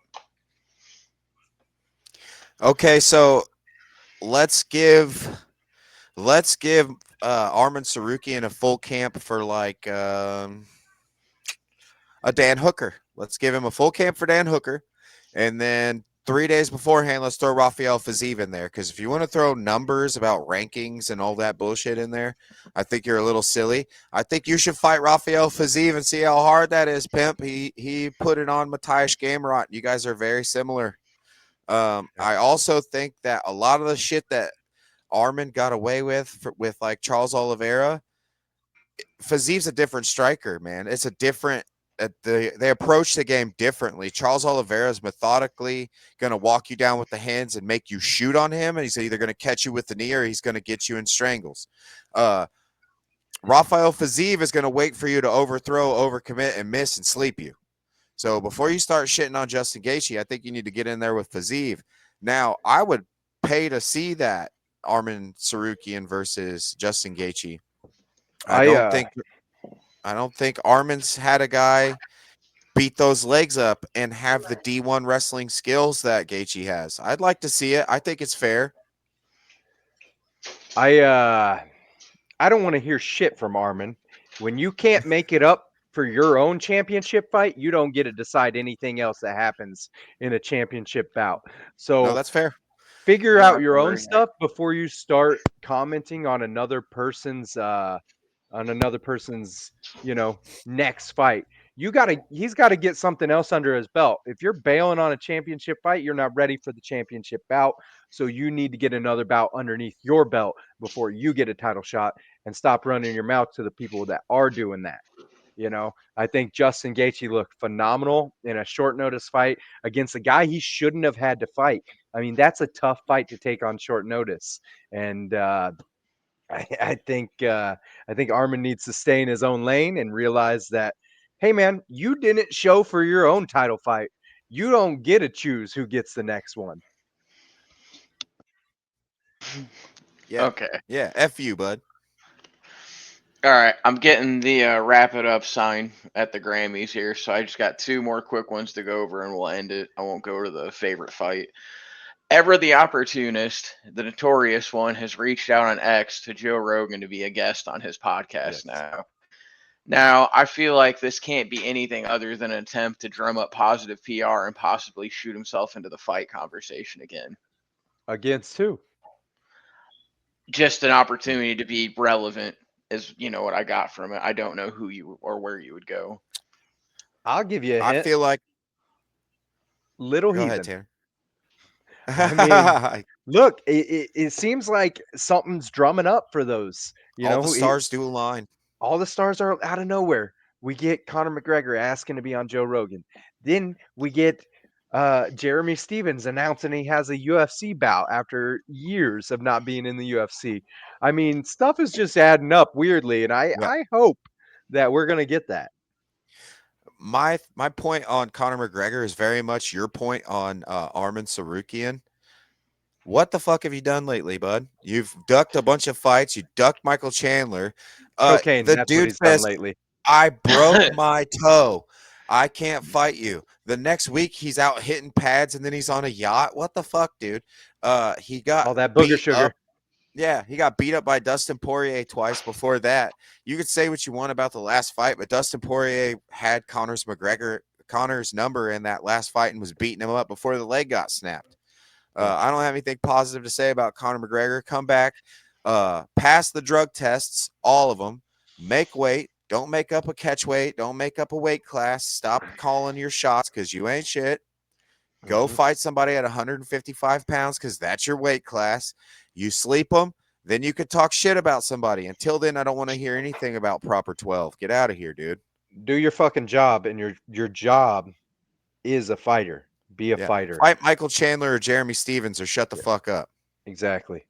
Speaker 1: Okay, so let's give Arman Sarukian a full camp for like a Dan Hooker. Let's give him a full camp for Dan Hooker, and then 3 days beforehand, let's throw Rafael Fiziev in there. Because if you want to throw numbers about rankings and all that bullshit in there, I think you're a little silly. I think you should fight Rafael Fiziev and see how hard that is, pimp. He put it on Mateusz Gamrot. You guys are very similar. I also think that a lot of the shit that Arman got away with like Charles Oliveira, Fiziev's a different striker, man. It's a different. They approach the game differently. Charles Oliveira is methodically going to walk you down with the hands and make you shoot on him, and he's either going to catch you with the knee or he's going to get you in strangles. Rafael Fiziev is going to wait for you to overthrow, overcommit, and miss and sleep you. So before you start shitting on Justin Gaethje, I think you need to get in there with Fiziev. Now, I would pay to see that Arman Sarukian versus Justin Gaethje. I don't think Arman's had a guy beat those legs up and have the D1 wrestling skills that Gaethje has. I'd like to see it. I think it's fair.
Speaker 2: I don't want to hear shit from Arman. When you can't make it up for your own championship fight, you don't get to decide anything else that happens in a championship bout. So
Speaker 1: No, that's fair.
Speaker 2: figure
Speaker 3: Yeah,
Speaker 2: out your own
Speaker 3: agree.
Speaker 2: stuff before you start commenting on another person's next fight. He's got to get something else under his belt. If you're bailing on a championship fight, you're not ready for the championship bout. So you need to get another bout underneath your belt before you get a title shot, and stop running your mouth to the people that are doing that. I think Justin Gaethje looked phenomenal in a short notice fight against a guy he shouldn't have had to fight. I mean, that's a tough fight to take on short notice. And I think Arman needs to stay in his own lane and realize that, hey man, you didn't show for your own title fight. You don't get to choose who gets the next one.
Speaker 1: Yeah.
Speaker 3: Okay.
Speaker 1: Yeah. F you, bud.
Speaker 3: All right. I'm getting the wrap it up sign at the Grammys here. So I just got 2 more quick ones to go over and we'll end it. I won't go to the favorite fight. Ever the Opportunist, the notorious one, has reached out on X to Joe Rogan to be a guest on his podcast now. Now, I feel like this can't be anything other than an attempt to drum up positive PR and possibly shoot himself into the fight conversation again.
Speaker 2: Against who?
Speaker 3: Just an opportunity to be relevant is, what I got from it. I don't know who you or where you would go.
Speaker 2: I'll give you a
Speaker 1: I
Speaker 2: hint.
Speaker 1: feel like.
Speaker 2: Little
Speaker 1: Go
Speaker 2: Heathen.
Speaker 1: ahead, Tanner.
Speaker 2: I mean, look, it seems like something's drumming up for those.
Speaker 1: All the stars do align.
Speaker 2: All the stars are out of nowhere. We get Conor McGregor asking to be on Joe Rogan. Then we get Jeremy Stevens announcing he has a UFC bout after years of not being in the UFC. I mean, stuff is just adding up weirdly, and I hope that we're going to get that.
Speaker 1: My point on Conor McGregor is very much your point on Arman Sarukian. What the fuck have you done lately, bud? You've ducked a bunch of fights. You ducked Michael Chandler.
Speaker 2: Cocaine.
Speaker 1: The
Speaker 2: That's
Speaker 1: dude
Speaker 2: what he's done
Speaker 1: says,
Speaker 2: lately.
Speaker 1: I broke my toe. I can't fight you. The next week he's out hitting pads and then he's on a yacht. What the fuck, dude? He got
Speaker 2: All that booger
Speaker 1: beat
Speaker 2: sugar.
Speaker 1: up. Yeah, he got beat up by Dustin Poirier twice before that. You could say what you want about the last fight, but Dustin Poirier had Connor's number in that last fight and was beating him up before the leg got snapped. I don't have anything positive to say about Conor McGregor. Come back, pass the drug tests, all of them. Make weight. Don't make up a catch weight. Don't make up a weight class. Stop calling your shots because you ain't shit. Go fight somebody at 155 pounds because that's your weight class. You sleep them, then you could talk shit about somebody. Until then, I don't want to hear anything about Proper 12. Get out of here, dude.
Speaker 2: Do your fucking job, and your job is a fighter. Be a
Speaker 1: Yeah.
Speaker 2: fighter.
Speaker 1: Fight Michael Chandler or Jeremy Stevens or shut the fuck up.
Speaker 2: Exactly.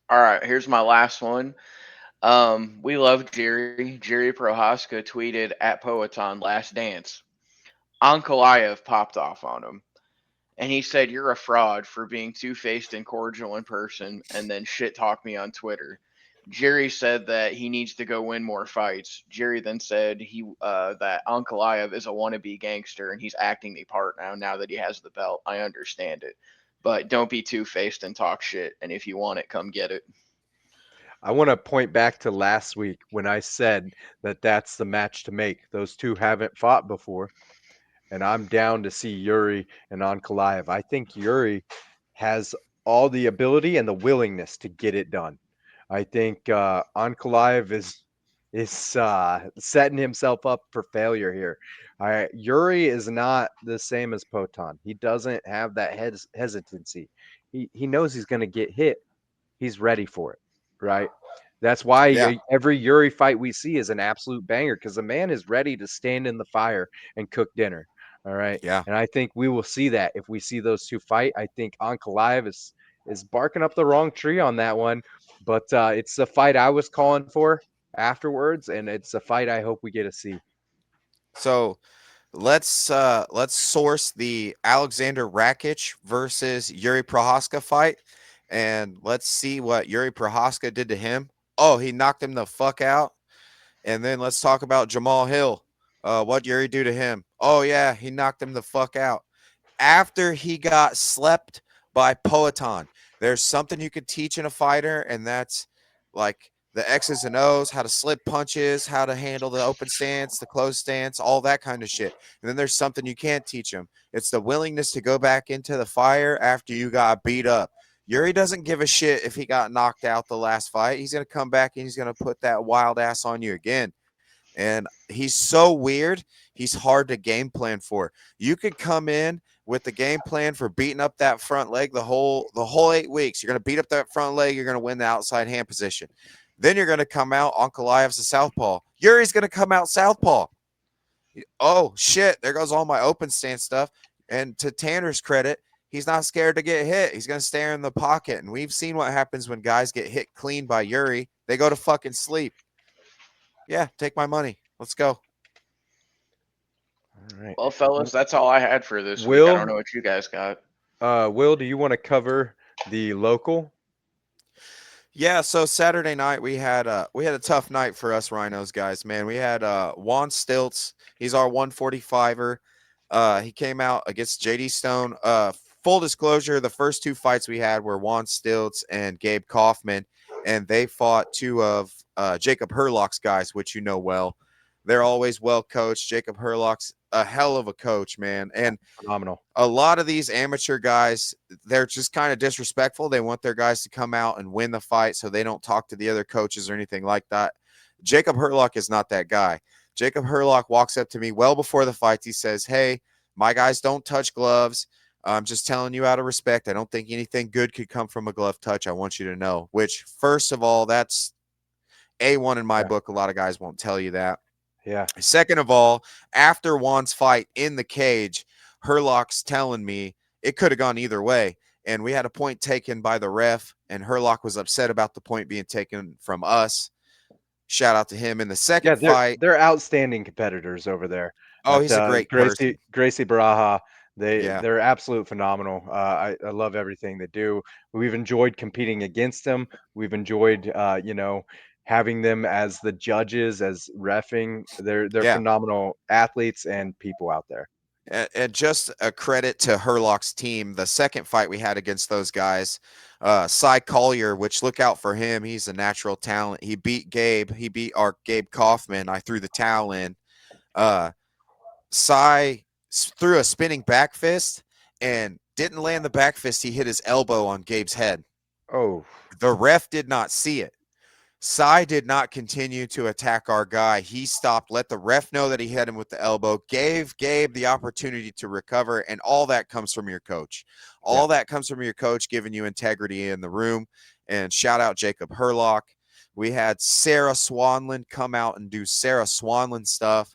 Speaker 3: All right, here's my last one. We love Jerry. Jerry Prohaska tweeted at Poeton last dance. Ankalaev popped off on him. And he said, "You're a fraud for being two-faced and cordial in person and then shit talk me on Twitter." Jerry said that he needs to go win more fights. Jerry then said that Ankalaev is a wannabe gangster and he's acting the part now that he has the belt. I understand it. But don't be two-faced and talk shit. And if you want it, come get it.
Speaker 2: I want to point back to last week when I said that that's the match to make. Those two haven't fought before, and I'm down to see Yuri and Ankalaev. I think Yuri has all the ability and the willingness to get it done. I think Ankalaev is setting himself up for failure here. Yuri is not the same as Potan. He doesn't have that hesitancy. He knows he's going to get hit. He's ready for it, right? That's why
Speaker 1: Yeah.
Speaker 2: every Yuri fight we see is an absolute banger because the man is ready to stand in the fire and cook dinner. All right.
Speaker 1: Yeah.
Speaker 2: And I think we will see that if we see those two fight. I think Ankalaev is barking up the wrong tree on that one, but it's a fight I was calling for afterwards, and it's a fight I hope we get to see.
Speaker 1: So let's source the Alexander Rakic versus Yuri Prohaska fight, and let's see what Yuri Prohaska did to him. Oh, he knocked him the fuck out. And then let's talk about Jamal Hill. What Yuri do to him? Oh yeah, he knocked him the fuck out. After he got slept by Poetan, there's something you could teach in a fighter, and that's like the X's and O's, how to slip punches, how to handle the open stance, the closed stance, all that kind of shit. And then there's something you can't teach him. It's the willingness to go back into the fire after you got beat up. Yuri doesn't give a shit if he got knocked out the last fight. He's going to come back and he's going to put that wild ass on you again. And he's so weird. He's hard to game plan for. You could come in with the game plan for beating up that front leg the whole 8 weeks. You're going to beat up that front leg. You're going to win the outside hand position. Then you're going to come out. Ankalaev's a southpaw. Yuri's going to come out southpaw. Oh, shit. There goes all my open stance stuff. And to Tanner's credit, he's not scared to get hit. He's going to stay in the pocket. And we've seen what happens when guys get hit clean by Yuri. They go to fucking sleep. Yeah, take my money. Let's go.
Speaker 2: All right.
Speaker 3: Well, fellas, that's all I had for this week.
Speaker 2: Will?
Speaker 3: I don't know what you guys got.
Speaker 2: Will, do you want to cover the local?
Speaker 1: Yeah, so Saturday night we had a tough night for us Rhinos guys, man. We had Juan Stilts. He's our 145er. He came out against JD Stone. Full disclosure, the first two fights we had were Juan Stilts and Gabe Kaufman, and they fought two of Jacob Herlock's guys, which you know well. They're always well coached. Jacob Herlock's a hell of a coach, man. And
Speaker 2: Phenomenal.
Speaker 1: a lot of these amateur guys, they're just kind of disrespectful. They want their guys to come out and win the fight so they don't talk to the other coaches or anything like that. Jacob Herlock is not that guy. Jacob Herlock walks up to me well before the fight. He says, "Hey, my guys don't touch gloves. I'm just telling you out of respect. I don't think anything good could come from a glove touch. I want you to know." Which, first of all, that's A1 in my book. A lot of guys won't tell you that.
Speaker 2: Yeah.
Speaker 1: Second of all, after Juan's fight in the cage, Herlock's telling me it could have gone either way. And we had a point taken by the ref, and Herlock was upset about the point being taken from us. Shout out to him in the second fight.
Speaker 2: They're outstanding competitors over there.
Speaker 1: Oh, he's a great person.
Speaker 2: Gracie Baraja.
Speaker 1: Yeah.
Speaker 2: They're absolute phenomenal. I love everything they do. We've enjoyed competing against them. We've enjoyed having them as the judges, as reffing. They're
Speaker 1: Yeah.
Speaker 2: phenomenal athletes and people out there.
Speaker 1: And just a credit to Herlock's team. The second fight we had against those guys, Cy Collier, which look out for him. He's a natural talent. He beat Gabe. He beat our Gabe Kaufman. I threw the towel in. Cy threw a spinning back fist and didn't land the back fist. He hit his elbow on Gabe's head.
Speaker 2: Oh,
Speaker 1: The ref did not see it. Cy did not continue to attack our guy. He stopped, let the ref know that he hit him with the elbow, gave Gabe the opportunity to recover, and all that comes from your coach. All that comes from your coach giving you integrity in the room. And shout out Jacob Herlock. We had Sarah Swanland come out and do Sarah Swanland stuff.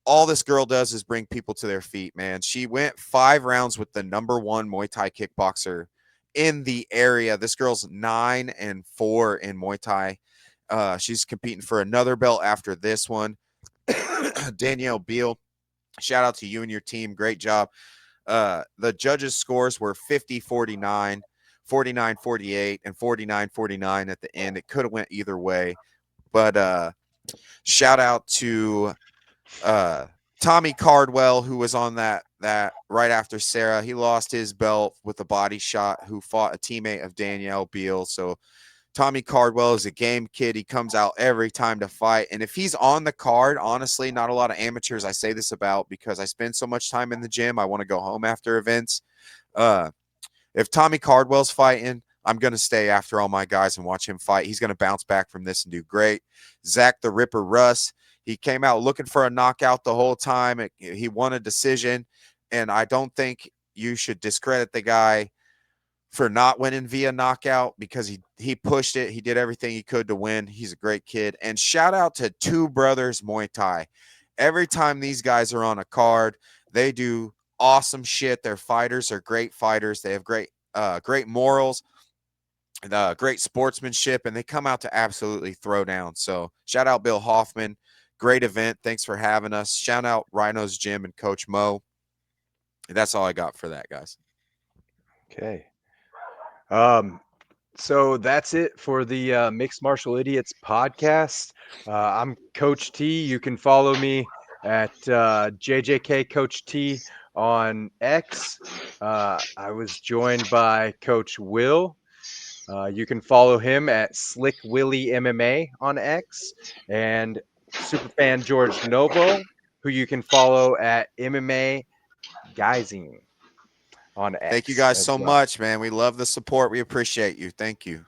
Speaker 1: All this girl does is bring people to their feet, man. She went 5 rounds with the #1 Muay Thai kickboxer in the area. This girl's 9-4 in Muay Thai. She's competing for another belt after this one. Danielle Beal, shout out to you and your team. Great job. The judges' scores were 50-49, 49-48, and 49-49 at the end. It could have went either way. But shout out to Tommy Cardwell, who was on that right after Sarah. He lost his belt with a body shot, who fought a teammate of Danielle Beal. So Tommy Cardwell is a game kid. He comes out every time to fight. And if he's on the card, honestly, not a lot of amateurs I say this about because I spend so much time in the gym. I want to go home after events. If Tommy Cardwell's fighting, I'm going to stay after all my guys and watch him fight. He's going to bounce back from this and do great. Zach the Ripper Russ, he came out looking for a knockout the whole time. He won a decision. And I don't think you should discredit the guy for not winning via knockout because he pushed it. He did everything he could to win. He's a great kid. And shout out to Two Brothers Muay Thai. Every time these guys are on a card, they do awesome shit. Their fighters are great fighters. They have great morals, great sportsmanship, and they come out to absolutely throw down. So shout out Bill Hoffman. Great event. Thanks for having us. Shout out Rhino's Gym and Coach Mo. That's all I got for that, guys.
Speaker 2: okay. So that's it for the Mixed Martial Idiots podcast. I'm Coach T. You can follow me at JJK Coach T on X. I was joined by Coach Will. You can follow him at Slick Willie MMA on X, and Superfan George Novo, who you can follow at MMA Geising on X.
Speaker 1: Thank you guys
Speaker 2: as
Speaker 1: so
Speaker 2: well.
Speaker 1: much, man. We love the support. We appreciate you. Thank you.